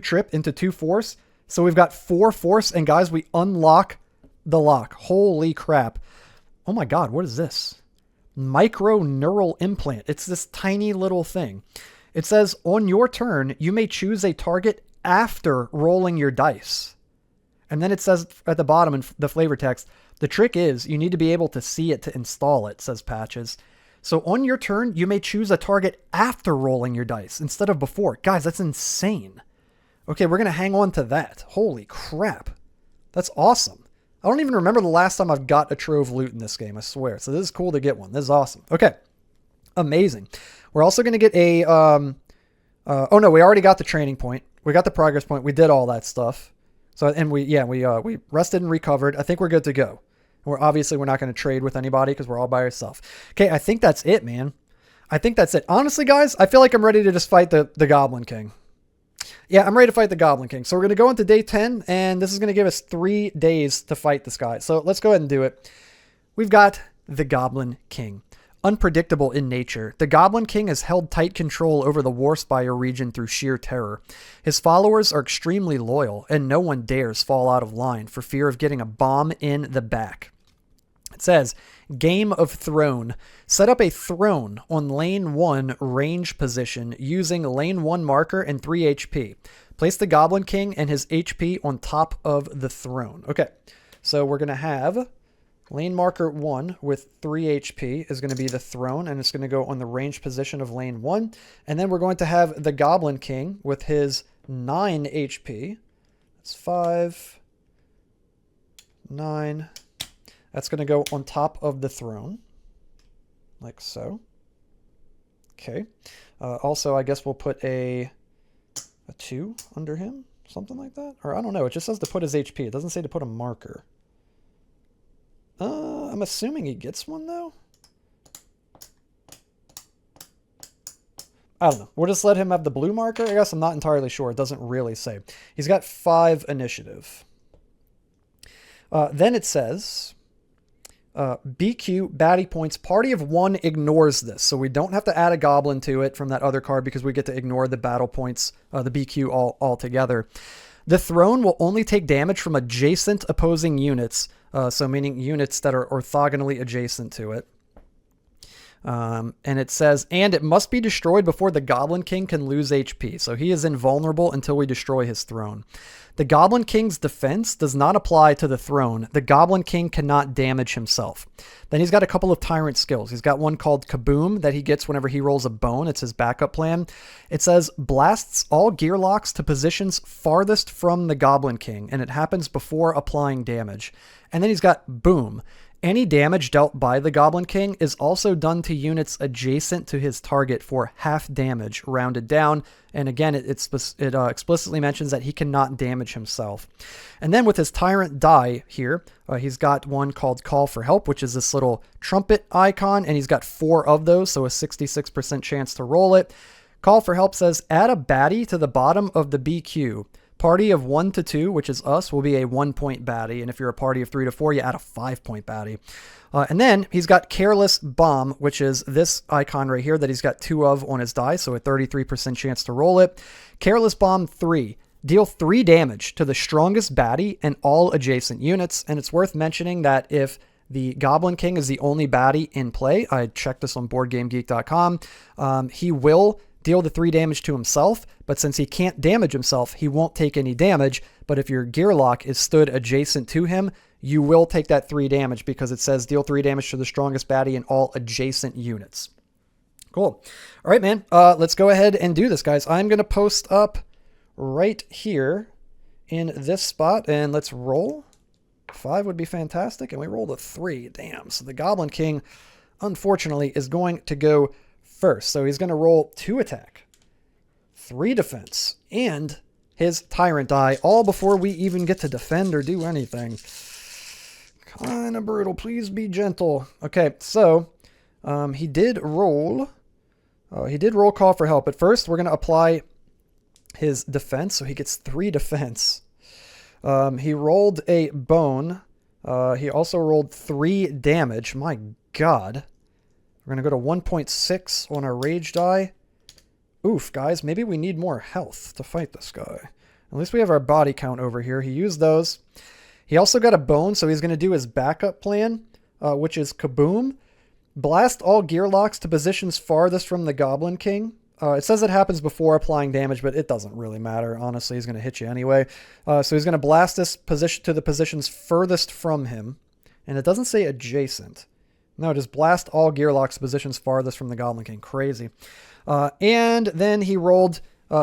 trip into 2 force. So we've got 4 force, and guys, we unlock the lock. Holy crap. Oh my God, what is this? Micro neural implant. It's this tiny little thing. It says, on your turn, you may choose a target after rolling your dice. And then it says at the bottom in the flavor text, the trick is you need to be able to see it to install it, says Patches. So on your turn, you may choose a target after rolling your dice instead of before. Guys, that's insane. Okay, we're going to hang on to that. Holy crap. That's awesome. I don't even remember the last time I've got a trove loot in this game, I swear. So this is cool to get one. This is awesome. Okay. Amazing. We're also going to get a... oh no, we already got the training point. We got the progress point. We did all that stuff. So, and we rested and recovered. I think we're good to go. We're not going to trade with anybody because we're all by ourselves. Okay, I think that's it, man. I think that's it. Honestly, guys, I feel like I'm ready to just fight the Goblin King. Yeah, I'm ready to fight the Goblin King. So we're going to go into day 10, and this is going to give us 3 days to fight this guy. So let's go ahead and do it. We've got the Goblin King. Unpredictable in nature, the Goblin King has held tight control over the Warspire region through sheer terror. His followers are extremely loyal, and no one dares fall out of line for fear of getting a bomb in the back. It says, Game of Throne. Set up a throne on lane 1 range position using lane 1 marker and 3 HP. Place the Goblin King and his HP on top of the throne. Okay, so we're going to have lane marker 1 with 3 HP is going to be the throne, and it's going to go on the range position of lane 1. And then we're going to have the Goblin King with his 9 HP. That's 5, 9... That's going to go on top of the throne, like so. Okay. Also, I guess we'll put a 2 under him, something like that. Or I don't know. It just says to put his HP. It doesn't say to put a marker. I'm assuming he gets one, though. I don't know. We'll just let him have the blue marker. I guess I'm not entirely sure. It doesn't really say. He's got 5 initiative. Then it says... BQ, baddie points, party of 1 ignores this. So we don't have to add a goblin to it from that other card because we get to ignore the battle points, the BQ altogether. The throne will only take damage from adjacent opposing units, so meaning units that are orthogonally adjacent to it. And it says, and it must be destroyed before the Goblin King can lose HP. So he is invulnerable until we destroy his throne. The Goblin King's defense does not apply to the throne. The Goblin King cannot damage himself. Then he's got a couple of tyrant skills. He's got one called Kaboom that he gets whenever he rolls a bone. It's his backup plan. It says, blasts all Gearlocs to positions farthest from the Goblin King, and it happens before applying damage. And then he's got Boom. Any damage dealt by the Goblin King is also done to units adjacent to his target for half damage, rounded down. And again, it explicitly mentions that he cannot damage himself. And then with his Tyrant die here, he's got one called Call for Help, which is this little trumpet icon, and he's got 4 of those, so a 66% chance to roll it. Call for Help says, add a baddie to the bottom of the BQ. Party of 1 to 2, which is us, will be a 1-point baddie. And if you're a party of 3 to 4, you add a 5-point baddie. And then he's got Careless Bomb, which is this icon right here that he's got 2 of on his die, so a 33% chance to roll it. Careless Bomb 3. Deal 3 damage to the strongest baddie and all adjacent units. And it's worth mentioning that if the Goblin King is the only baddie in play, I checked this on BoardGameGeek.com, he will deal the 3 damage to himself, but since he can't damage himself, he won't take any damage. But if your Gearloc is stood adjacent to him, you will take that 3 damage because it says deal 3 damage to the strongest baddie and all adjacent units. Cool. All right, man. Let's go ahead and do this, guys. I'm going to post up right here in this spot, and let's roll. 5 would be fantastic, and we rolled a 3. Damn. So the Goblin King, unfortunately, is going to go first. So he's going to roll 2 attack, 3 defense, and his Tyrant die, all before we even get to defend or do anything. Kind of brutal. Please be gentle. Okay, so he did roll Call for Help. But first, we're going to apply his defense, so he gets 3 defense. He rolled a bone. He also rolled 3 damage. My God. We're going to go to 1.6 on our rage die. Oof, guys, maybe we need more health to fight this guy. At least we have our body count over here. He used those. He also got a bone, so he's going to do his backup plan, which is Kaboom. Blast all Gearlocs to positions farthest from the Goblin King. It says it happens before applying damage, but it doesn't really matter. Honestly, he's going to hit you anyway. So he's going to blast this position to the positions furthest from him. And it doesn't say adjacent. No, just blast all Gearlocs positions farthest from the Goblin King. Crazy. And then he rolled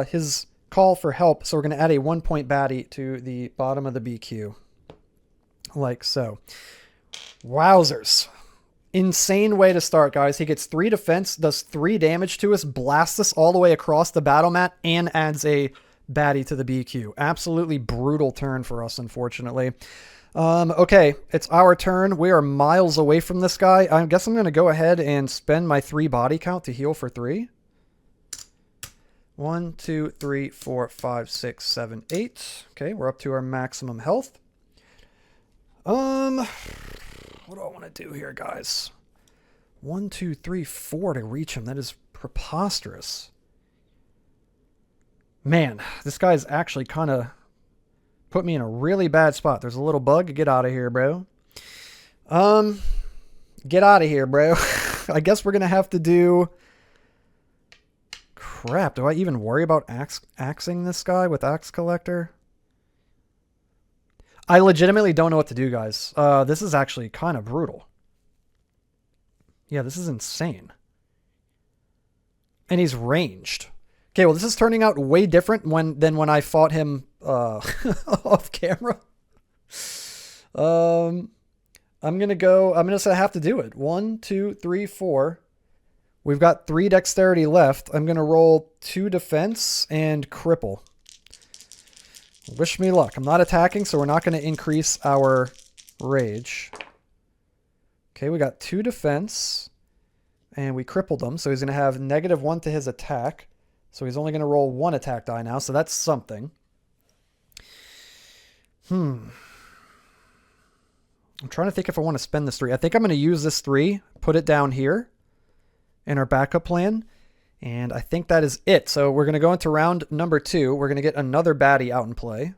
his Call for Help. So we're going to add a 1-point baddie to the bottom of the BQ. Like so. Wowzers. Insane way to start, guys. He gets 3 defense, does 3 damage to us, blasts us all the way across the battle mat, and adds a baddie to the BQ. Absolutely brutal turn for us, unfortunately. Okay, it's our turn. We are miles away from this guy. I guess I'm going to go ahead and spend my 3 body count to heal for 3. 1, 2, 3, 4, 5, 6, 7, 8. Okay, we're up to our maximum health. What do I want to do here, guys? 1, 2, 3, 4 to reach him. That is preposterous. Man, this guy's actually kind of put me in a really bad spot. There's a little bug. Get out of here, bro. Get out of here, bro. I guess we're going to have to do... Crap, do I even worry about axing this guy with Axe Collector? I legitimately don't know what to do, guys. This is actually kind of brutal. Yeah, this is insane. And he's ranged. Okay, well, this is turning out way different than when I fought him off camera. I'm going to have to do it. 1, 2, 3, 4. We've got 3 dexterity left. I'm going to roll 2 defense and cripple. Wish me luck. I'm not attacking, so we're not going to increase our rage. Okay, we got 2 defense, and we crippled him, so he's going to have -1 to his attack. So he's only going to roll 1 attack die now, so that's something. I'm trying to think if I want to spend this 3. I think I'm going to use this 3, put it down here in our backup plan. And I think that is it. So we're going to go into round number 2. We're going to get another baddie out in play.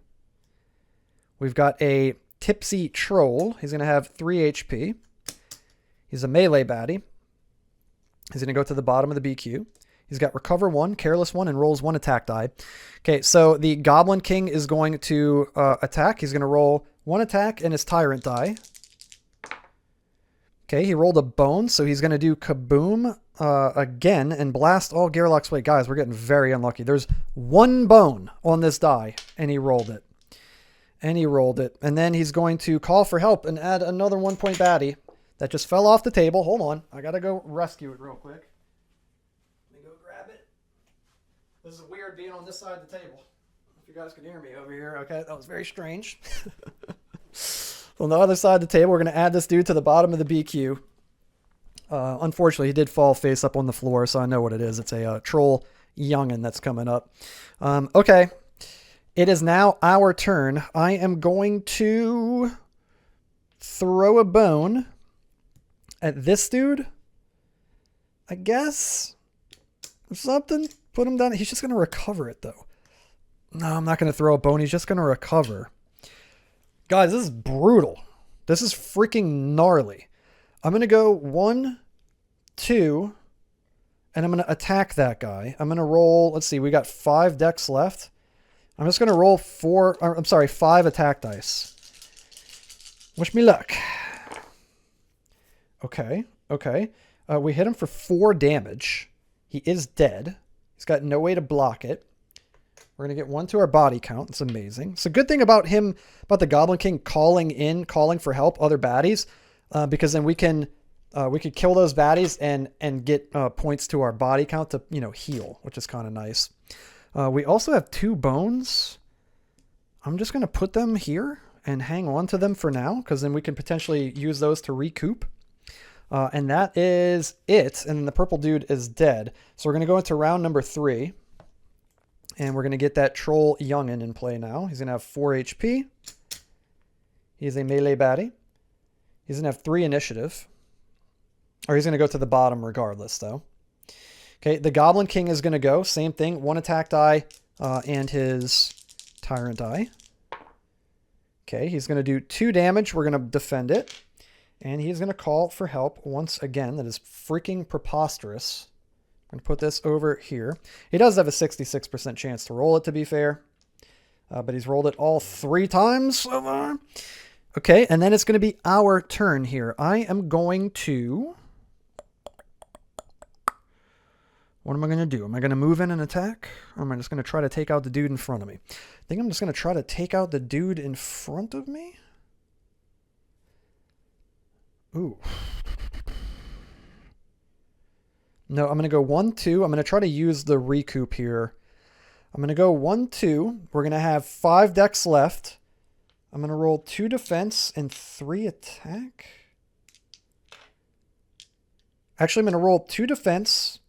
We've got a Tipsy Troll. He's going to have 3 HP. He's a melee baddie. He's going to go to the bottom of the BQ. He's got recover 1, careless 1, and rolls 1 attack die. Okay, so the Goblin King is going to attack. He's going to roll 1 attack and his tyrant die. Okay, he rolled a bone, so he's going to do kaboom again and blast all Gearloc's way. Guys, we're getting very unlucky. There's 1 bone on this die, and he rolled it. And then he's going to call for help and add another 1-point baddie that just fell off the table. Hold on. I got to go rescue it real quick. Let me go grab it. This is weird being on this side of the table. If you guys can hear me over here. Okay, that was very strange. On the other side of the table, we're going to add this dude to the bottom of the BQ. Unfortunately, he did fall face up on the floor, so I know what it is. It's a troll youngin' that's coming up. Okay. It is now our turn. I am going to throw a bone at this dude, I guess, or something. Put him down. He's just going to recover it, though. No, I'm not going to throw a bone. He's just going to recover. Guys, this is brutal. This is freaking gnarly. I'm going to go 1, 2, and I'm going to attack that guy. I'm going to roll, let's see, we got 5 decks left. I'm just going to roll 5 attack dice. Wish me luck. Okay. We hit him for 4 damage. He is dead. He's got no way to block it. We're going to get 1 to our body count. It's amazing. It's a good thing about him, about the Goblin King calling for help, other baddies, because then we could kill those baddies and get points to our body count to, heal, which is kind of nice. We also have 2 bones. I'm just going to put them here and hang on to them for now, because then we can potentially use those to recoup. And that is it. And the purple dude is dead. So we're going to go into round number 3. And we're going to get that troll youngin in play now. He's going to have 4 HP. He's a melee baddie. He's going to have 3 initiative. Or he's going to go to the bottom regardless, though. Okay, the Goblin King is going to go. Same thing. 1 attack die and his tyrant die. Okay, he's going to do 2 damage. We're going to defend it. And he's going to call for help once again. That is freaking preposterous. I'm going to put this over here. He does have a 66% chance to roll it, to be fair. But he's rolled it all 3 times so far. Okay, and then it's going to be our turn here. I am going to... What am I going to do? Am I going to move in and attack? Or am I just going to try to take out the dude in front of me? I think I'm just going to try to take out the dude in front of me. Ooh. No, I'm going to go 1, 2. I'm going to try to use the recoup here. I'm going to go 1, 2. We're going to have 5 decks left. I'm going to roll 2 defense and 3 attack. Actually, I'm going to roll 2 defense,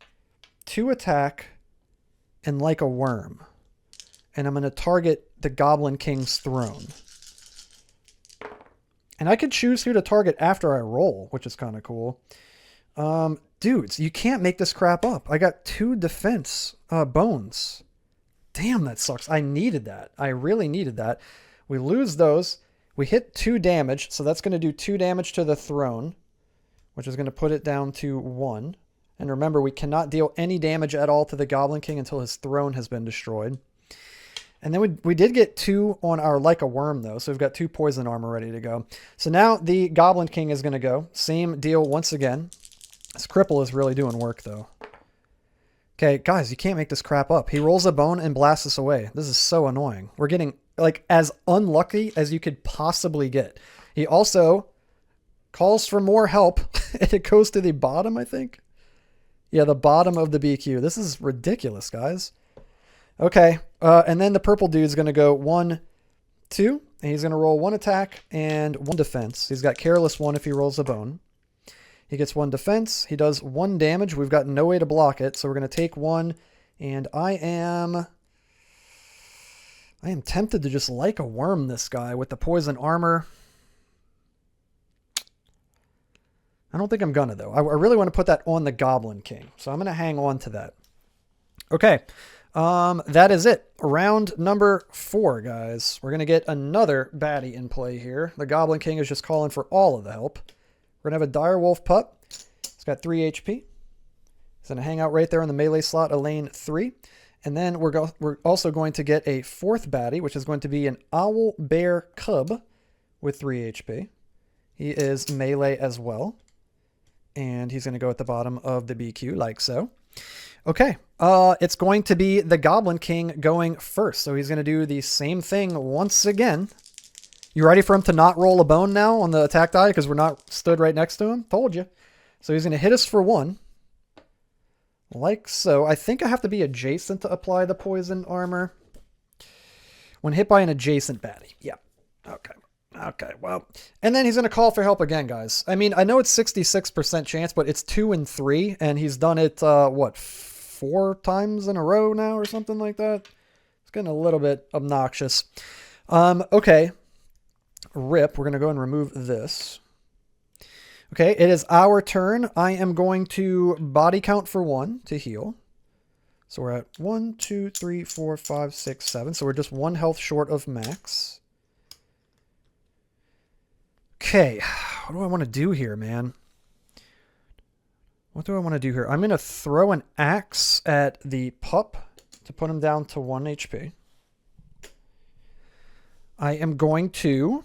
2 attack, and like a worm. And I'm going to target the Goblin King's throne. And I could choose who to target after I roll, which is kind of cool. Dudes, you can't make this crap up. I got 2 defense bones. Damn, that sucks. I needed that. I really needed that. We lose those. We hit 2 damage, so that's going to do 2 damage to the throne, which is going to put it down to 1. And remember, we cannot deal any damage at all to the Goblin King until his throne has been destroyed. And then we did get 2 on our Like a Worm, though, so we've got 2 poison armor ready to go. So now the Goblin King is going to go. Same deal once again. This cripple is really doing work, though. Okay, guys, you can't make this crap up. He rolls a bone and blasts us away. This is so annoying. We're getting, like, as unlucky as you could possibly get. He also calls for more help, and it goes to the bottom, I think. Yeah, the bottom of the BQ. This is ridiculous, guys. Okay, and then the purple dude's going to go 1, 2, and he's going to roll 1 attack and 1 defense. He's got careless 1 if he rolls a bone. He gets 1 defense. He does 1 damage. We've got no way to block it, so we're going to take 1, and I am tempted to just like a worm this guy with the poison armor. I don't think I'm gonna, though. I really want to put that on the Goblin King, so I'm going to hang on to that. Okay, that is it. Round number 4, guys. We're going to get another baddie in play here. The Goblin King is just calling for all of the help. We're going to have a dire wolf pup. He's got 3 HP. He's going to hang out right there in the melee slot of lane 3. And then we're also going to get a 4th baddie, which is going to be an owl bear cub with 3 HP. He is melee as well. And he's going to go at the bottom of the BQ like so. Okay, it's going to be the Goblin King going first. So he's going to do the same thing once again. You ready for him to not roll a bone now on the attack die because we're not stood right next to him? Told you. So he's going to hit us for 1. Like so. I think I have to be adjacent to apply the poison armor. When hit by an adjacent baddie. Yeah. Okay. Okay, well. And then he's going to call for help again, guys. I mean, I know it's 66% chance, but it's 2 and 3. And he's done it, what, 4 times in a row now or something like that? It's getting a little bit obnoxious. Okay. Rip. We're going to go and remove this. Okay, it is our turn. I am going to body count for 1 to heal. So we're at 1, 2, 3, 4, 5, 6, 7. So we're just 1 health short of max. Okay, what do I want to do here, man? What do I want to do here? I'm going to throw an axe at the pup to put him down to 1 HP. I am going to...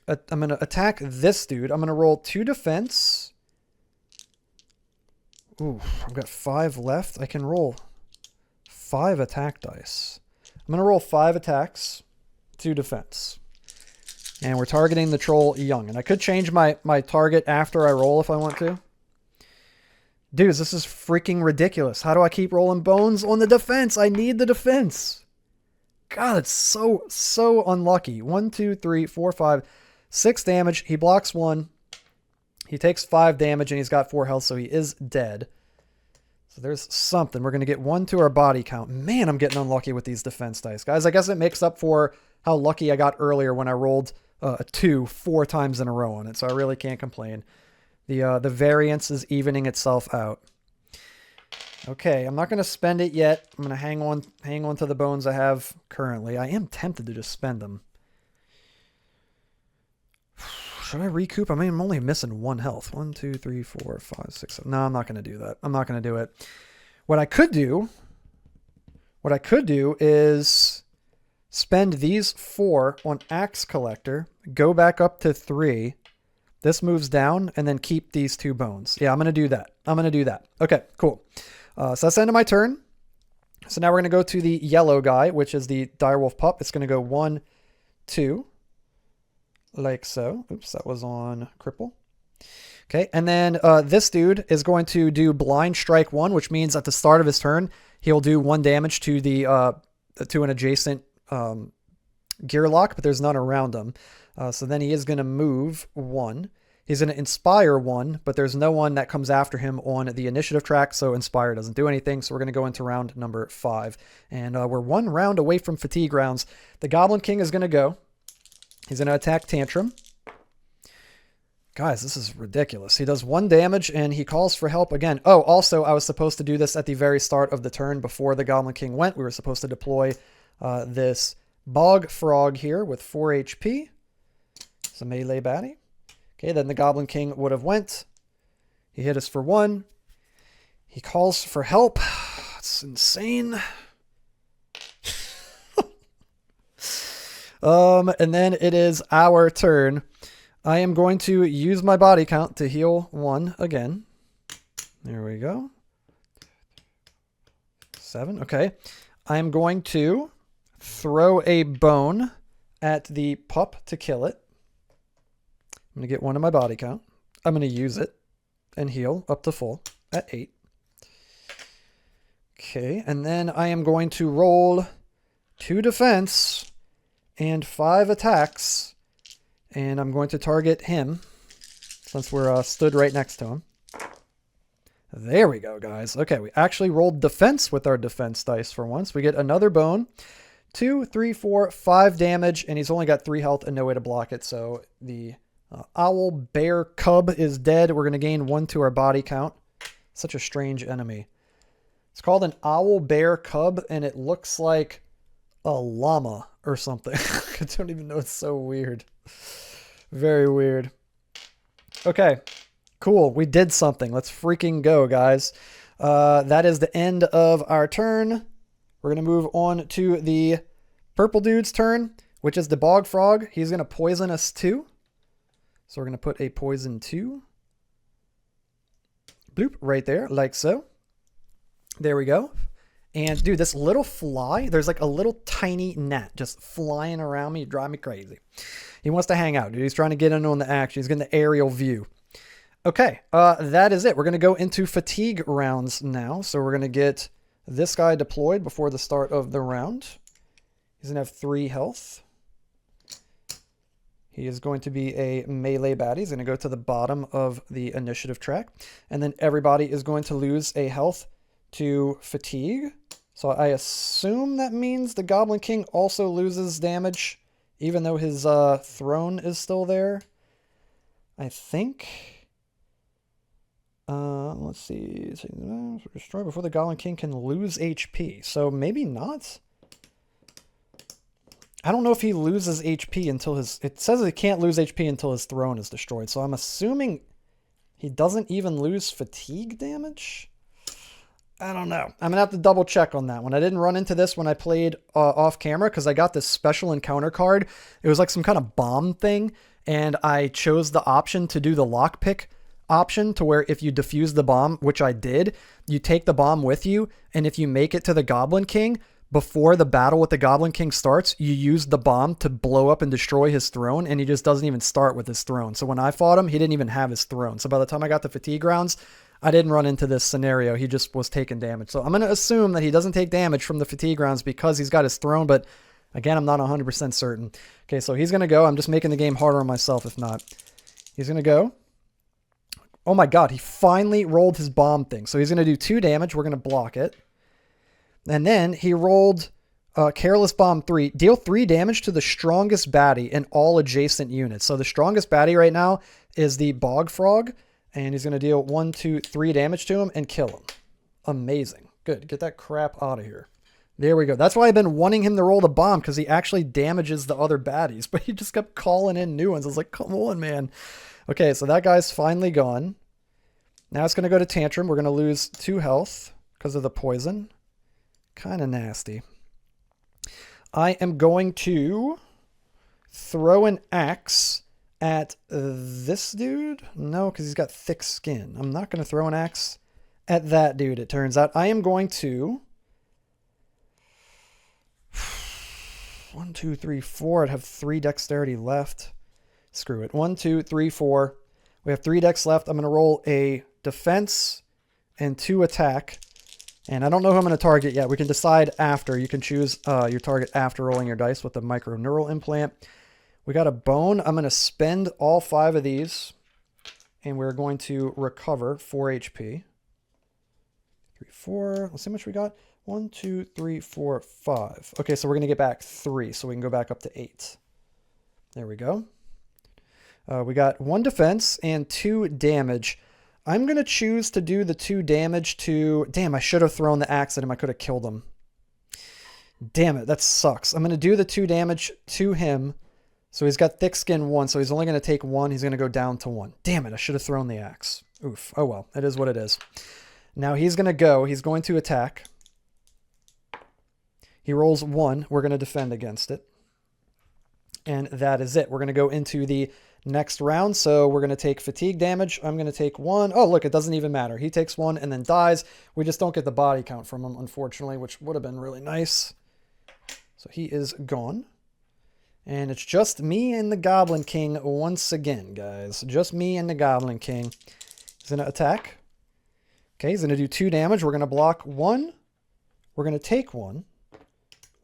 I'm going to attack this dude. I'm going to roll 2 defense. Ooh, I've got 5 left. I can roll 5 attack dice. I'm going to roll 5 attacks, 2 defense. And we're targeting the troll young. And I could change my target after I roll if I want to. Dudes, this is freaking ridiculous. How do I keep rolling bones on the defense? I need the defense. God, it's so unlucky. 1, 2, 3, 4, 5... 6 damage. He blocks 1. He takes 5 damage and he's got 4 health, so he is dead. So there's something. We're going to get 1 to our body count. Man, I'm getting unlucky with these defense dice, guys. I guess it makes up for how lucky I got earlier when I rolled a 2 4 times in a row on it, so I really can't complain. The variance is evening itself out. Okay, I'm not going to spend it yet. I'm going to hang on to the bones I have currently. I am tempted to just spend them. Should I recoup? I mean, I'm only missing 1 health. 1, 2, 3, 4, 5, 6, 7. No, I'm not going to do that. I'm not going to do it. What I could do is spend these 4 on Axe Collector, go back up to 3. This moves down, and then keep these 2 bones. Yeah, I'm going to do that. Okay, cool. So that's the end of my turn. So now we're going to go to the yellow guy, which is the direwolf pup. It's going to go 1, 2. Like so. Oops, that was on cripple. Okay, and then this dude is going to do blind strike 1, which means at the start of his turn, he'll do 1 damage to the to an adjacent Gearloc, but there's none around him. So then he is going to move 1. He's going to inspire 1, but there's no one that comes after him on the initiative track, so inspire doesn't do anything. So we're going to go into round number 5, and we're 1 round away from fatigue rounds. The Goblin King is going to go. He's going to attack Tantrum. Guys, this is ridiculous. He does 1 damage, and he calls for help again. Oh, also, I was supposed to do this at the very start of the turn before the Goblin King went. We were supposed to deploy this Bog Frog here with 4 HP. It's a melee baddie. Okay, then the Goblin King would have went. He hit us for 1. He calls for help. It's insane. And then it is our turn. I am going to use my body count to heal 1 again. There we go. 7. Okay. I'm going to throw a bone at the pup to kill it. I'm going to get 1 of my body count. I'm going to use it and heal up to full at 8. Okay. And then I am going to roll 2 defense and 5 attacks, and I'm going to target him since we're stood right next to him. There we go, guys. Okay, we actually rolled defense with our defense dice for once. We get another bone. 2, 3, 4, 5 damage, and he's only got 3 health and no way to block it, so the owl bear cub is dead. We're going to gain 1 to our body count. Such a strange enemy. It's called an owl bear cub, and it looks like a llama or something. I don't even know. It's so weird. Very weird. Okay. Cool. We did something. Let's freaking go, guys. That is the end of our turn. We're going to move on to the purple dude's turn, which is the bog frog. He's going to poison us too. So we're going to put a poison 2. Bloop, right there, like so. There we go. And dude, this little fly, there's like a little tiny gnat just flying around me. You drive me crazy. He wants to hang out, dude. He's trying to get in on the action. He's getting the aerial view. Okay, that is it. We're going to go into fatigue rounds now. So we're going to get this guy deployed before the start of the round. He's going to have 3 health. He is going to be a melee baddie. He's going to go to the bottom of the initiative track. And then everybody is going to lose a health to fatigue. So I assume that means the Goblin King also loses damage, even though his throne is still there. I think. Let's see. Destroy before the Goblin King can lose HP. So maybe not. I don't know if he loses HP until his... It says he can't lose HP until his throne is destroyed. So I'm assuming he doesn't even lose fatigue damage? I don't know. I'm going to have to double check on that one. I didn't run into this when I played off camera because I got this special encounter card. It was like some kind of bomb thing. And I chose the option to do the lockpick option to where if you defuse the bomb, which I did, you take the bomb with you. And if you make it to the Goblin King... Before the battle with the Goblin King starts, you use the bomb to blow up and destroy his throne, and he just doesn't even start with his throne. So when I fought him, he didn't even have his throne. So by the time I got to fatigue rounds, I didn't run into this scenario. He just was taking damage. So I'm going to assume that he doesn't take damage from the fatigue rounds because he's got his throne, but again, I'm not 100% certain. Okay, so he's going to go. I'm just making the game harder on myself if not. He's going to go. Oh my god, he finally rolled his bomb thing. So he's going to do 2 damage. We're going to block it. And then he rolled Careless Bomb 3. Deal 3 damage to the strongest baddie in all adjacent units. So the strongest baddie right now is the Bog Frog. And he's going to deal 1, 2, 3 damage to him and kill him. Amazing. Good. Get that crap out of here. There we go. That's why I've been wanting him to roll the bomb, because he actually damages the other baddies. But he just kept calling in new ones. I was like, come on, man. Okay, so that guy's finally gone. Now it's going to go to Tantrum. We're going to lose 2 health because of the poison. Kind of nasty. I am going to throw an axe at this dude. No, because he's got thick skin. I'm not going to throw an axe at that dude, it turns out. I am going to... 1, 2, 3, 4. I'd have 3 dexterity left. Screw it. 1, 2, 3, 4. We have 3 dex left. I'm going to roll a defense and 2 attack. And I don't know who I'm going to target yet. We can decide after. You can choose your target after rolling your dice with the micro neural implant. We got a bone. I'm going to spend all 5 of these. And we're going to recover 4 HP. 3, 4. Let's see how much we got. 1, 2, 3, 4, 5. Okay, so we're going to get back 3. So we can go back up to 8. There we go. We got 1 defense and 2 damage. I'm going to choose to do the 2 damage to... Damn, I should have thrown the axe at him. I could have killed him. Damn it, that sucks. I'm going to do the 2 damage to him. So he's got thick skin 1, so he's only going to take 1. He's going to go down to 1. Damn it, I should have thrown the axe. Oof. Oh well, it is what it is. Now he's going to go. He's going to attack. He rolls 1. We're going to defend against it. And that is it. We're going to go into the... next round, so we're going to take fatigue damage. I'm going to take 1. Oh, look, it doesn't even matter. He takes 1 and then dies. We just don't get the body count from him, unfortunately, which would have been really nice. So he is gone. And it's just me and the Goblin King once again, guys. Just me and the Goblin King. He's going to attack. Okay, he's going to do 2 damage. We're going to block 1. We're going to take 1.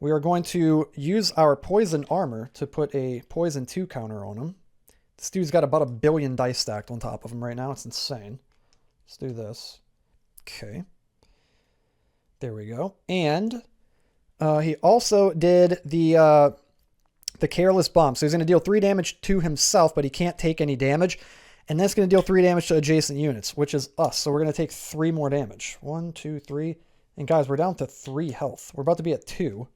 We are going to use our poison armor to put a poison 2 counter on him. This dude's got about 1 billion dice stacked on top of him right now. It's insane. Let's do this. Okay. There we go. And he also did the careless bomb. So he's going to deal 3 damage to himself, but he can't take any damage. And that's going to deal 3 damage to adjacent units, which is us. So we're going to take 3 more damage. 1, 2, 3. And guys, we're down to 3 health. We're about to be at 2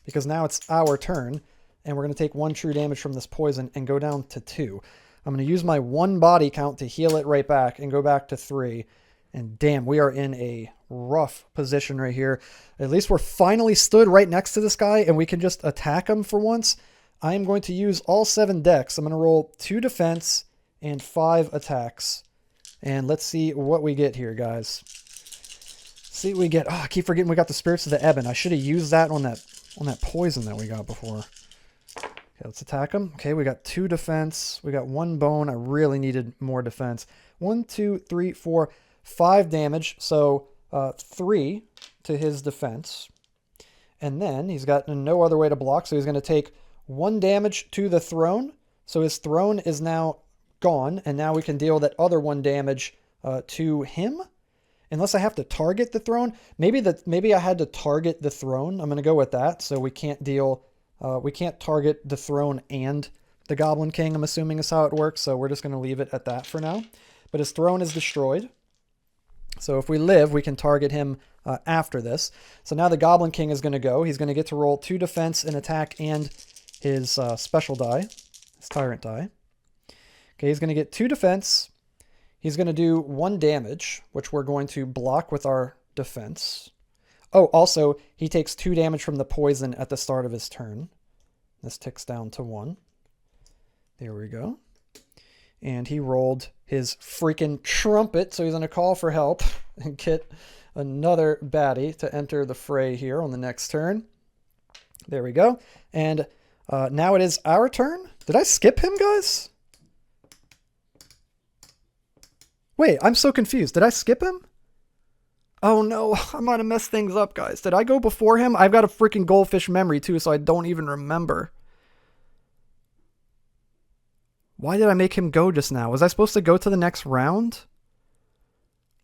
because now it's our turn. And we're going to take 1 true damage from this poison and go down to 2. I'm going to use my 1 body count to heal it right back and go back to 3. And damn, we are in a rough position right here. At least we're finally stood right next to this guy and we can just attack him for once. I am going to use all 7 decks. I'm going to roll 2 defense and 5 attacks. And let's see what we get here, guys. See what we get. Oh, I keep forgetting we got the Spirits of the Ebon. I should have used that on that poison that we got before. Okay, let's attack him. Okay, we got 2 defense. We got 1 bone. I really needed more defense. 1, 2, 3, 4, 5 damage. So 3 to his defense. And then he's got no other way to block. So he's going to take 1 damage to the throne. So his throne is now gone. And now we can deal that other 1 damage to him. Unless I have to target the throne. Maybe I had to target the throne. I'm going to go with that. So we can't deal... we can't target the throne and the Goblin King, I'm assuming is how it works. So we're just going to leave it at that for now. But his throne is destroyed. So if we live, we can target him after this. So now the Goblin King is going to go. He's going to get to roll 2 defense and attack and his special die, his tyrant die. Okay, he's going to get 2 defense. He's going to do 1 damage, which we're going to block with our defense. Oh, also, he takes 2 damage from the poison at the start of his turn. This ticks down to 1. There we go. And he rolled his freaking trumpet, so he's going to call for help and get another baddie to enter the fray here on the next turn. There we go. And now it is our turn. Did I skip him, guys? Wait, I'm so confused. Did I skip him? Oh no, I might have messed things up, guys. Did I go before him? I've got a freaking goldfish memory too, so I don't even remember. Why did I make him go just now? Was I supposed to go to the next round?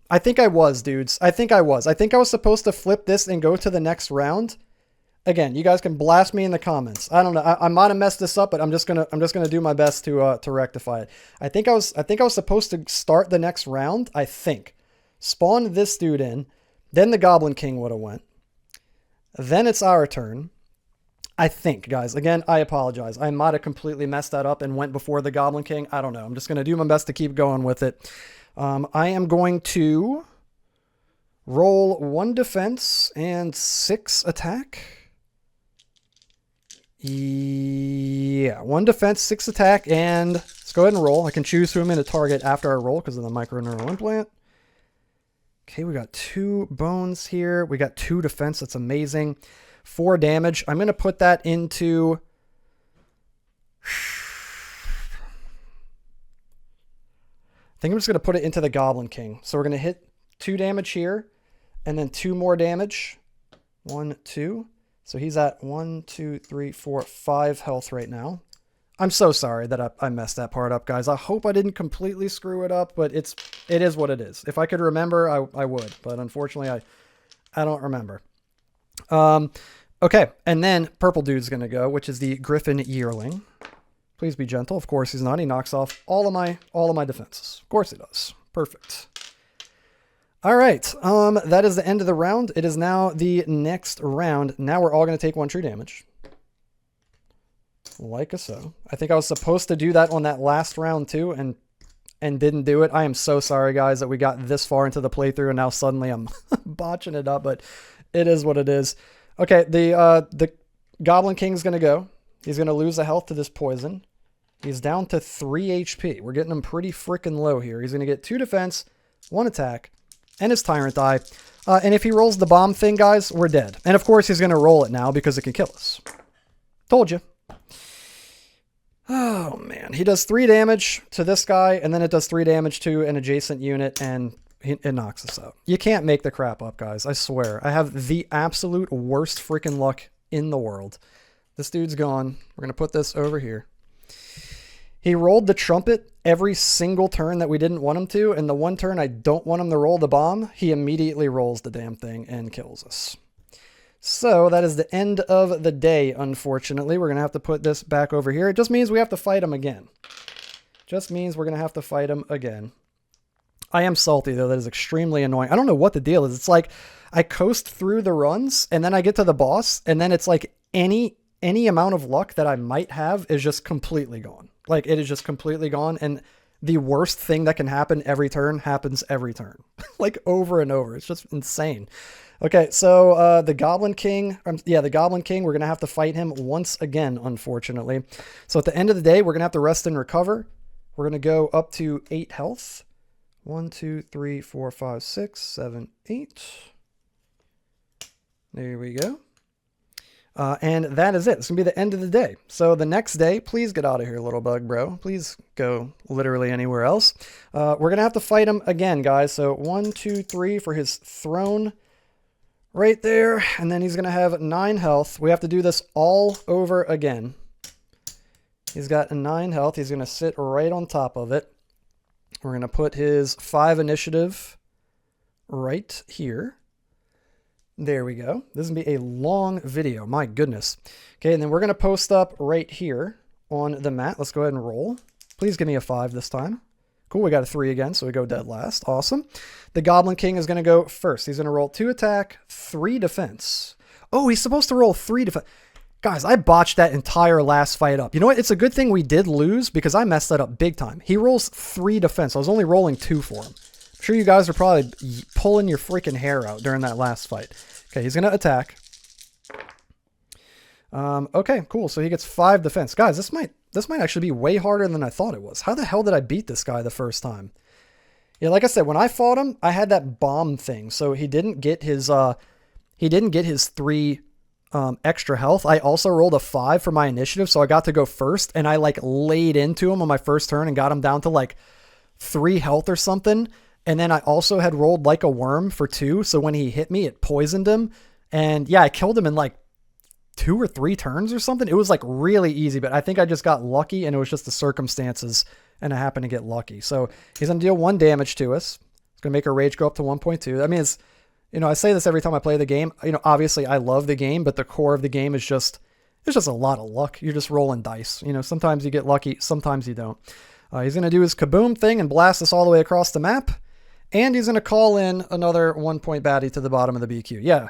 I think I was, dudes. I think I was. I think I was supposed to flip this and go to the next round. Again, you guys can blast me in the comments. I don't know. I might have messed this up, but I'm just gonna do my best to rectify it. I think I was supposed to start the next round. I think. Spawn this dude in, then the Goblin King would have went. Then it's our turn. I think, guys. Again, I apologize. I might have completely messed that up and went before the Goblin King. I don't know. I'm just going to do my best to keep going with it. I am going to roll 1 defense and 6 attack. Yeah, 1 defense, 6 attack, and let's go ahead and roll. I can choose who I'm going to target after I roll because of the microneural implant. Okay, we got 2 bones here. We got 2 defense. That's amazing. 4 damage. I'm going to put that into... I think I'm just going to put it into the Goblin King. So we're going to hit 2 damage here, and then 2 more damage. 1, 2. So he's at 1, 2, 3, 4, 5 health right now. I'm so sorry that I messed that part up, guys. I hope I didn't completely screw it up, but it is what it is. If I could remember, I would. But unfortunately, I don't remember. Okay, and then purple dude's going to go, which is the Griffin Yearling. Please be gentle. Of course he's not. He knocks off all of my defenses. Of course he does. Perfect. All right, that is the end of the round. It is now the next round. Now we're all going to take 1 true damage. Like so. I think I was supposed to do that on that last round too, and didn't do it. I am so sorry, guys, that we got this far into the playthrough and now suddenly I'm botching it up, but it is what it is. Okay, the Goblin King's going to go. He's going to lose a health to this poison. He's down to 3 HP. We're getting him pretty freaking low here. He's going to get 2 defense, 1 attack, and his tyrant die. And if he rolls the bomb thing, guys, we're dead. And of course he's going to roll it now because it can kill us. Told you. Oh, man. He does 3 damage to this guy, and then it does 3 damage to an adjacent unit, and it knocks us out. You can't make the crap up, guys. I swear. I have the absolute worst freaking luck in the world. This dude's gone. We're going to put this over here. He rolled the trumpet every single turn that we didn't want him to, and the one turn I don't want him to roll the bomb, he immediately rolls the damn thing and kills us. So that is the end of the day, unfortunately. We're going to have to put this back over here. It just means we have to fight him again. Just means we're going to have to fight him again. I am salty, though. That is extremely annoying. I don't know what the deal is. It's like I coast through the runs, and then I get to the boss, and then it's like any amount of luck that I might have is just completely gone. Like, it is just completely gone. And the worst thing that can happen every turn happens every turn. Like, over and over. It's just insane. Okay, so the Goblin King, the Goblin King, we're going to have to fight him once again, unfortunately. So at the end of the day, we're going to have to rest and recover. We're going to go up to 8 health. 1, 2, 3, 4, 5, 6, 7, 8. There we go. And that is it. It's going to be the end of the day. So the next day, please get out of here, little bug bro. Please go literally anywhere else. We're going to have to fight him again, guys. So 1, 2, 3 for his throne. Right there, and then he's going to have 9 health. We have to do this all over again. He's got 9 health. He's going to sit right on top of it. We're going to put his 5 initiative right here. There we go. This is going to be a long video. My goodness. Okay, and then we're going to post up right here on the mat. Let's go ahead and roll. Please give me a 5 this time. Cool, we got a 3 again, so we go dead last. Awesome. The Goblin King is going to go first. He's going to roll 2 attack, 3 defense. Oh, he's supposed to roll 3 defense. Guys, I botched that entire last fight up. You know what? It's a good thing we did lose because I messed that up big time. He rolls 3 defense. I was only rolling 2 for him. I'm sure you guys are probably pulling your freaking hair out during that last fight. Okay, he's going to attack. Okay, cool. So he gets 5 defense. Guys, this might actually be way harder than I thought it was. How the hell did I beat this guy the first time? Yeah, like I said, when I fought him, I had that bomb thing. So he didn't get his 3 extra health. I also rolled a 5 for my initiative, so I got to go first, and I like laid into him on my first turn and got him down to like 3 health or something. And then I also had rolled like a worm for 2, so when he hit me, it poisoned him. And yeah, I killed him in like 2 or 3 turns or something. It was like really easy, but I think I just got lucky and it was just the circumstances and I happened to get lucky. So he's going to deal 1 damage to us. It's going to make our rage go up to 1.2. I mean, it's, I say this every time I play the game. Obviously I love the game, but the core of the game is just, it's just a lot of luck. You're just rolling dice. Sometimes you get lucky, sometimes you don't. He's going to do his kaboom thing and blast us all the way across the map. And he's going to call in another 1-point baddie to the bottom of the BQ. Yeah.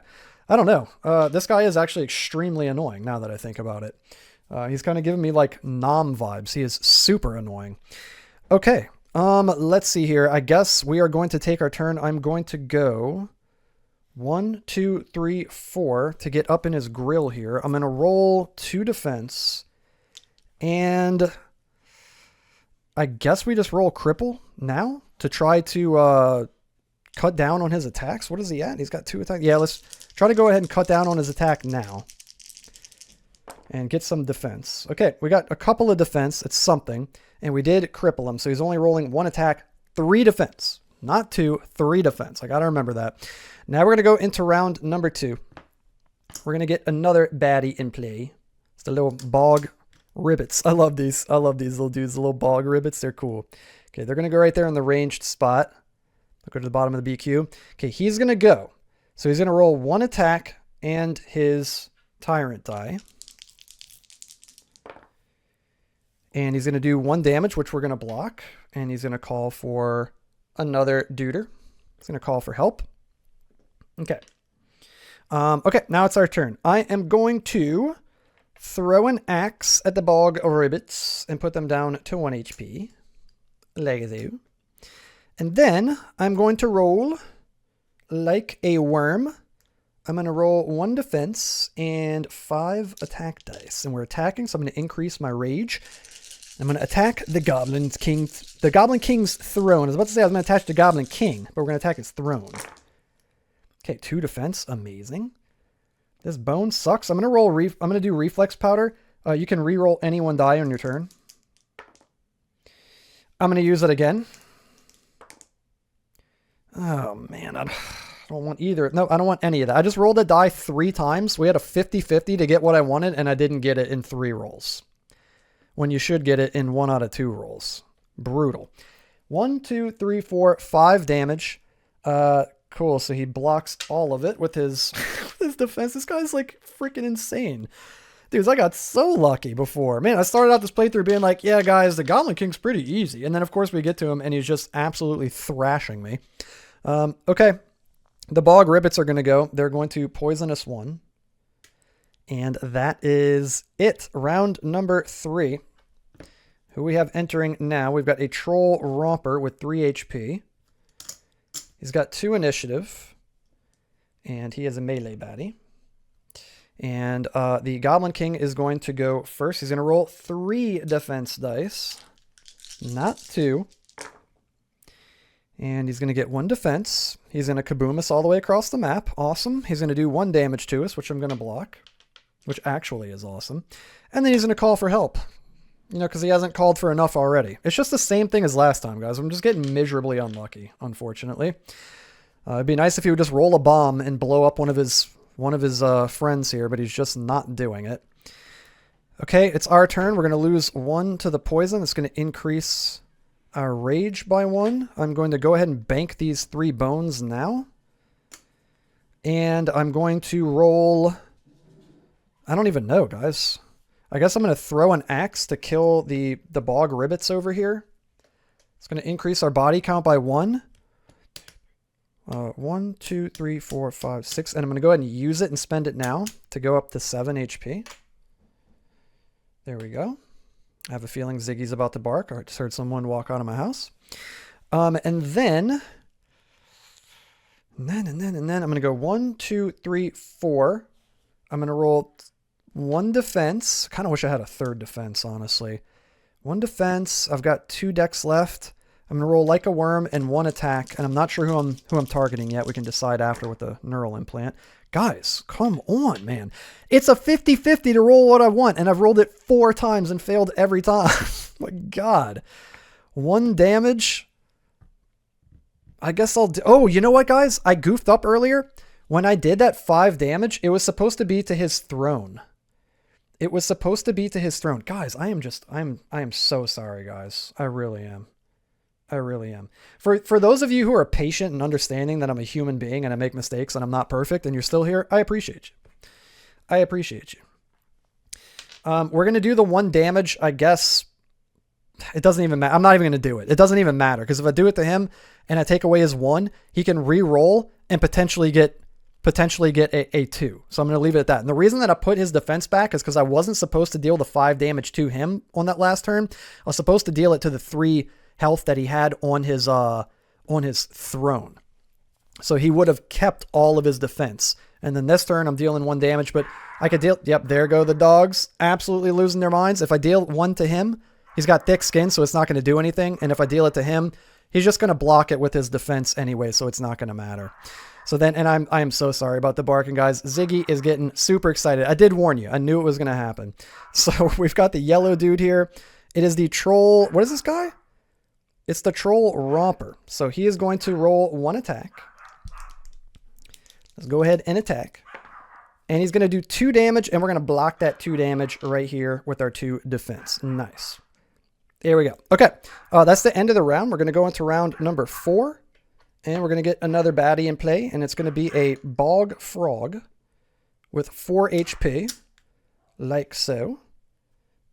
I don't know. This guy is actually extremely annoying now that I think about it. He's kind of giving me like Nom vibes. He is super annoying. Okay. Let's see here. I guess we are going to take our turn. I'm going to go 1, 2, 3, 4 to get up in his grill here. I'm going to roll 2 defense. And I guess we just roll cripple now to try to cut down on his attacks. What is he at? He's got 2 attacks. Yeah, let's try to go ahead and cut down on his attack now. And get some defense. Okay, we got a couple of defense. It's something. And we did cripple him. So he's only rolling 1 attack, 3 defense. Not 2, 3 defense. I got to remember that. Now we're going to go into round number 2. We're going to get another baddie in play. It's the little bog ribbits. I love these. I love these little dudes, the little bog ribbits. They're cool. Okay, they're going to go right there in the ranged spot. I'll go to the bottom of the BQ. Okay, he's going to go. So he's going to roll 1 attack and his tyrant die. And he's going to do 1 damage, which we're going to block. And he's going to call for another duder. He's going to call for help. Okay. Okay, now it's our turn. I am going to throw an axe at the bog ribbits and put them down to 1 HP. Like so. And then I'm going to roll like a worm. I'm going to roll 1 defense and 5 attack dice. And we're attacking, so I'm going to increase my rage. I'm going to attack the Goblin King's throne. I was about to say I was going to attach the Goblin King, but we're going to attack his throne. Okay, 2 defense. Amazing. This bone sucks. I'm going to do reflex powder. You can re-roll any 1 die on your turn. I'm going to use it again. Oh, man. I don't want either. No, I don't want any of that. I just rolled a die 3 times. We had a 50-50 to get what I wanted, and I didn't get it in 3 rolls. When you should get it in 1 out of 2 rolls. Brutal. 1, 2, 3, 4, 5 damage. Cool. So he blocks all of it with his, his defense. This guy's like freaking insane. Dudes, I got so lucky before. Man, I started out this playthrough being like, yeah, guys, the Goblin King's pretty easy. And then, of course, we get to him, and he's just absolutely thrashing me. Okay. The bog ribbits are going to go. They're going to poisonous 1. And that is it. Round number 3. Who we have entering now, we've got a troll romper with 3 HP. He's got 2 initiative, and he is a melee baddie. And the Goblin King is going to go first. He's going to roll 3 defense dice, not 2. And he's going to get 1 defense. He's going to kaboom us all the way across the map. Awesome. He's going to do 1 damage to us, which I'm going to block, which actually is awesome. And then he's going to call for help. You know, because he hasn't called for enough already. It's just the same thing as last time, guys. I'm just getting miserably unlucky, unfortunately. It'd be nice if he would just roll a bomb and blow up one of his friends here, but he's just not doing it. Okay, it's our turn. We're going to lose 1 to the poison. It's going to increase our rage by 1. I'm going to go ahead and bank these 3 bones now. And I'm going to roll... I don't even know, guys. I guess I'm going to throw an axe to kill the bog ribbits over here. It's going to increase our body count by 1. 1, 2, 3, 4, 5, 6. And I'm going to go ahead and use it and spend it now to go up to 7 HP. There we go. I have a feeling Ziggy's about to bark. I just heard someone walk out of my house. And then I'm going to go 1, 2, 3, 4. I'm going to roll 1 defense. Kind of wish I had a 3rd defense, honestly. 1 defense. I've got 2 decks left. I'm going to roll like a worm and 1 attack. And I'm not sure who I'm targeting yet. We can decide after with the neural implant. Guys, come on, man. It's a 50-50 to roll what I want. And I've rolled it 4 times and failed every time. My God. 1 damage. I guess I'll do... Oh, you know what, guys? I goofed up earlier. When I did that 5 damage, it was supposed to be to his throne. It was supposed to be to his throne. Guys, I am so sorry, guys. I really am. I really am. For those of you who are patient and understanding that I'm a human being and I make mistakes and I'm not perfect and you're still here, I appreciate you. I appreciate you. We're going to do the 1 damage, I guess. It doesn't even matter. I'm not even going to do it. It doesn't even matter because if I do it to him and I take away his 1, he can re-roll and potentially get a 2. So I'm going to leave it at that. And the reason that I put his defense back is because I wasn't supposed to deal the 5 damage to him on that last turn. I was supposed to deal it to the 3 health that he had on his throne. So he would have kept all of his defense. And then this turn I'm dealing 1 damage, but I could deal... Yep, there go the dogs. Absolutely losing their minds. If I deal 1 to him, he's got thick skin, so it's not going to do anything. And if I deal it to him, he's just going to block it with his defense anyway, so it's not going to matter. So then, and I'm so sorry about the barking, guys. Ziggy is getting super excited. I did warn you. I knew it was going to happen. So we've got the yellow dude here. It is the troll. What is this guy? It's the troll romper. So he is going to roll 1 attack. Let's go ahead and attack. And he's going to do 2 damage, and we're going to block that 2 damage right here with our 2 defense. Nice. There we go. Okay. That's the end of the round. We're going to go into round number 4. And we're going to get another baddie in play, and it's going to be a bog frog with 4 HP, like so.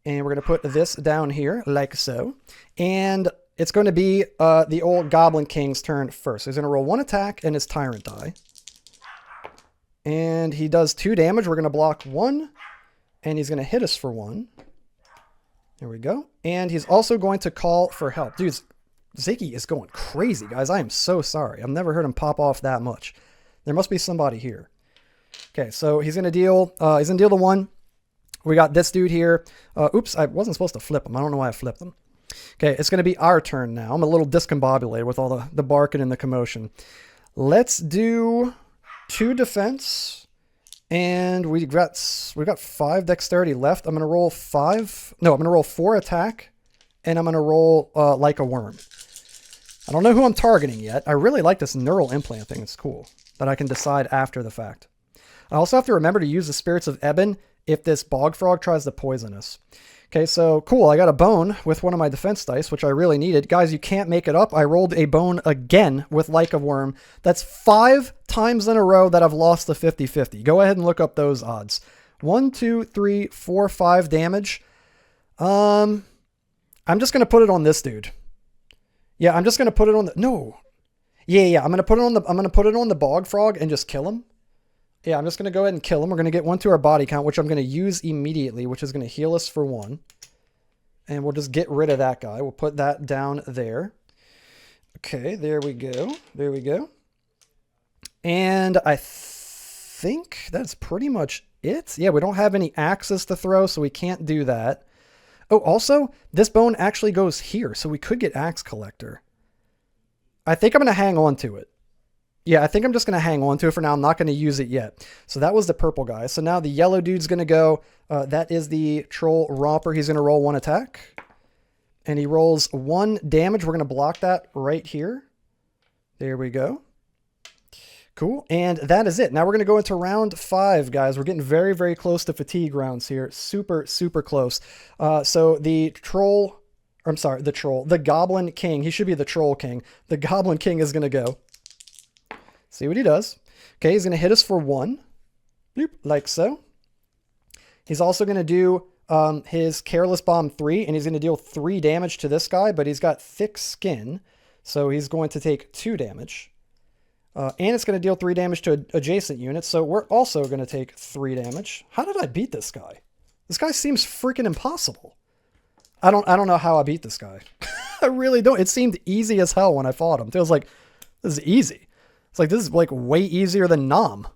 And we're going to put this down here, like so. And it's going to be the old Goblin King's turn first. So he's going to roll 1 attack and his tyrant die. And he does 2 damage. We're going to block 1, and he's going to hit us for 1. There we go. And he's also going to call for help. Dude, Ziggy is going crazy, guys. I am so sorry. I've never heard him pop off that much. There must be somebody here. Okay, so he's gonna deal the 1. We got this dude here. Oops, I wasn't supposed to flip him. I don't know why I flipped him. Okay, it's gonna be our turn now. I'm a little discombobulated with all the barking and the commotion. Let's do 2 defense. And we've got 5 dexterity left. I'm gonna roll 4 attack. And I'm gonna roll like a worm. I don't know who I'm targeting yet. I really like this neural implant thing. It's cool. That I can decide after the fact. I also have to remember to use the Spirits of Ebon if this bog frog tries to poison us. Okay, so cool. I got a bone with one of my defense dice, which I really needed. Guys, you can't make it up. I rolled a bone again with like a worm. That's 5 times in a row that I've lost the 50-50. Go ahead and look up those odds. 1, 2, 3, 4, 5 damage. I'm just going to put it on this dude. Yeah, I'm just going to put it on the... No. Yeah. I'm going to put it on the bog frog and just kill him. Yeah, I'm just going to go ahead and kill him. We're going to get 1 to our body count, which I'm going to use immediately, which is going to heal us for 1. And we'll just get rid of that guy. We'll put that down there. Okay, there we go. There we go. And I think that's pretty much it. Yeah, we don't have any axes to throw, so we can't do that. Oh, also, this bone actually goes here, so we could get axe collector. I think I'm going to hang on to it. Yeah, I think I'm just going to hang on to it for now. I'm not going to use it yet. So that was the purple guy. So now the yellow dude's going to go. That is the troll romper. He's going to roll 1 attack. And he rolls 1 damage. We're going to block that right here. There we go. Cool. And that is it. Now we're going to go into round 5, guys. We're getting very, very close to fatigue rounds here. Super, super close. So the troll, or I'm sorry, the Goblin King. He should be the Troll King. The Goblin King is going to go. See what he does. Okay, he's going to hit us for 1. Bloop, like so. He's also going to do his Careless Bomb 3, and he's going to deal 3 damage to this guy, but he's got thick skin, so he's going to take 2 damage. And it's going to deal 3 damage to adjacent units, so we're also going to take 3 damage. How did I beat this guy? This guy seems freaking impossible. I don't know how I beat this guy. I really don't. It seemed easy as hell when I fought him. It was like, this is easy. It's like, this is like way easier than Nom.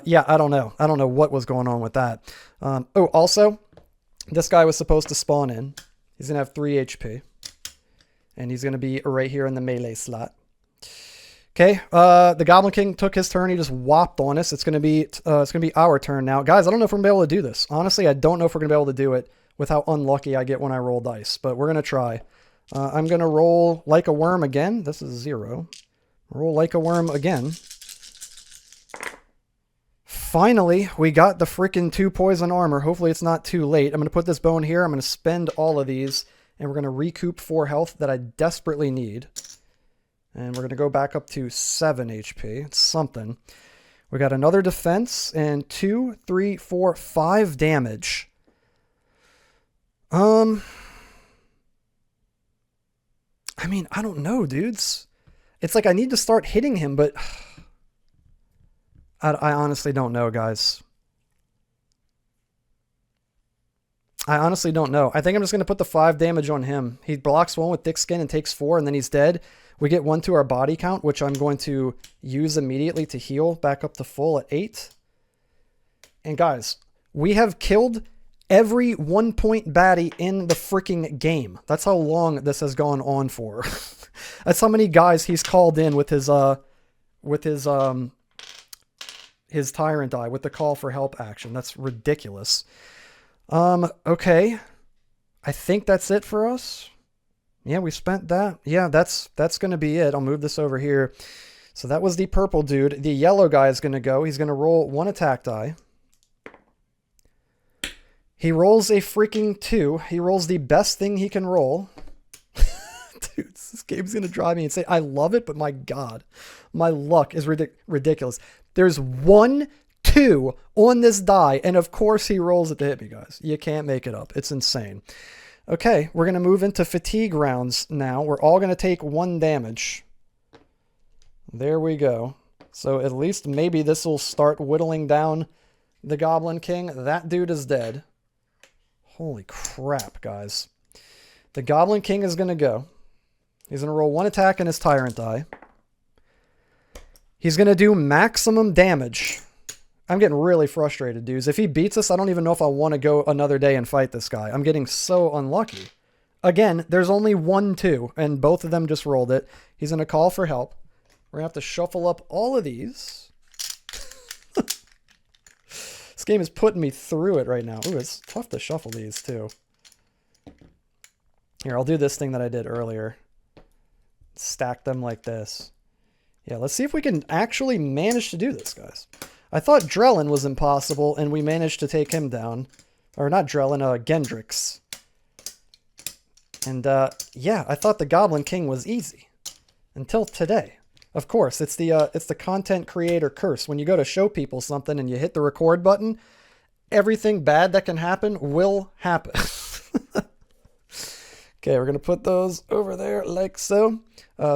Yeah, I don't know. I don't know what was going on with that. Oh, also, this guy was supposed to spawn in. He's going to have 3 HP. And he's going to be right here in the melee slot. Okay, the Goblin King took his turn. He just whopped on us. It's going to be our turn now. Guys, I don't know if we're going to be able to do this. Honestly, I don't know if we're going to be able to do it with how unlucky I get when I roll dice. But we're going to try. I'm going to roll like a worm again. This is 0. Roll like a worm again. Finally, we got the freaking 2 poison armor. Hopefully it's not too late. I'm going to put this bone here. I'm going to spend all of these. And we're going to recoup 4 health that I desperately need. And we're going to go back up to 7 HP. It's something. We got another defense. And 2, 3, 4, 5 damage. I mean, I don't know, dudes. It's like I need to start hitting him, but I honestly don't know, guys. I honestly don't know. I think I'm just going to put the 5 damage on him. He blocks 1 with thick skin and takes 4, and then he's dead. We get 1 to our body count, which I'm going to use immediately to heal back up to full at 8. And guys, we have killed every 1-point baddie in the freaking game. That's how long this has gone on for. That's how many guys he's called in with his tyrant die, with the call for help action. That's ridiculous. Okay. I think that's it for us. Yeah, we spent that. Yeah, that's going to be it. I'll move this over here. So that was the purple dude. The yellow guy is going to go. He's going to roll 1 attack die. He rolls a freaking 2. He rolls the best thing he can roll. Dude, this game's going to drive me insane. I love it, but my God, my luck is ridiculous. There's 1, 2 on this die, and of course he rolls it to hit me, guys. You can't make it up. It's insane. Okay, we're going to move into fatigue rounds now. We're all going to take 1 damage. There we go. So at least maybe this will start whittling down the Goblin King. That dude is dead. Holy crap, guys. The Goblin King is going to go. He's going to roll 1 attack in his tyrant die. He's going to do maximum damage. I'm getting really frustrated, dudes. If he beats us, I don't even know if I want to go another day and fight this guy. I'm getting so unlucky. Again, there's only 1, 2, and both of them just rolled it. He's going to call for help. We're going to have to shuffle up all of these. This game is putting me through it right now. Ooh, it's tough to shuffle these, too. Here, I'll do this thing that I did earlier. Stack them like this. Yeah, let's see if we can actually manage to do this, guys. I thought Drellin was impossible, and we managed to take him down. Or not Drellin, Gendrix. And, yeah, I thought the Goblin King was easy. Until today. Of course, it's the content creator curse. When you go to show people something and you hit the record button, everything bad that can happen will happen. Okay, we're going to put those over there like so.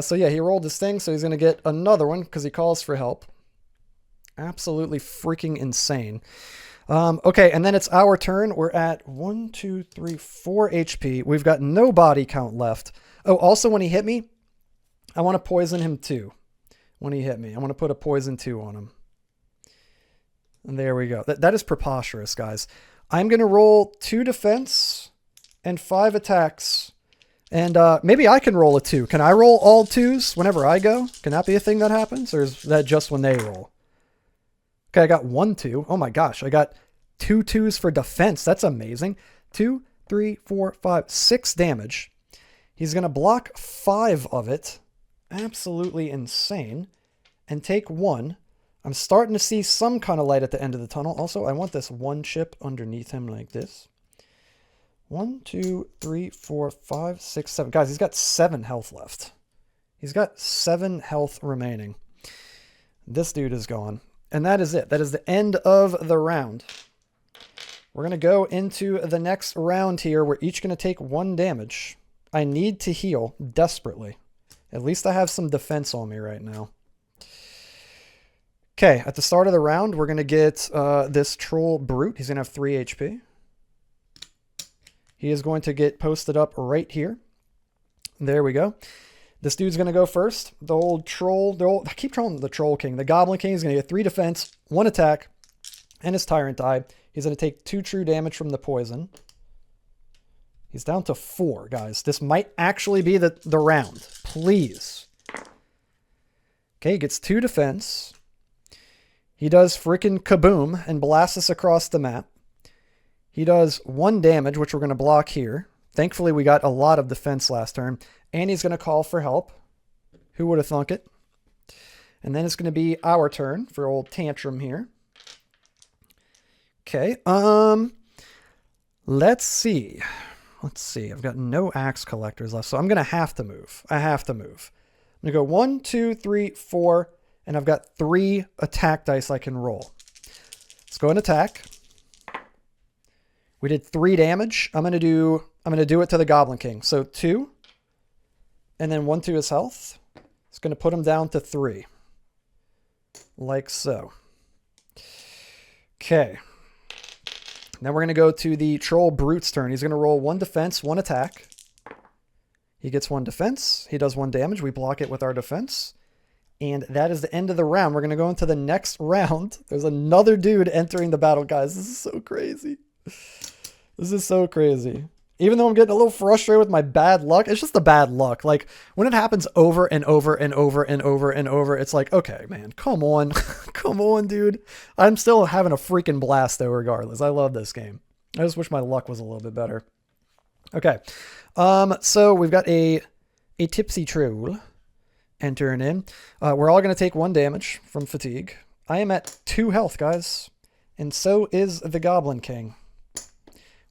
So yeah, he rolled his thing, so he's going to get another one because he calls for help. Absolutely freaking insane. Okay, and then it's our turn. We're at 1, 2, 3, 4 HP. We've got no body count left. Oh, also when he hit me, I want to poison him too. When he hit me, I want to put a poison 2 on him. And there we go. That is preposterous, guys. I'm going to roll 2 defense and 5 attacks. And maybe I can roll a 2. Can I roll all 2s whenever I go? Can that be a thing that happens? Or is that just when they roll? Okay, I got 1 2. Oh my gosh, I got 2 2s for defense. That's amazing. 2, 3, 4, 5, 6 damage. He's going to block 5 of it. Absolutely insane. And take 1. I'm starting to see some kind of light at the end of the tunnel. Also, I want this 1 chip underneath him like this. 1, 2, 3, 4, 5, 6, 7. Guys, he's got 7 health left. He's got 7 health remaining. This dude is gone. And that is it. That is the end of the round. We're going to go into the next round here. We're each going to take 1 damage. I need to heal desperately. At least I have some defense on me right now. Okay, at the start of the round, we're going to get this troll brute. He's going to have 3 HP. He is going to get posted up right here. There we go. This dude's going to go first. The old troll, I keep calling him the Troll King. The Goblin King is going to get 3 defense, 1 attack, and his tyrant die. He's going to take 2 true damage from the poison. He's down to 4, guys. This might actually be the round. Please. Okay, he gets 2 defense. He does freaking kaboom and blasts us across the map. He does 1 damage, which we're going to block here. Thankfully, we got a lot of defense last turn. And he's going to call for help. Who would have thunk it? And then it's going to be our turn for old Tantrum here. Okay, let's see. Let's see. I've got no axe collectors left, so I'm going to have to move. I have to move. I'm going to go 1, 2, 3, 4, and I've got 3 attack dice I can roll. Let's go and attack. We did 3 damage. I'm going to do it to the Goblin King. So 2, and then 1 to his health. It's going to put him down to 3. Like so. Okay. Then we're going to go to the Troll Brute's turn. He's going to roll 1 defense, 1 attack. He gets 1 defense. He does 1 damage. We block it with our defense. And that is the end of the round. We're going to go into the next round. There's another dude entering the battle, guys. This is so crazy. This is so crazy. Even though I'm getting a little frustrated with my bad luck, it's just the bad luck. Like, when it happens over and over and over and over and over, it's like, okay, man, come on. Come on, dude. I'm still having a freaking blast, though, regardless. I love this game. I just wish my luck was a little bit better. Okay. So we've got a tipsy troll entering in. We're all going to take 1 damage from fatigue. I am at 2 health, guys. And so is the Goblin King.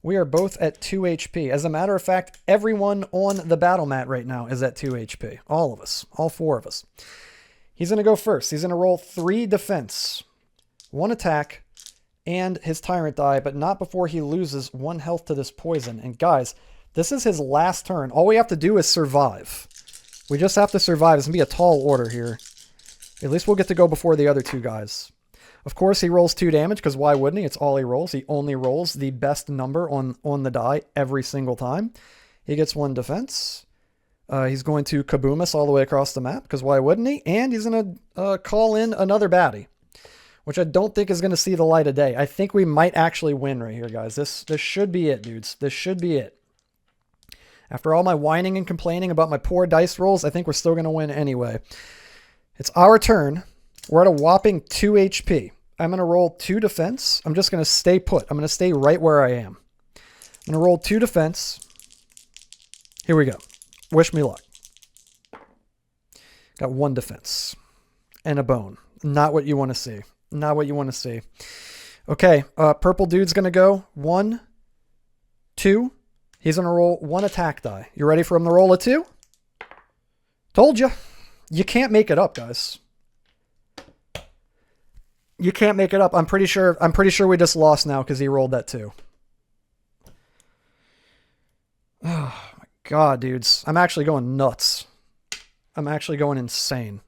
We are both at 2 HP. As a matter of fact, everyone on the battle mat right now is at 2 HP. All of us. All 4 of us. He's going to go first. He's going to roll 3 defense, 1 attack, and his tyrant die, but not before he loses 1 health to this poison. And guys, this is his last turn. All we have to do is survive. We just have to survive. It's going to be a tall order here. At least we'll get to go before the other 2 guys. Of course, he rolls 2 damage, because why wouldn't he? It's all he rolls. He only rolls the best number on the die every single time. He gets 1 defense. He's going to kaboom us all the way across the map, because why wouldn't he? And he's going to call in another baddie, which I don't think is going to see the light of day. I think we might actually win right here, guys. This should be it, dudes. This should be it. After all my whining and complaining about my poor dice rolls, I think we're still going to win anyway. It's our turn. We're at a whopping 2 HP. I'm going to roll 2 defense. I'm just going to stay put. I'm going to stay right where I am. I'm going to roll 2 defense. Here we go. Wish me luck. Got 1 defense. And a bone. Not what you want to see. Not what you want to see. Okay, purple dude's going to go 1, 2. He's going to roll 1 attack die. You ready for him to roll a 2? Told you. You can't make it up, guys. You can't make it up. I'm pretty sure we just lost now because he rolled that 2. Oh my god, dudes. I'm actually going nuts. I'm actually going insane.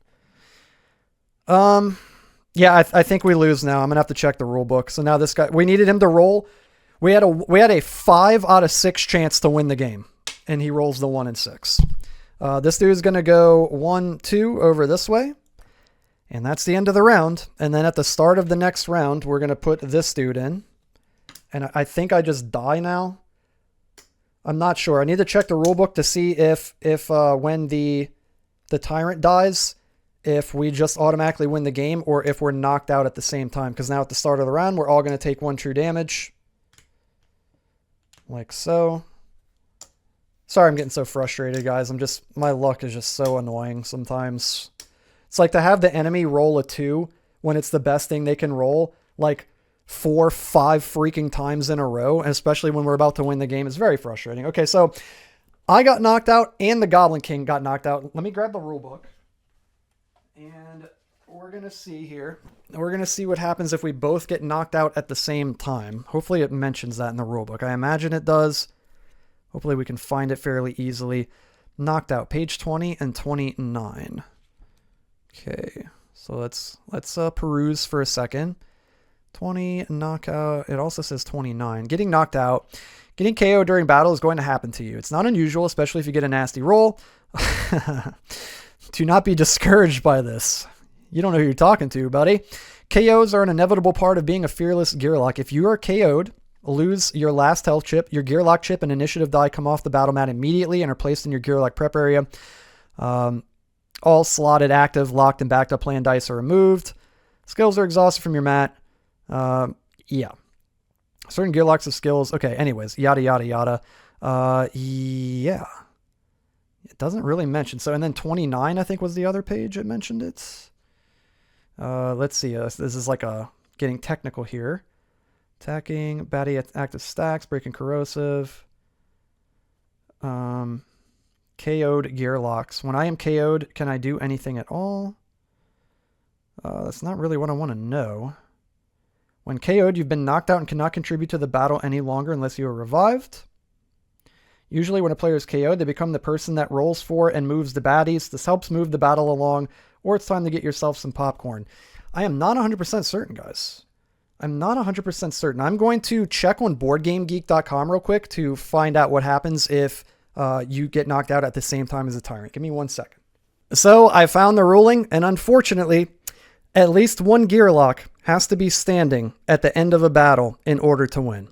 Yeah, I think we lose now. I'm going to have to check the rule book. So now this guy, we needed him to roll. We had a 5 out of 6 chance to win the game, and he rolls the 1 and 6. This dude's going to go 1, 2 over this way, and that's the end of the round. And then at the start of the next round, we're going to put this dude in, and I think I just die now. I'm not sure. I need to check the rule book to see if when the tyrant dies, if we just automatically win the game or if we're knocked out at the same time. Because now at the start of the round, we're all going to take 1 true damage. Like so. Sorry I'm getting so frustrated, guys. My luck is just so annoying sometimes. It's like to have the enemy roll a 2 when it's the best thing they can roll, like 4, 5 freaking times in a row, and especially when we're about to win the game. It's very frustrating. Okay, so I got knocked out and the Goblin King got knocked out. Let me grab the rule book. And we're going to see here. We're going to see what happens if we both get knocked out at the same time. Hopefully it mentions that in the rulebook. I imagine it does. Hopefully we can find it fairly easily. Knocked out, page 20 and 29. Okay, so let's peruse for a second. 20, knockout. It also says 29. Getting knocked out. Getting KO during battle is going to happen to you. It's not unusual, especially if you get a nasty roll. Do not be discouraged by this. You don't know who you're talking to, buddy. KOs are an inevitable part of being a fearless Gearloc. If you are KO'd, lose your last health chip, your Gearloc chip and initiative die come off the battle mat immediately and are placed in your Gearloc prep area. All slotted, active, locked, and backed up plan dice are removed. Skills are exhausted from your mat. Yeah. Certain Gearlocs have skills. Okay, anyways, yada, yada, yada. Yeah. It doesn't really mention. So, and then 29, I think, was the other page it mentioned it. Let's see. This is like getting technical here. Attacking, baddie active stacks, breaking corrosive. KO'd Gearlocs. When I am KO'd, can I do anything at all? That's not really what I want to know. When KO'd, you've been knocked out and cannot contribute to the battle any longer unless you are revived. Usually when a player is KO'd, they become the person that rolls for and moves the baddies. This helps move the battle along, or it's time to get yourself some popcorn. I am not 100% certain, guys. I'm not 100% certain. I'm going to check on BoardGameGeek.com real quick to find out what happens if you get knocked out at the same time as a tyrant. Give me 1 second. So I found the ruling, and unfortunately, at least one Gearloc has to be standing at the end of a battle in order to win.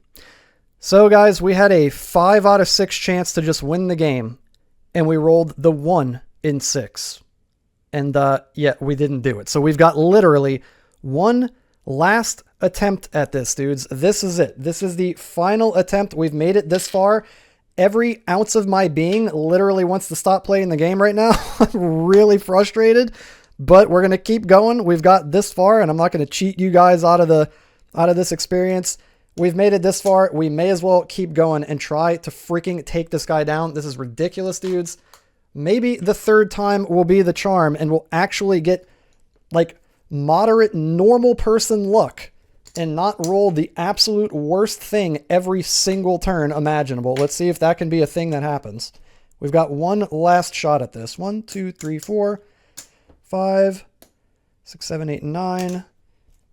So guys, we had a 5 out of 6 chance to just win the game, and we rolled the 1 in 6. And yeah, we didn't do it. So we've got literally one last attempt at this, dudes. This is it. This is the final attempt. We've made it this far. Every ounce of my being literally wants to stop playing the game right now. I'm really frustrated, but we're going to keep going. We've got this far, and I'm not going to cheat you guys out of this experience. We've made it this far. We may as well keep going and try to freaking take this guy down. This is ridiculous, dudes. Maybe the third time will be the charm and we'll actually get like moderate normal person luck and not roll the absolute worst thing every single turn imaginable. Let's see if that can be a thing that happens. We've got one last shot at this. 1, 2, 3, 4, 5, 6, 7, 8, 9.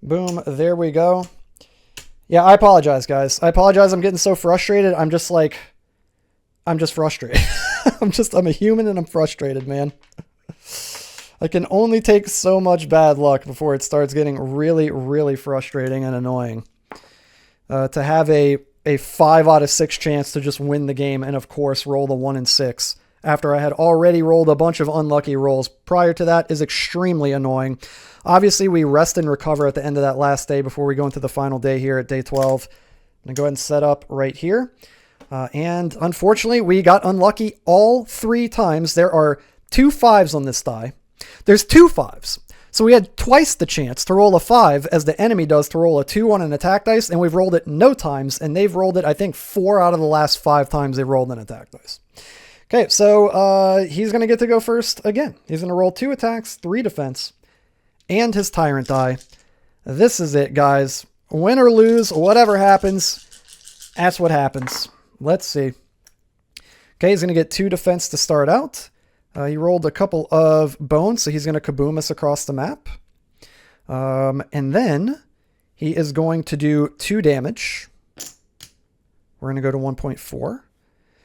Boom. There we go. Yeah, I apologize, guys. I apologize. I'm getting so frustrated. I'm just frustrated. I'm a human and I'm frustrated, man. I can only take so much bad luck before it starts getting really, really frustrating and annoying. To have a 5 out of 6 chance to just win the game and, of course, roll the 1 in 6 after I had already rolled a bunch of unlucky rolls prior to that is extremely annoying. Obviously, we rest and recover at the end of that last day before we go into the final day here at day 12. I'm going to go ahead and set up right here. And unfortunately, we got unlucky all 3 times. There are 2 5s on this die. There's 2 5s. So we had twice the chance to roll a 5 as the enemy does to roll a 2 on an attack dice, and we've rolled it no times, and they've rolled it, I think, 4 out of the last 5 times they've rolled an attack dice. Okay, so he's going to get to go first again. He's going to roll 2 attacks, 3 defense, and his tyrant die. This is it, guys. Win or lose, whatever happens, that's what happens. Let's see. Okay, he's going to get 2 defense to start out. He rolled a couple of bones, so he's going to kaboom us across the map. And then he is going to do 2 damage. We're going to go to 1.4.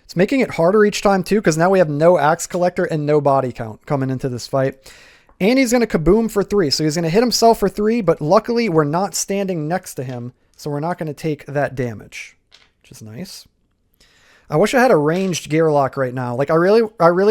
It's making it harder each time too, because now we have no axe collector and no body count coming into this fight. And he's going to kaboom for 3. So he's going to hit himself for 3, but luckily we're not standing next to him, so we're not going to take that damage, which is nice. I wish I had a ranged Gearloc right now. Like I really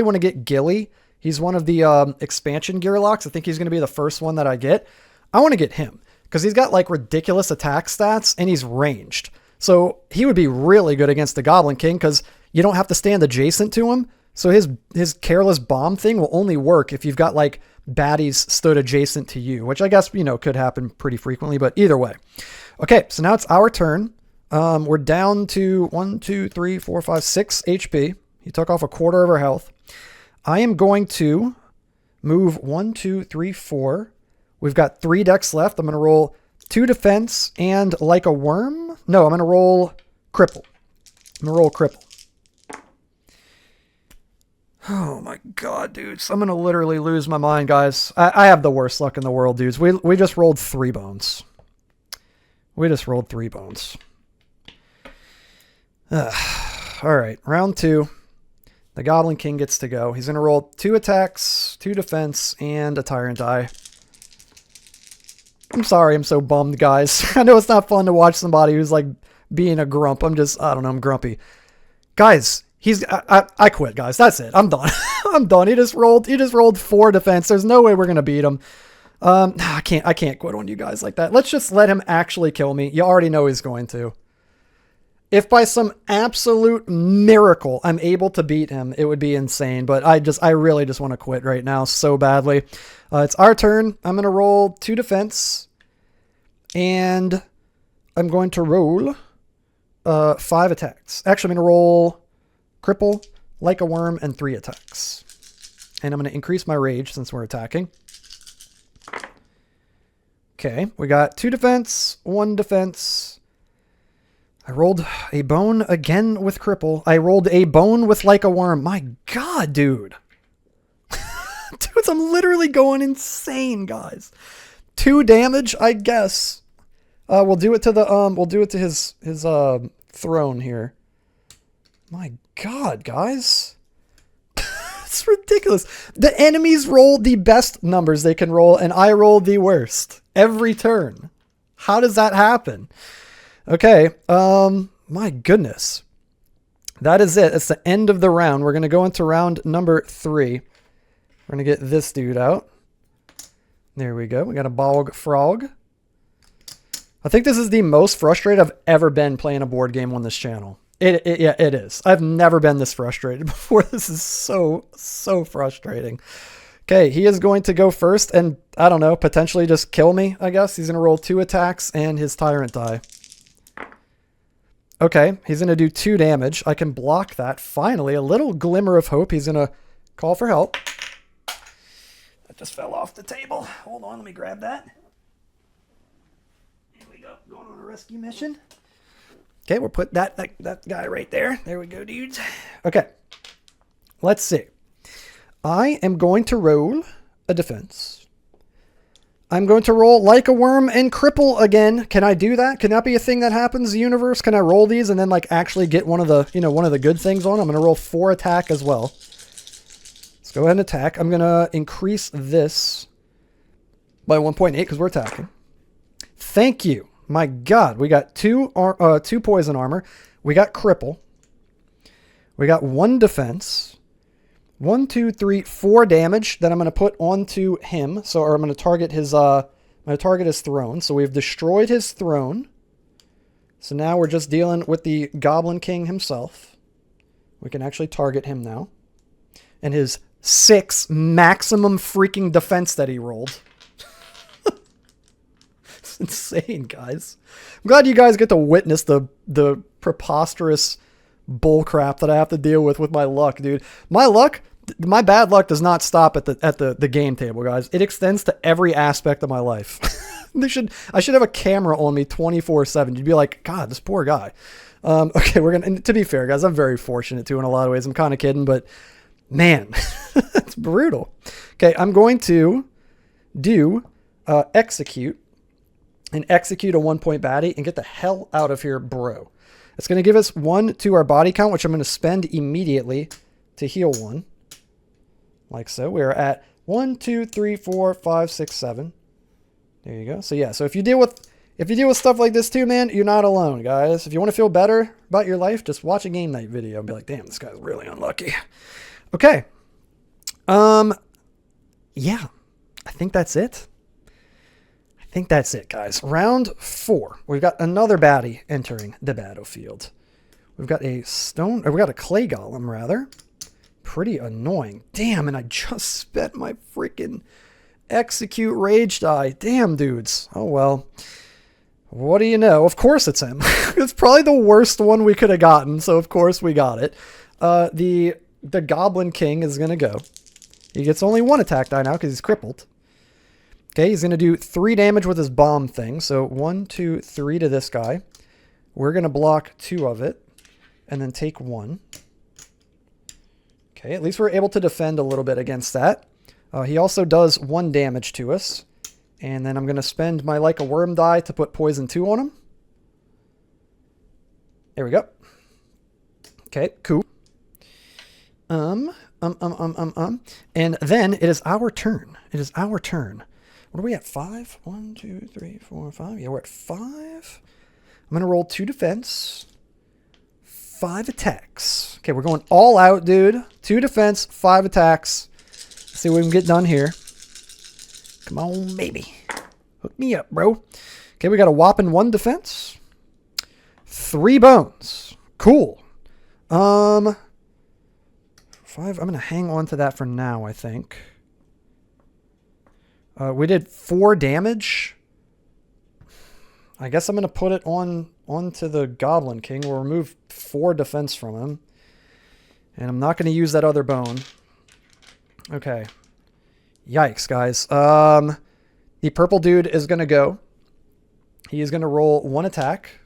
want to get Gilly. He's one of the expansion Gearlocs. I think he's going to be the first one that I get. I want to get him because he's got like ridiculous attack stats and he's ranged. So he would be really good against the Goblin King because you don't have to stand adjacent to him. So his careless bomb thing will only work if you've got like baddies stood adjacent to you, which I guess, could happen pretty frequently, but either way. Okay, so now it's our turn. We're down to 1, 2, 3, 4, 5, 6 HP. He took off a quarter of our health. I am going to move 1, 2, 3, 4. We've got 3 decks left. I'm going to roll 2 defense and like a worm. No, I'm going to roll cripple. I'm going to roll cripple. Oh my god, dudes. I'm going to literally lose my mind, guys. I have the worst luck in the world, dudes. We just rolled 3 bones. We just rolled 3 bones. All right, round 2. The Goblin King gets to go. He's going to roll 2 attacks, 2 defense, and a tyrant die. I'm sorry I'm so bummed, guys. I know it's not fun to watch somebody who's like being a grump. I don't know, I'm grumpy. Guys, I quit, guys. That's it. I'm done. I'm done. He just rolled 4 defense. There's no way we're going to beat him. I can't quit on you guys like that. Let's just let him actually kill me. You already know he's going to. If by some absolute miracle I'm able to beat him, it would be insane. But I really just want to quit right now so badly. It's our turn. I'm going to roll 2 defense. And I'm going to roll 5 attacks. Actually, I'm going to roll cripple, like a worm, and 3 attacks. And I'm going to increase my rage since we're attacking. Okay, we got 2 defense, 1 defense. I rolled a bone again with cripple. I rolled a bone with like a worm. My god, dude. Dudes, I'm literally going insane, guys. 2 damage, I guess. We'll do it to his throne here. My god, guys. It's ridiculous. The enemies roll the best numbers they can roll, and I roll the worst every turn. How does that happen? Okay, my goodness. That is it. It's the end of the round. We're going to go into round number 3. We're going to get this dude out. There we go. We got a bog frog. I think this is the most frustrated I've ever been playing a board game on this channel. Yeah, it is. I've never been this frustrated before. This is so frustrating. Okay, he is going to go first and, I don't know, potentially just kill me, I guess. He's going to roll 2 attacks and his tyrant die. Okay, he's going to do 2 damage. I can block that. Finally, a little glimmer of hope. He's going to call for help. That just fell off the table. Hold on, let me grab that. Here we go. Going on a rescue mission. Okay, we'll put that guy right there. There we go, dudes. Okay, let's see. I am going to roll a defense. I'm going to roll like a worm and cripple again. Can I do that? Can that be a thing that happens in the universe? Can I roll these and then like actually get one of the good things on? I'm going to roll 4 attack as well. Let's go ahead and attack. I'm going to increase this by 1.8 because we're attacking. Thank you. My God, we got 2 poison armor. We got cripple. We got 1 defense. 1, 2, 3, 4 damage that I'm going to put onto him. Or I'm going to target his throne. So we've destroyed his throne. So now we're just dealing with the Goblin King himself. We can actually target him now. And his 6 maximum freaking defense that he rolled. It's insane, guys. I'm glad you guys get to witness the preposterous bullcrap that I have to deal with my luck, dude. My bad luck does not stop at the game table, guys. It extends to every aspect of my life. I should have a camera on me 24/7. You'd be like, God, this poor guy. Okay, and to be fair, guys, I'm very fortunate too in a lot of ways. I'm kind of kidding, but man, it's brutal. Okay, I'm going to do execute, and execute a 1-point baddie and get the hell out of here, bro. It's going to give us 1 to our body count, which I'm going to spend immediately to heal 1. Like so. We're at 1, 2, 3, 4, 5, 6, 7. There you go. So yeah, so if you deal with stuff like this too, man, you're not alone, guys. If you want to feel better about your life, just watch a game night video and be like, damn, this guy's really unlucky. Okay. Yeah. I think that's it. I think that's it, guys. Round 4. We've got another baddie entering the battlefield. We've got a stone, or we got a clay golem, rather. Pretty annoying. Damn, and I just spent my freaking execute rage die. Damn, dudes. Oh, well. What do you know? Of course it's him. It's probably the worst one we could have gotten, so of course we got it. The Goblin King is going to go. He gets only 1 attack die now because he's crippled. Okay, he's going to do 3 damage with his bomb thing. So 1, 2, 3 to this guy. We're going to block 2 of it and then take 1. Okay, at least we're able to defend a little bit against that. He also does 1 damage to us. And then I'm going to spend my Like a Worm die to put poison 2 on him. There we go. Okay, cool. And then it is our turn. It is our turn. What are we at? 5? 1, 2, 3, 4, 5. Yeah, we're at 5. I'm going to roll 2 defense, 5 attacks. Okay, we're going all out, dude. 2 defense, 5 attacks. Let's see what we can get done here. Come on, baby. Hook me up, bro. Okay, we got a whopping 1 defense. 3 bones. Cool. 5. I'm going to hang on to that for now, I think. We did 4 damage. I guess I'm going to put it onto the Goblin King. We'll remove 4 defense from him. And I'm not going to use that other bone. Okay. Yikes, guys. The purple dude is going to go. He is going to roll 1 attack.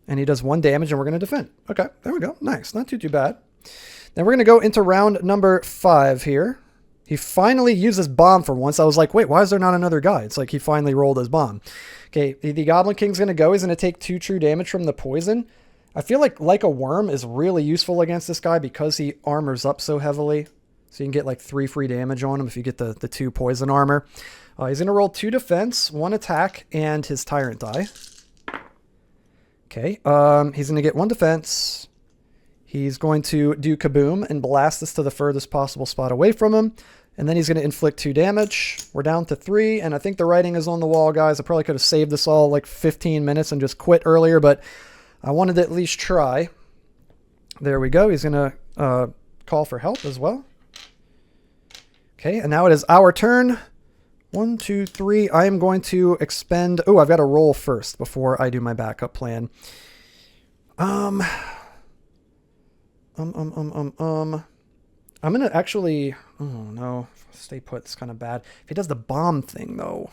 And he does 1 damage, and we're going to defend. Okay, there we go. Nice. Not too bad. Then we're going to go into round number 5 here. He finally used his bomb for once. I was like, wait, why is there not another guy? It's like he finally rolled his bomb. Okay, the Goblin King's going to go. He's going to take 2 true damage from the poison. I feel like a Worm is really useful against this guy because he armors up so heavily. So you can get like 3 free damage on him if you get the 2 poison armor. He's going to roll 2 defense, 1 attack, and his tyrant die. Okay, he's going to get 1 defense. He's going to do kaboom and blast us to the furthest possible spot away from him. And then he's going to inflict 2 damage. We're down to 3, and I think the writing is on the wall, guys. I probably could have saved this all like 15 minutes and just quit earlier, but I wanted to at least try. There we go. He's going to call for help as well. Okay, and now it is our turn. 1, 2, 3. I am going to expend... Oh, I've got to roll first before I do my backup plan. I'm going to actually... Oh, no. Stay put. It's kind of bad. If he does the bomb thing, though...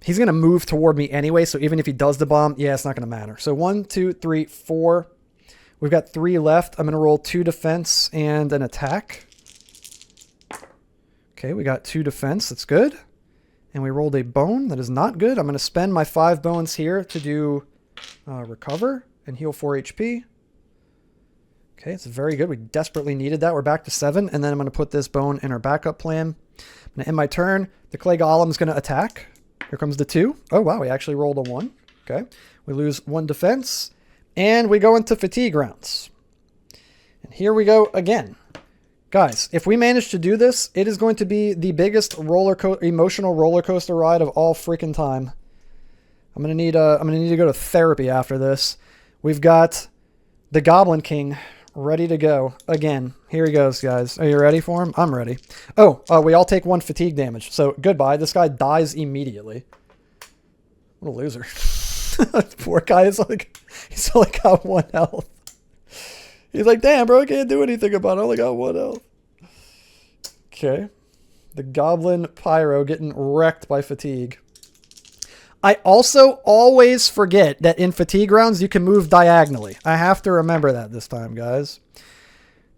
He's going to move toward me anyway, so even if he does the bomb, yeah, it's not going to matter. So 1, 2, 3, 4. We've got 3 left. I'm going to roll 2 defense and an attack. Okay, we got 2 defense. That's good. And we rolled a bone. That is not good. I'm going to spend my 5 bones here to do recover and heal 4 HP. Okay, it's very good. We desperately needed that. We're back to 7. And then I'm going to put this bone in our backup plan. I'm going to end my turn. The clay golem is going to attack. Here comes the 2. Oh, wow. We actually rolled a 1. Okay. We lose 1 defense. And we go into fatigue rounds. And here we go again. Guys, if we manage to do this, it is going to be the biggest emotional roller coaster ride of all freaking time. I'm gonna need to go to therapy after this. We've got the Goblin King ready to go again. Here he goes, guys. Are you ready for him? I'm ready. Oh, we all take 1 fatigue damage. So goodbye. This guy dies immediately. What a loser. Poor guy is like, he's only got 1 health. He's like, damn, bro, I can't do anything about it. I only got 1 health. Okay. The Goblin Pyro getting wrecked by fatigue. I also always forget that in fatigue rounds, you can move diagonally. I have to remember that this time, guys.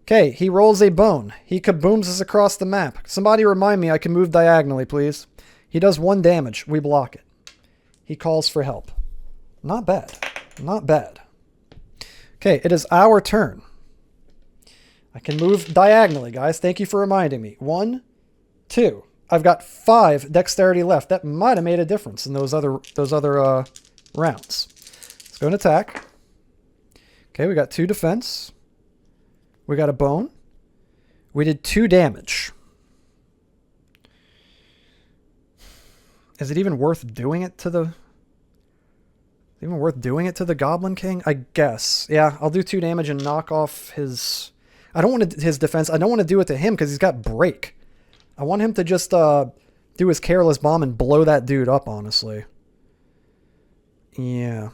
Okay, he rolls a bone. He kabooms us across the map. Somebody remind me I can move diagonally, please. He does 1 damage. We block it. He calls for help. Not bad. Not bad. Okay, it is our turn. I can move diagonally, guys. Thank you for reminding me. 1, 2. I've got 5 dexterity left. That might have made a difference in those other rounds. Let's go and attack. Okay, we got 2 defense. We got a bone. We did 2 damage. Is it even worth doing it to the... Goblin King? I guess. Yeah, I'll do 2 damage and knock off his... I don't want to... his defense. I don't want to do it to him because he's got break. I want him to just do his careless bomb and blow that dude up, honestly. Yeah.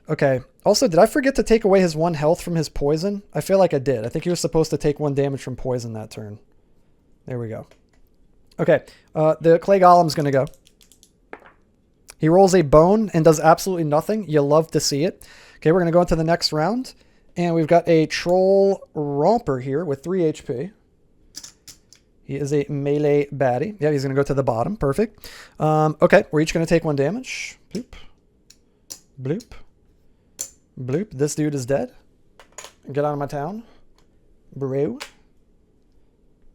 Okay. Also, did I forget to take away his 1 health from his poison? I feel like I did. I think he was supposed to take 1 damage from poison that turn. There we go. Okay. The clay golem's going to go. He rolls a bone and does absolutely nothing. You love to see it. Okay, we're going to go into the next round. And we've got a troll romper here with 3 HP. He is a melee baddie. Yeah, he's going to go to the bottom. Perfect. Okay, we're each going to take 1 damage. Bloop. Bloop. Bloop. This dude is dead. Get out of my town. Bro.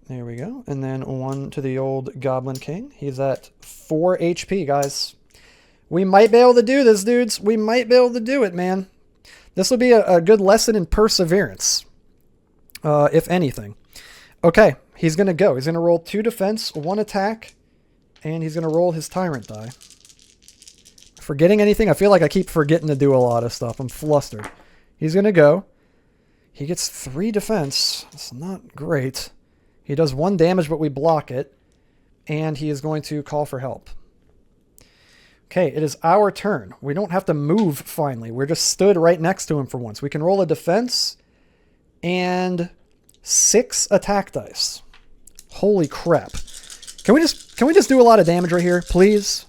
There we go. And then 1 to the old Goblin King. He's at 4 HP, guys. We might be able to do this, dudes. We might be able to do it, man. This will be a good lesson in perseverance, if anything. Okay, he's going to go. He's going to roll 2 defense, 1 attack, and he's going to roll his tyrant die. Forgetting anything? I feel like I keep forgetting to do a lot of stuff. I'm flustered. He's going to go. He gets 3 defense. That's not great. He does 1 damage, but we block it. And he is going to call for help. Okay, it is our turn. We don't have to move, finally. We're just stood right next to him for once. We can roll a defense and 6 attack dice. Holy crap. Can we just do a lot of damage right here? Please?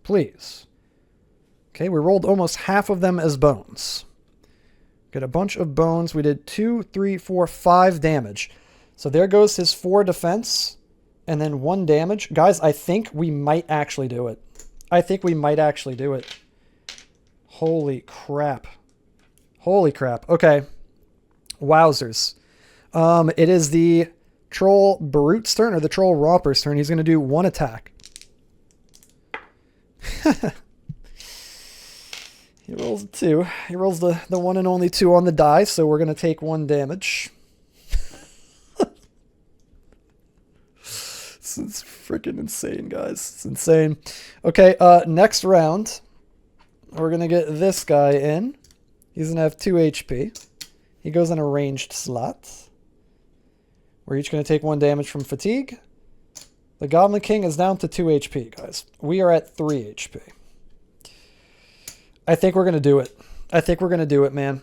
Please. Okay, we rolled almost half of them as bones. Got a bunch of bones. We did 2, 3, 4, 5 damage. So there goes his 4 defense and then 1 damage. Guys, I think we might actually do it. I think we might actually do it. Holy crap. Holy crap. Okay. Wowzers. It is the Troll Brute's turn, or the Troll Romper's turn. He's going to do 1 attack. He rolls a 2. He rolls the 1 and only 2 on the die, so we're going to take 1 damage. It's freaking insane, guys. It's insane. Okay, next round, we're going to get this guy in. He's going to have 2 HP. He goes in a ranged slot. We're each going to take 1 damage from fatigue. The Goblin King is down to 2 HP, guys. We are at 3 HP. I think we're going to do it. I think we're going to do it, man.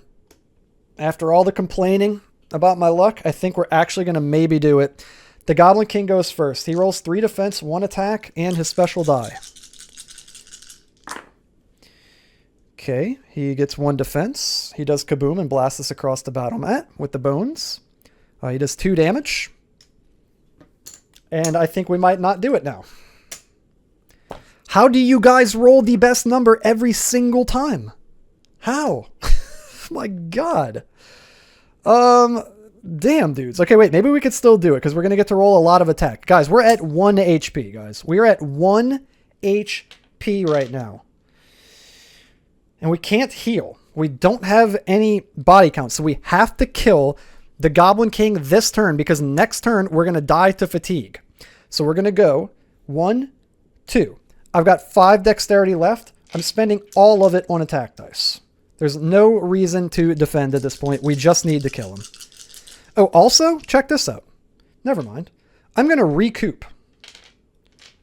After all the complaining about my luck, I think we're actually going to maybe do it. The Goblin King goes first. He rolls 3 defense, 1 attack, and his special die. Okay, he gets 1 defense. He does kaboom and blasts us across the battle mat with the bones. He does 2 damage. And I think we might not do it now. How do you guys roll the best number every single time? How? My God. Damn, dudes. Okay, wait. Maybe we could still do it because we're going to get to roll a lot of attack. Guys, we're at 1 HP, guys. We are at 1 HP right now. And we can't heal. We don't have any body count, so we have to kill the Goblin King this turn because next turn we're going to die to fatigue. So we're going to go 1, 2. I've got 5 dexterity left. I'm spending all of it on attack dice. There's no reason to defend at this point. We just need to kill him. Oh, also, check this out. Never mind. I'm going to recoup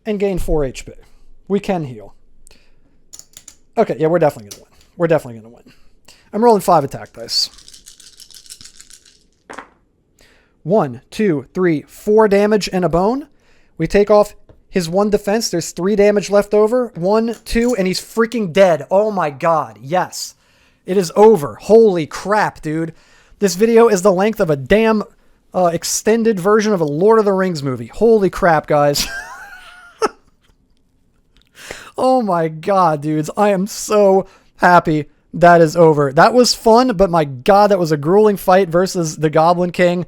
and gain 4 HP. We can heal. Okay, yeah, we're definitely going to win. We're definitely going to win. I'm rolling 5 attack dice. 1, 2, 3, 4 damage and a bone. We take off his 1 defense. There's 3 damage left over. 1, 2, and he's freaking dead. Oh my God. Yes. It is over. Holy crap, dude. This video is the length of a damn extended version of a Lord of the Rings movie. Holy crap, guys. Oh my god, dudes. I am so happy that is over. That was fun, but my god, that was a grueling fight versus the Goblin King.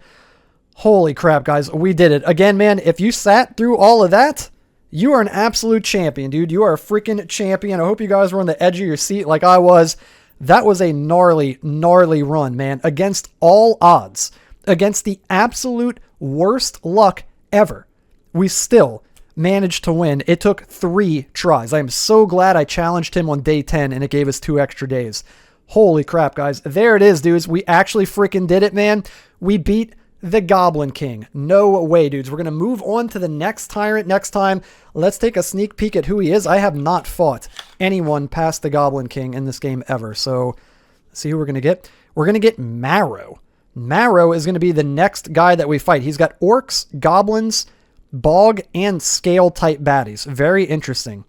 Holy crap, guys. We did it. Again, man, if you sat through all of that, you are an absolute champion, dude. You are a freaking champion. I hope you guys were on the edge of your seat like I was. That was a gnarly, gnarly run, man. Against all odds. Against the absolute worst luck ever. We still managed to win. It took 3 tries. I am so glad I challenged him on day 10 and it gave us 2 extra days. Holy crap, guys. There it is, dudes. We actually freaking did it, man. We beat the Goblin King. No way, dudes. We're going to move on to the next tyrant next time. Let's take a sneak peek at who he is. I have not fought anyone past the Goblin King in this game ever. So let's see who we're going to get. We're going to get Marrow. Marrow is going to be the next guy that we fight. He's got orcs, goblins, bog, and scale type baddies. Very interesting.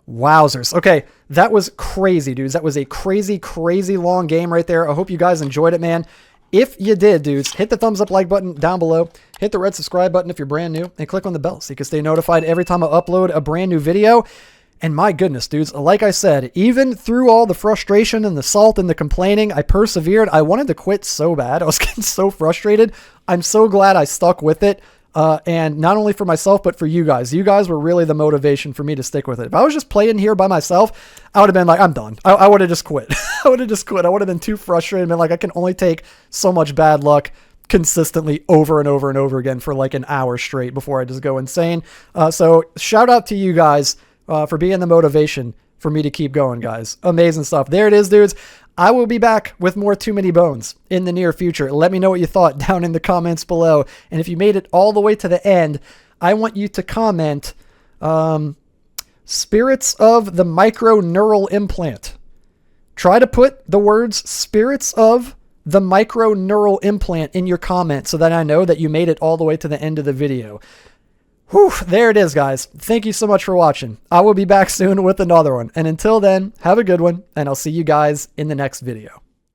Wowzers. Okay, that was crazy, dudes. That was a crazy, crazy long game right there. I hope you guys enjoyed it, man. If you did, dudes, hit the thumbs up like button down below. Hit the red subscribe button if you're brand new. And click on the bell so you can stay notified every time I upload a brand new video. And my goodness, dudes, like I said, even through all the frustration and the salt and the complaining, I persevered. I wanted to quit so bad. I was getting so frustrated. I'm so glad I stuck with it. And not only for myself, but for you guys. You guys were really the motivation for me to stick with it. If I was just playing here by myself, I would have been like, I'm done. I would have just quit. I would have just quit. I would have been too frustrated and been like, I can only take so much bad luck consistently over and over and over again for like an hour straight before I just go insane. So shout out to you guys for being the motivation for me to keep going, guys. Amazing stuff. There it is, dudes. I will be back with more Too Many Bones in the near future. Let me know what you thought down in the comments below. And if you made it all the way to the end, I want you to comment spirits of the microneural implant. Try to put the words spirits of the microneural implant in your comment so that I know that you made it all the way to the end of the video. Whew, there it is, guys. Thank you so much for watching. I will be back soon with another one. And until then, have a good one, and I'll see you guys in the next video.